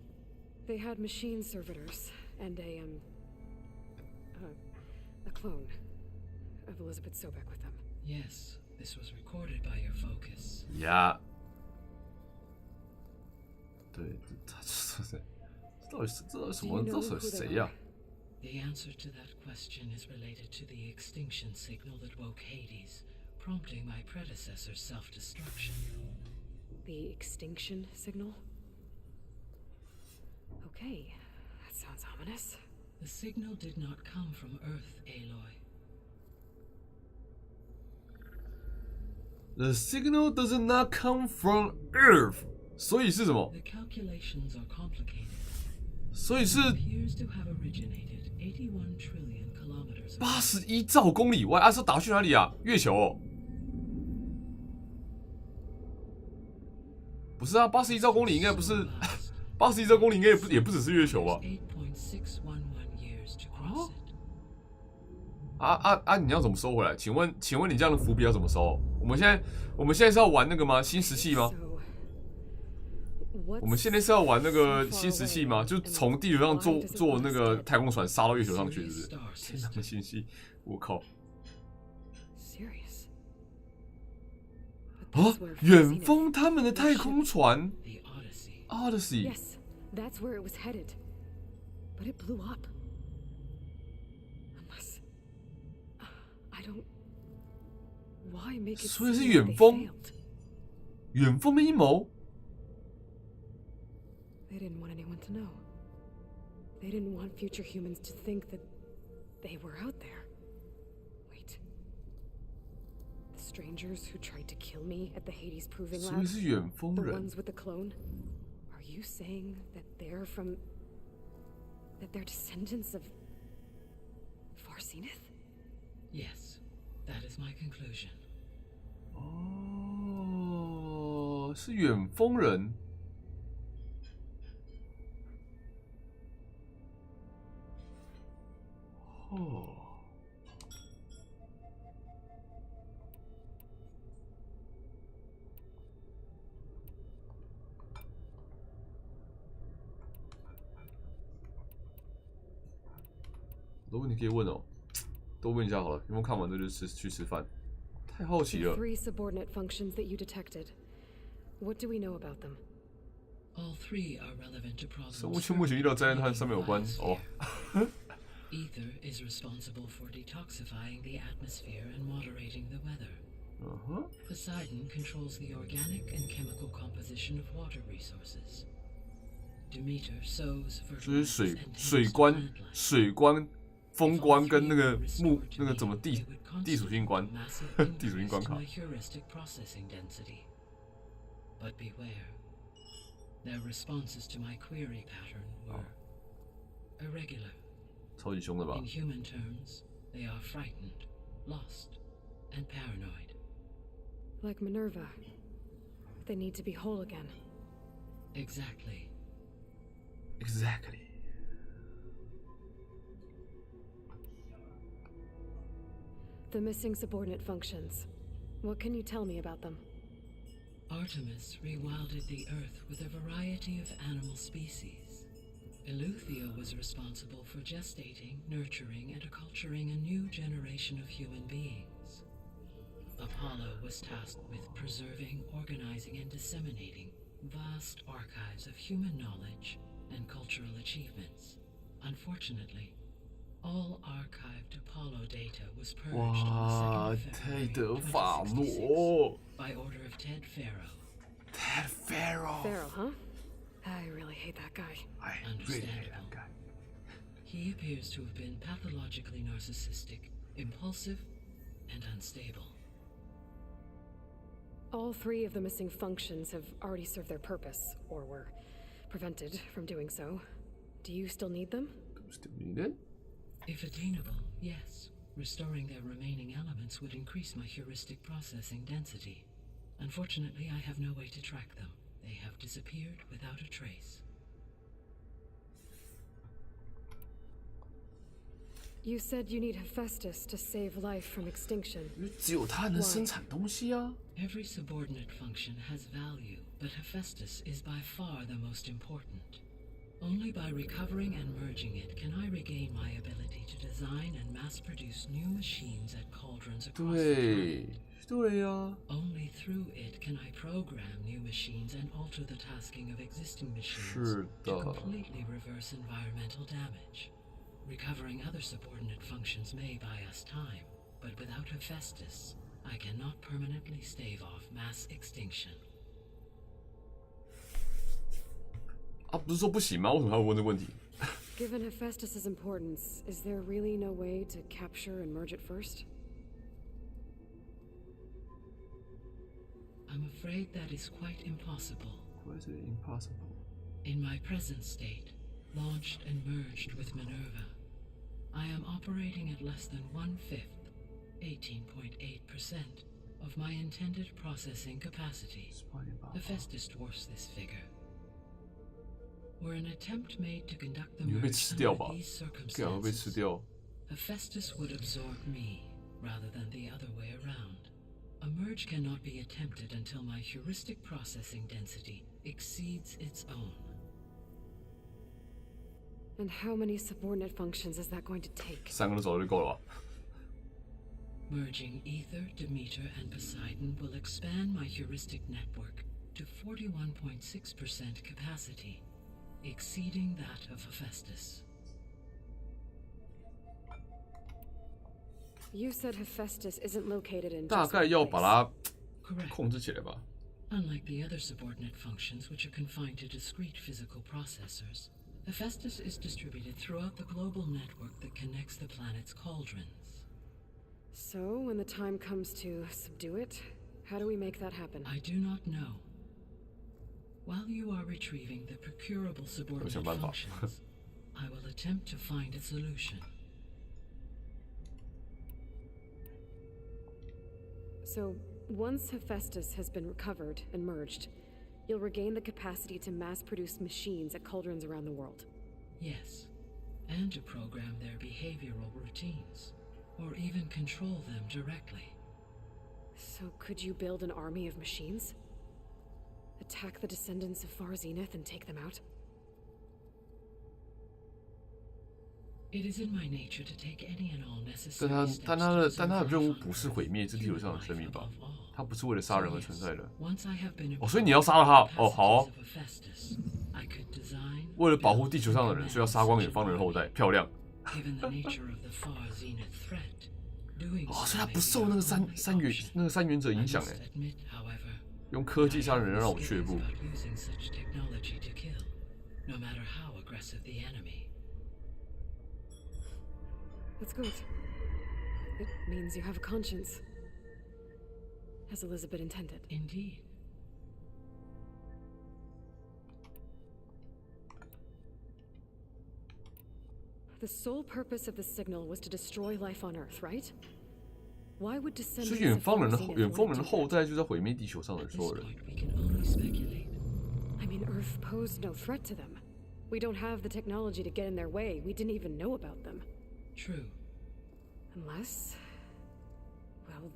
They had machine servitors and a clone of Elizabeth Sobek with them. Yes. This was recorded by your focus. Yeah. 对，这到底是什么？这是谁呀？The answer to that question is related to the extinction signal that woke Hades, prompting my predecessor's self-destruction. The extinction signal? Okay, that sounds ominous. The signal did not come from Earth, Aloy. The signal does not come from Earth. 所以是什么？ The calculations are complicated. 所以是 appears to have originated 81 trillion kilometers. 81兆公里外啊！是打去哪里啊？月球哦？不是啊，81兆公里应该不是，81兆公里应该也不只是月球吧？你要怎么收回来？请问你这样的伏笔要怎么收？我们现在是要玩那个吗？新石器吗？我们现在是要玩那个新石器吗？就从地球上坐那个太空船杀到月球上去，是不是？天哪，新石器！我靠！啊，远方他们的太空船 Odyssey。 Yes, that's where it was headed, but it blew up. Unless I don't. Why make it? 所以是远方的阴谋。 They didn't want anyone to know. They didn't want future humans to think that they were out there. Wait. strangers who tried to kill me at the Hades Proving 所 Lab? 以是远风 The 人。 ones with the clone? Are you saying that they're descendants of Farsineth? Yes, that is my conclusion. 哦，是远风人。哦。很多问题可以问哦，多问一下好了。有没有看完这就去吃饭？太好奇 The 了。 3 subordinate functions that you detected. What do we know about them? All 3 are relevant to problems. 生物圈目前遇到灾难和上面有关哦。Ether is responsible for detoxifying the atmosphere and moderating the weather. Poseidon controls the organic and chemical composition of water resources. Demeter sows, 就是 fertilizes, 水官、风官跟那个怎么地属性官，地属性关卡。 But beware, their responses to my query pattern were irregular. 超级凶的吧 In human terms, they are frightened, lost, and paranoid. Like Minerva. They need to be whole again. Exactly. Exactly. The missing subordinate functions. What can you tell me about them? Artemis rewilded the Earth with a variety of animal species. Eleuthia was responsible for gestating, nurturing, and acculturating a new generation of human beings. Apollo was tasked with preserving, organizing, and disseminating vast archives of human knowledge and cultural achievements. Unfortunately, all archived Apollo data was purged on the 2nd of February 2016 by order of Ted Faro. Ted Faro. Faro, huh? I really hate that guy. I really hate that guy. He appears to have been pathologically narcissistic, impulsive, and unstable. All 3 of the missing functions have already served their purpose, or were prevented from doing so. Do you still need them? Still need it? If attainable, yes. Restoring their remaining elements would increase my heuristic processing density. Unfortunately, I have no way to track them. They have disappeared without a trace. You said you need Hephaestus to save life from extinction. 只有它能生产东西啊。 Every subordinate function has value, but Hephaestus is by far the most important. Only by recovering and merging it can I regain my ability to design and mass-produce new machines at cauldrons across the planet. 对呀。 Only through it can I program new machines and alter the tasking of existing machines 是的。 to completely reverse environmental damage. Recovering other subordinate functions may buy us time, but without Hephaestus, I cannot permanently stave off mass extinction. 啊，不是说不行吗？为什么还要问这个问题？ Given Hephaestus's importance, is there really no way to capture and merge it first? I'm afraid that is quite impossible. Why is it impossible? In my present state, launched and merged with Minerva, I am operating at less than 1/5, 18.8% of my intended processing capacity. Hephaestus dwarfs this figure. Were an attempt made to conduct the merge under these circumstances, Hephaestus would absorb me rather than the other way around. A merge cannot be attempted until my heuristic processing density exceeds its own. And how many subordinate functions is that going to take? 3个都走就够了吧？ Merging Ether, Demeter, and Poseidon will expand my heuristic network to 41.6% capacity, exceeding that of Hephaestus. You said Hephaestus isn't located in 大 just 概要 one 把 place. 它控制起来吧。 Unlike the other subordinate functions, which are confined to discrete physical processors, Hephaestus is distributed throughout the global network that connects the planet's cauldrons. So, when the time comes to subdue it, how do we make that happen? I do not know. While you are retrieving the procurable subordinate functions, I will attempt to find a solution. So, once Hephaestus has been recovered and merged, you'll regain the capacity to mass-produce machines at cauldrons around the world. Yes, and to program their behavioral routines, or even control them directly. So could you build an army of machines? Attack the descendants of Far Zenith and take them out? It is in my nature to take any and all necessary 但他的任务不是毁灭这地球上的生命吧？他不是为了杀人而存在的。哦，所以你要杀了他。哦，好哦。为了保护地球上的人，所以要杀光远方人的后代。漂亮。哦，所以他不受那个三原则影响哎。用科技杀人让我却步。That's good. It means you have a conscience. As Elizabeth intended. Indeed. The sole purpose of the signal was to destroy life on Earth, right? Why would descendants 所以远方人的后代就在毁灭地球上的所有人。I mean, Earth posed no threat to them. We don't have the technology to get in their way. We didn't even know about them. True. Unless... well...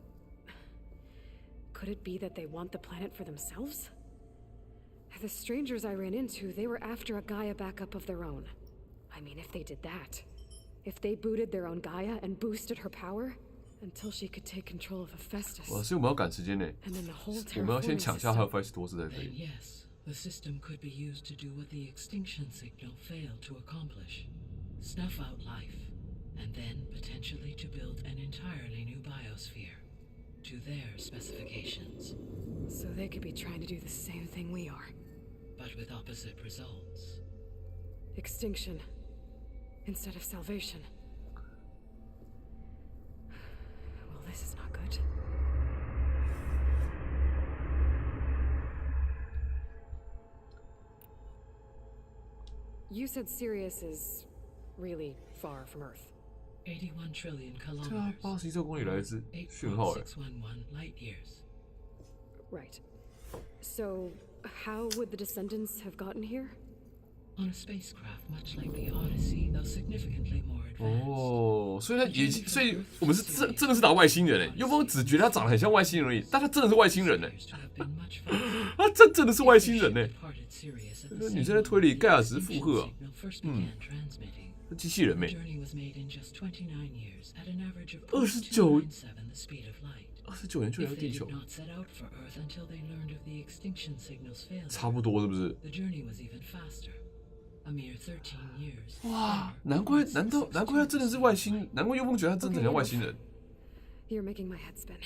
could it be that they want the planet for themselves? The strangers I ran into, they were after a Gaia backup of their own. I mean, if they did that... if they booted their own Gaia and boosted her power... until she could take control of Hephaestus. 哇，所以我们要赶时间呢。我们要先抢下Hephaestus才可以。Yes, the system could be used to do what the extinction signal failed to accomplish: snuff out life, and then potentially to build an entirely new biosphere to their specifications. So they could be trying to do the same thing we are, but with opposite results. Extinction instead of salvation. This is not good. You said Sirius is really far from Earth. 81 trillion kilometers. 对啊，81公里来自讯号哎。8.611 light years. Right. So, how would the descendants have gotten here? On a spacecraft much like the Odyssey, though significantly more advanced. 哦，所以我们是真的是打外星人哎，又不只觉得他长得很像外星人而已，但他真的是外星人哎，他真的是外星人哎。女生在推理盖亚只是附和啊，机器人妹。29年就来到地球，差不多是不是？哇，难怪他真的是外星，难怪幽风觉得他真的很像外星人。You're making my head spin.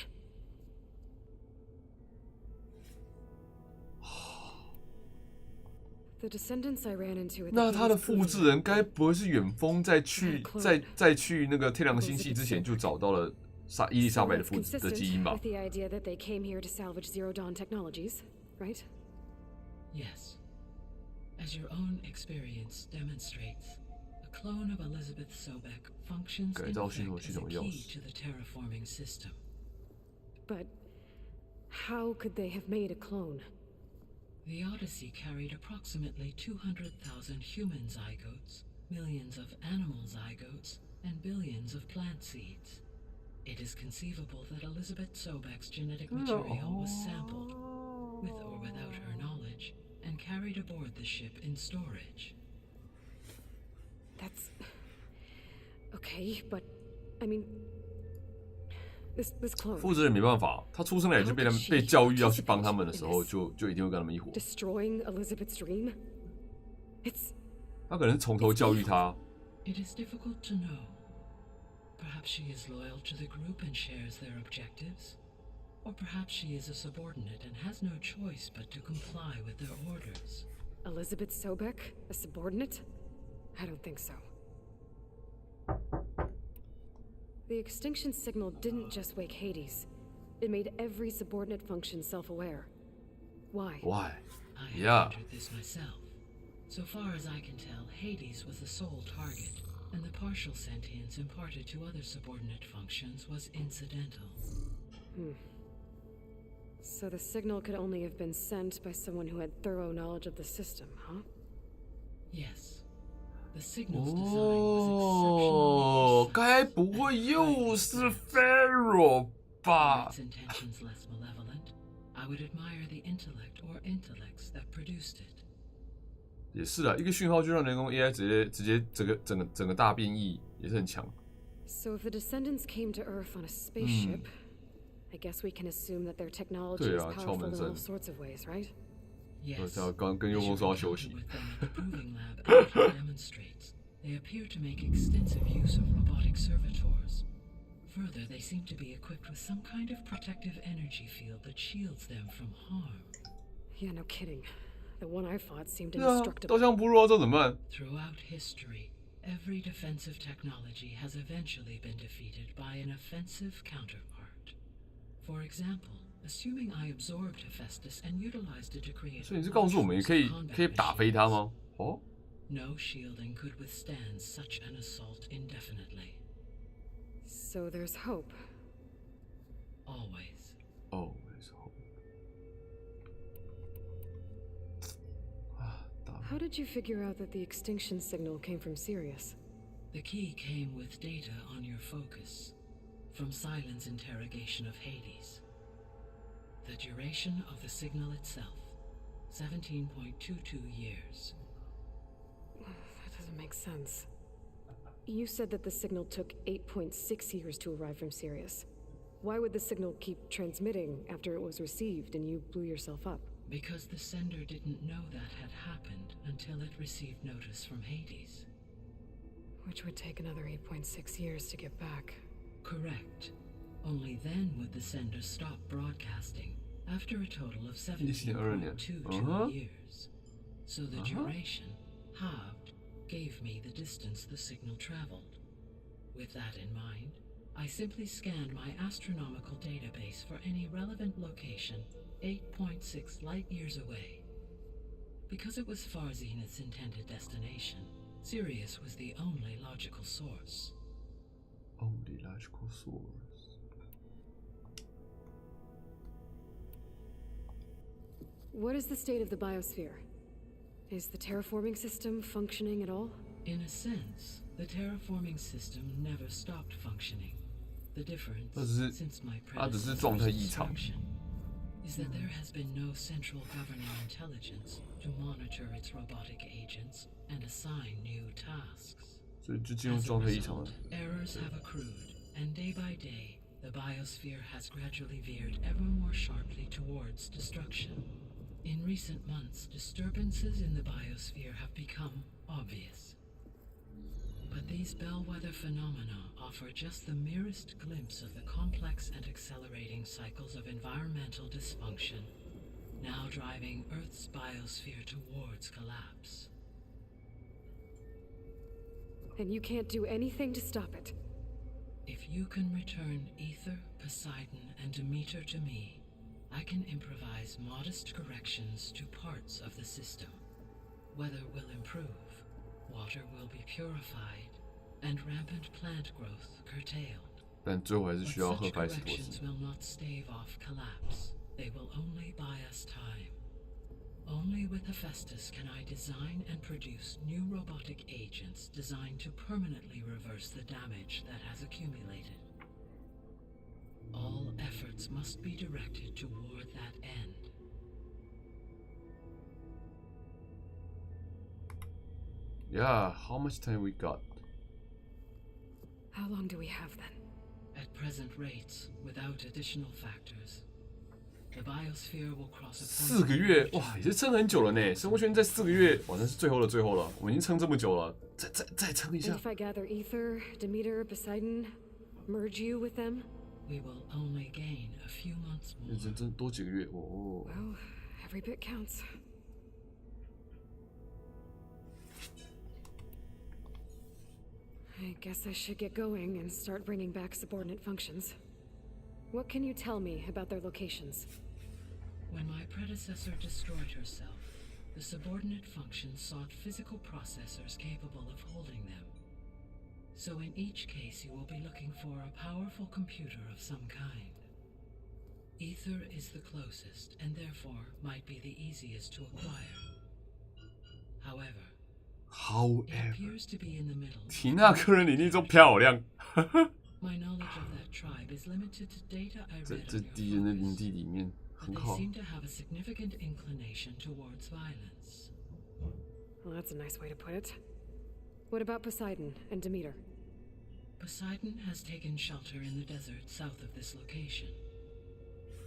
那他的复制人该不会是远峰在去那个天狼星系之前就找到了伊丽莎白的复制的基因吧？ Yes. As your own experience demonstrates, a clone of Elizabeth Sobek functions in effect as a key to the terraforming system. But how could they have made a clone? The Odyssey carried approximately 200,000 human zygotes, millions of animal zygotes, and billions of plant seeds. It is conceivable that Elizabeth Sobek's genetic material was sampled, with or without her knowledge, and carried aboard the ship in storage. That's... okay, but... I mean... This clone... 复制人没办法，他出生来就被教育要去帮他们的时候，就一定会跟他们一伙。 Destroying Elizabeth's dream? It's... 他可能是从头教育他。 It is difficult to know. Perhaps she is loyal to the group and shares their objectives. Or perhaps she is a subordinate and has no choice but to comply with their orders. Elizabeth Sobek, a subordinate? I don't think so. The extinction signal didn't just wake Hades. It made every subordinate function self-aware. Why? Why? I Yeah. encountered this myself. So far as I can tell, Hades was the sole target, and the partial sentience imparted to other subordinate functions was incidental. So the signal could only have been sent by someone who had thorough knowledge of the system, huh? Yes. The signal's design was exceptionally precise. 该不会又是 Pharaoh 吧 Its intentions less malevolent, I would admire the intellect or intellects that produced it. 也是啊，一个讯号就让人工 AI 直接整个大变异，也是很强。So if the descendants came to Earth on a spaceship, I guess we can assume that their technology is powerful in all sorts of ways, right? Yes. 刚跟幽风说要休息。 The proving lab demonstrates they appear to make extensive use of robotic servitors. Further, they seem to be equipped with some kind of protective energy field that shields them from harm. Yeah, no kidding. The one I fought seemed indestructible. 刀枪不入啊，这怎么办？ Throughout history, every defensive technology has eventually been defeated by an offensive counterpart. For example, assuming I absorbed Hephaestus and utilized it to create. 所以你是告诉我们可以打飞它吗？哦。 No shielding could withstand such an assault indefinitely. So there's hope. Always. Always hope. How did you figure out that the extinction signal came from Sirius? The key came with data on your focus, from Silent's interrogation of Hades. The duration of the signal itself, 17.22 years. That doesn't make sense. You said that the signal took 8.6 years to arrive from Sirius. Why would the signal keep transmitting after it was received and you blew yourself up? Because the sender didn't know that had happened until it received notice from Hades. Which would take another 8.6 years to get back. Correct. Only then would the sender stop broadcasting, after a total of 17.22 years. So the duration, halved, gave me the distance the signal traveled. With that in mind, I simply scanned my astronomical database for any relevant location 8.6 light years away. Because it was far Zenith's intended destination, Sirius was the only logical source. Only logical source. What is the state of the biosphere? Is the terraforming system functioning at all? In a sense, the terraforming system never stopped functioning. The difference, since my predecessor's destruction, is that there has been no central governing intelligence to monitor its robotic agents and assign new tasks. As a result, errors have accrued, and day by day, the biosphere has gradually veered ever more sharply towards destruction. In recent months, disturbances in the biosphere have become obvious. But these bellwether phenomena offer just the merest glimpse of the complex and accelerating cycles of environmental dysfunction, now driving Earth's biosphere towards collapse. And you can't do anything to stop it? If you can return Ether, Poseidon, and Demeter to me, I can improvise modest corrections to parts of the system. Weather will improve, water will be purified, and rampant plant growth curtailed. But such corrections will not stave off collapse. They will only buy us time. Only with Hephaestus can I design and produce new robotic agents designed to permanently reverse the damage that has accumulated. All efforts must be directed toward that end. Yeah, how much time we got? How long do we have then? At present rates, without additional factors, the biosphere will cross a point. 4个月，哇，也是撑很久了呢。生物圈在4个月，哇，那是最后的最后了。我们已经撑这么久了，再撑一下。And if I gather Ether, Demeter, Poseidon, merge you with them? We will only gain a few months more. 真多几个月哦。Well, every bit counts. I guess I should get going and start bringing back subordinate functions. What can you tell me about their locations? When my predecessor destroyed herself, the subordinate functions sought physical processors capable of holding them. So in each case, you will be looking for a powerful computer of some kind. Ether is the closest, and therefore might be the easiest to acquire. However, it appears to be in the middle. 缇娜个人履历中漂亮。 My knowledge of that tribe is limited to data I read 这 on 敌人的领地里面 but 很 they 好。 seem to have a significant inclination towards violence. Well, that's a nice way to put it. What about Poseidon and Demeter? Poseidon has taken shelter in the desert south of this location.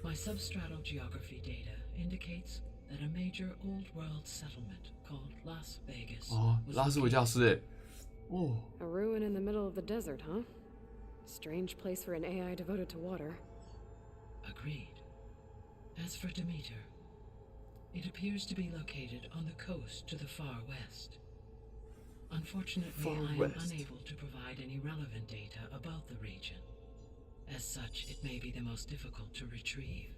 My substratal geography data indicates that a major old-world settlement called Las Vegas 拉斯维加斯哎，哦。 A ruin in the middle of the desert, huh? Strange place for an AI devoted to water. Agreed. As for Demeter, it appears to be located on the coast to the far west. Unfortunately, I am unable to provide any relevant data about the region. As such, it may be the most difficult to retrieve.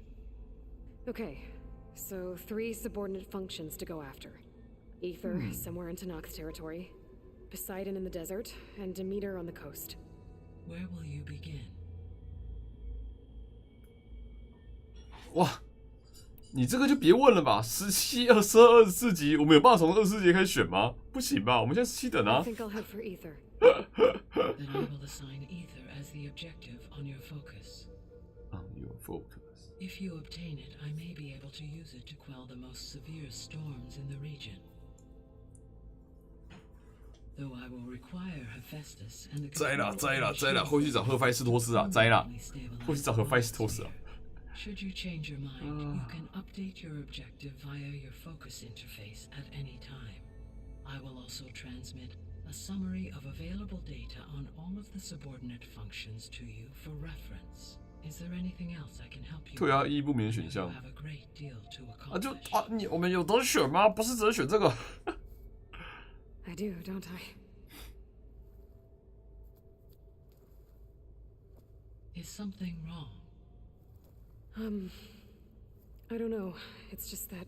Okay, so 3 subordinate functions to go after. Ether, somewhere in Tanak's territory. Poseidon in the desert, and Demeter on the coast. Where will you begin? 哇，你这个就别问了吧。17、22、24集，我们有办法从24集开始选吗？不行吧，我们现在17等啊。 I think I'll head for Ether. Then I will assign Ether as the objective on your focus. On your focus. If you obtain it, I may be able to use it to quell the most severe storms in the region. Though I will require Hephaestus and the 摘了，后续找赫菲斯托斯啊，摘了，后续找赫菲斯托斯啊。 Should you change your mind, you can update your objective via your focus interface at any time. I will also transmit a summary of available data on all of the subordinate functions to you for reference. Is there anything else I can help you with? 对啊，一不免选项。 You have a great deal to 我们有得选吗？不是只能选这个。I do, don't I? Is something wrong? I don't know. It's just that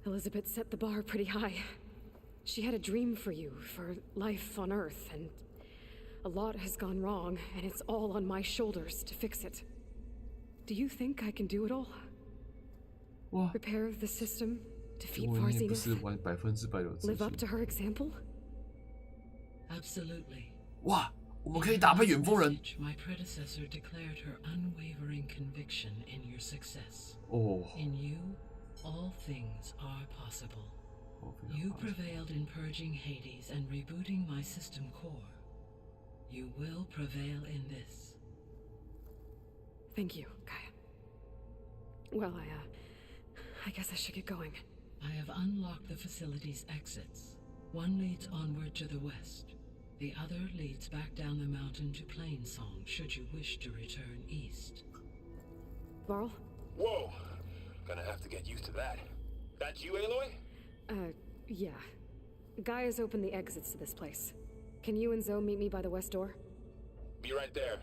Elizabeth set the bar pretty high. She had a dream for you, for life on Earth, and a lot has gone wrong, and it's all on my shoulders to fix it. Do you think I can do it all? Repair the system, defeat Varzinus, live up to her example? Absolutely. 哇！ 我们可以打败远峰人。 My predecessor declared her unwavering conviction in your success. In you, all things are possible. You prevailed in purging Hades and rebooting my system core. You will prevail in this. Thank you, Gaia. Well, I guess I should get going. I have unlocked the facility's exits. One leads onward to the west. The other leads back down the mountain to Plainsong, should you wish to return east. Varl? Whoa! Gonna have to get used to that. That's you, Aloy? Yeah. Gaia's opened the exits to this place. Can you and Zoe meet me by the west door? Be right there.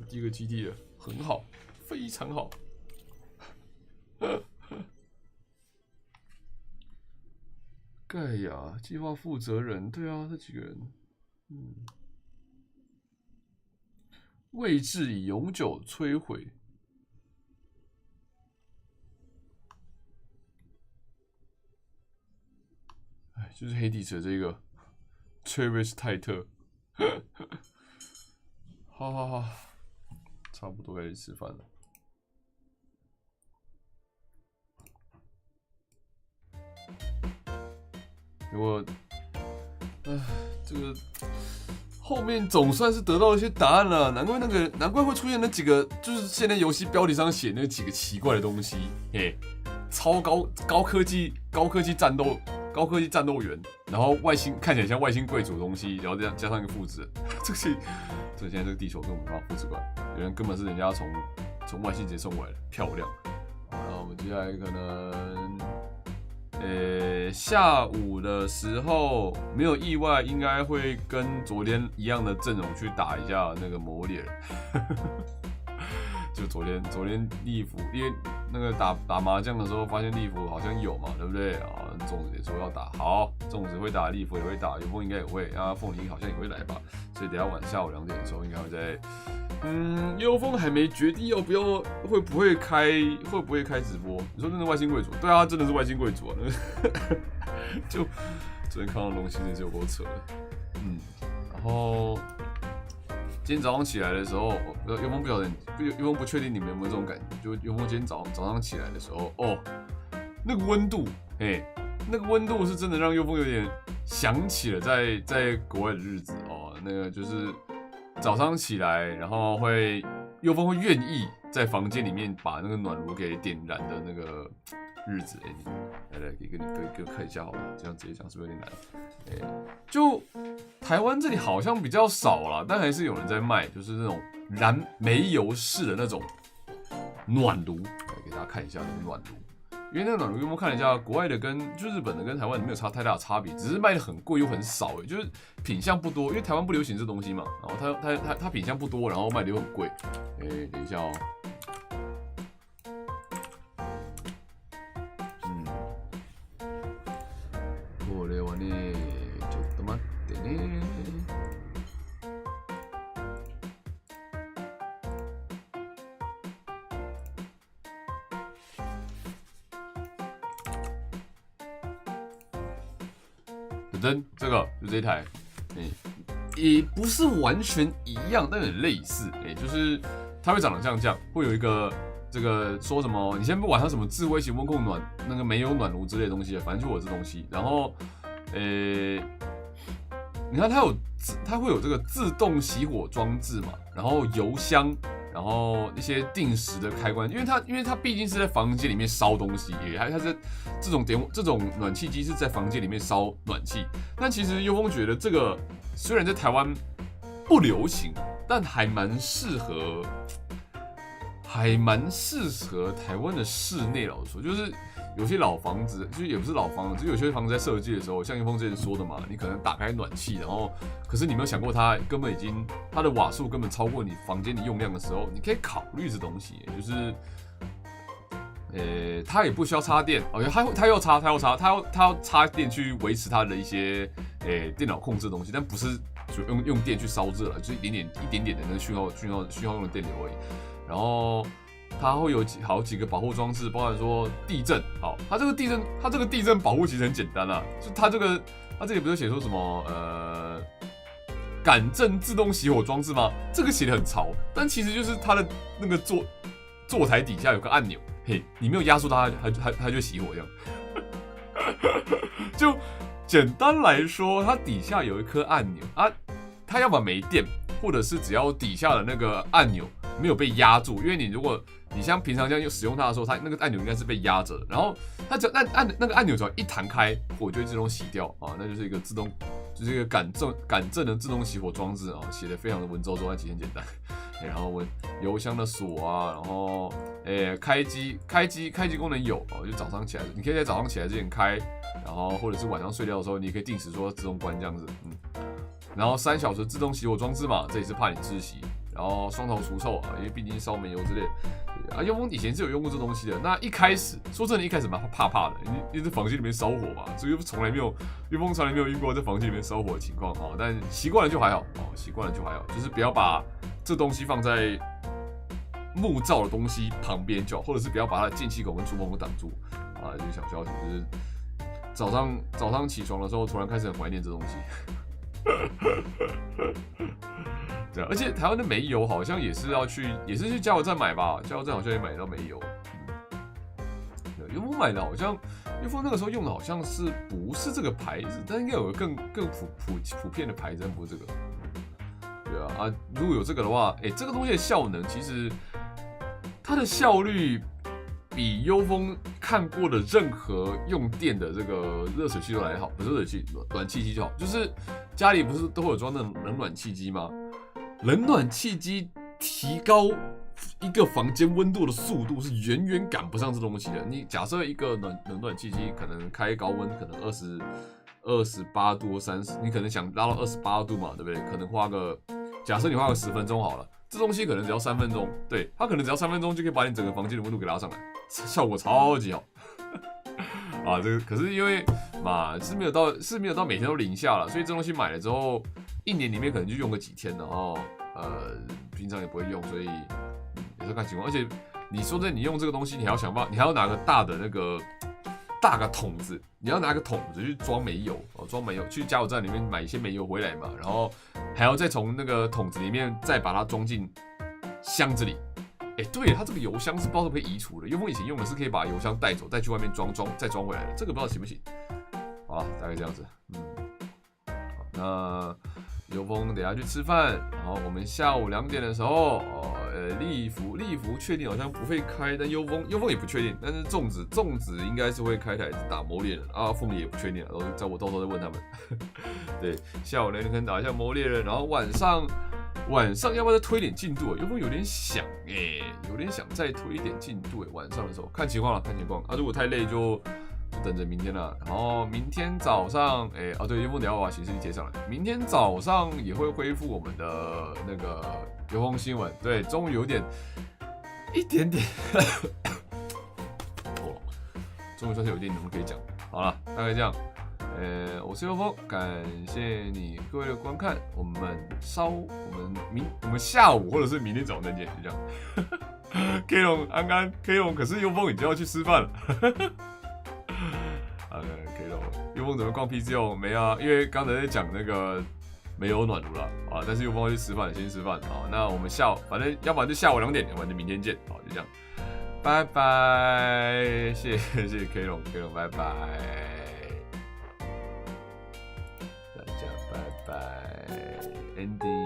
第一个基地了，很好，非常好。盖亚计划负责人，对啊，这几个人，位置已永久摧毁。哎，就是黑帝蛇这个 Travis 泰特，好，差不多该去吃饭了。 我，这个后面总算是得到一些答案了，难怪会出现那几个，就是现在游戏标题上写那几个奇怪的东西，超高科技战斗员，然后外星看起来像外星贵族的东西，然后这样加上一个复制，这现在这个地球根本没办法复制过来，有人根本是人家从外星直接送过来的，漂亮。然后我接下来可能，下午的时候没有意外，应该会跟昨天一样的阵容去打一下那个魔猎人。就昨天利福，因为那个打麻将的时候发现利福好像有嘛，对不对啊？粽子也说要打，好，粽子会打，利福也会打，有风应该也会，啊，凤梨好像也会来吧，所以等一下下午2点的时候应该会在，幽风还没决定要不要，会不会开直播？你说真的外星贵族？对啊，真的是外星贵族啊！就昨天看到的东西真的是有够扯的，然后。今天早上起来的时候，幽风不晓得，幽风不确定你们有没有这种感觉。就幽风今天早上起来的时候，哦，那个温度，那个温度是真的让幽风有点想起了在国外的日子哦。那个就是早上起来，然后幽风会愿意在房间里面把那个暖炉给点燃的那个日子。来给你看一下好了，这样直接讲是不是有点难？就台湾这里好像比较少啦，但还是有人在卖，就是那种煤油式的那种暖炉，来给大家看一下那个暖炉。因为那个暖炉，有没有看了一下，国外的就日本的跟台湾的没有太大的差别，只是卖的很贵又很少，就是品相不多，因为台湾不流行这东西嘛，然后它品相不多，然后卖的又很贵。等一下哦。これはね、ちょっと待ってね。噔，这个就这一台，也不是完全一样，但很类似，就是它会长得像这样，会有一个这个说什么，你先不管它什么智慧型温控暖那个煤油暖炉之类的东西，反正就有这东西。然后，你看它会有这个自动熄火装置嘛，然后油箱，然后一些定时的开关，因为它毕竟是在房间里面烧东西，它是这种暖气机是在房间里面烧暖气。但其实幽风觉得这个虽然在台湾不流行，但还蛮适合台湾的室内。老实说，就是有些老房子，就是也不是老房子，就有些房子在设计的时候，像幽风之前说的嘛，你可能打开暖气，然后可是你没有想过它根本它的瓦数根本超过你房间的用量的时候，你可以考虑这东西，就是。它也不需要插电哦，它要插电去维持它的一些电脑控制的东西，但不是就用电去烧热了，就是一点点的那个讯号用的电流而已。然后它会有好几个保护装置，包含说地震。好，它这个地震保护其实很简单啦，就它这里不是写说什么感震自动熄火装置吗？这个写得很潮，但其实就是它的那个座台底下有个按钮。嘿，你没有压缩它就熄火这样。就简单来说，它底下有一颗按钮啊，它要么没电，或者是只要底下的那个按钮没有被压住，因为如果你像平常这样使用它的时候，它那个按钮应该是被压着，然后它只要那个按钮只要一弹开，火就会自动熄掉啊，那就是一个就是一个感震的自动熄火装置啊，写的非常的文绉绉，但其实很简单。然后油箱的锁啊，然后开机功能有哦，就早上起来，你可以在早上起来之前开，然后或者是晚上睡觉的时候，你可以定时说自动关这样子，然后3小时自动熄火装置嘛，这也是怕你窒息，然后双头除臭啊，因为毕竟烧煤油之类的啊。幽风以前是有用过这东西的，那一开始说真的，一开始蛮怕的，因为在房间里面烧火嘛，所以幽风从来没有遇过在房间里面烧火的情况啊。但习惯了就还好，就是不要把这东西放在木造的东西旁边就好，或者是不要把它的进气口跟出风口挡住啊。就是小消息，就是早上起床的时候，突然开始很怀念这东西。对，而且台湾的煤油好像也是去加油站买吧，加油站好像也买得到煤油。对，幽风买的好像，幽风那个时候用的好像是不是这个牌子，但应该有个更普遍的牌子，但不是这个。对啊，如果有这个的话，这个东西的效能其实它的效率比幽风看过的任何用电的这个热水器都来好，不是热水器，暖气机就好。就是家里不是都会有装那冷暖气机吗？冷暖气机提高房间温度的速度是远远赶不上这东西的。你假设一个冷暖气机可能开高温，可能28度或30，你可能想拉到28度嘛，对不对？可能假设你花个10分钟好了，这东西可能只要3分钟，对，它可能只要3分钟就可以把你整个房间的温度给拉上来，效果超级好。啊，这个可是因为嘛是没有到每天都零下了，所以这东西买了之后，1年里面可能就用个几天，然后平常也不会用，所以也是看情况。而且你说真的，你用这个东西，你还要拿个大个桶子，你要拿个桶子去装煤油，去加油站里面买一些煤油回来嘛，然后还要再从那个桶子里面再把它装进箱子里。对，它这个油箱是不知道可不可以移除的。因为我以前用的是可以把油箱带走，再去外面再装回来的。这个不知道行不行。好了，大概这样子。好，那尤峰等一下去吃饭，然后我们下午2点的时候，利福确定好像不会开，但尤峰也不确定。但是粽子应该是会开台打魔猎人啊，凤梨也不确定了，我到时候再问他们。对，下午2点可能打一下魔猎人，然后晚上要不要再推点进度？有没有点想有点想再推一点进度晚上的时候看情况了，看情况啊。如果太累就等着明天了。然后明天早上，对，尤峰等一下我把行事历贴上来。明天早上也会恢复我们的那个尤峰新闻。对，终于有一点点，终于算是有点能可以讲。好了，大概这样。我是尤峰，感谢你各位的观看。我们下午或者是明天早上再见，就这样。K 龙安安 ，K 龙可是尤峰已经要去吃饭了。K 龙，尤峰准备逛 PC 哦？没啊，因为刚才在讲那个没有暖炉了啊，但是尤峰要去吃饭，先吃饭啊。那我们反正要不然就下午2点，要不然就明天见。好，就这样，拜拜，谢谢 K 龙，拜拜。大家拜拜 ，ending。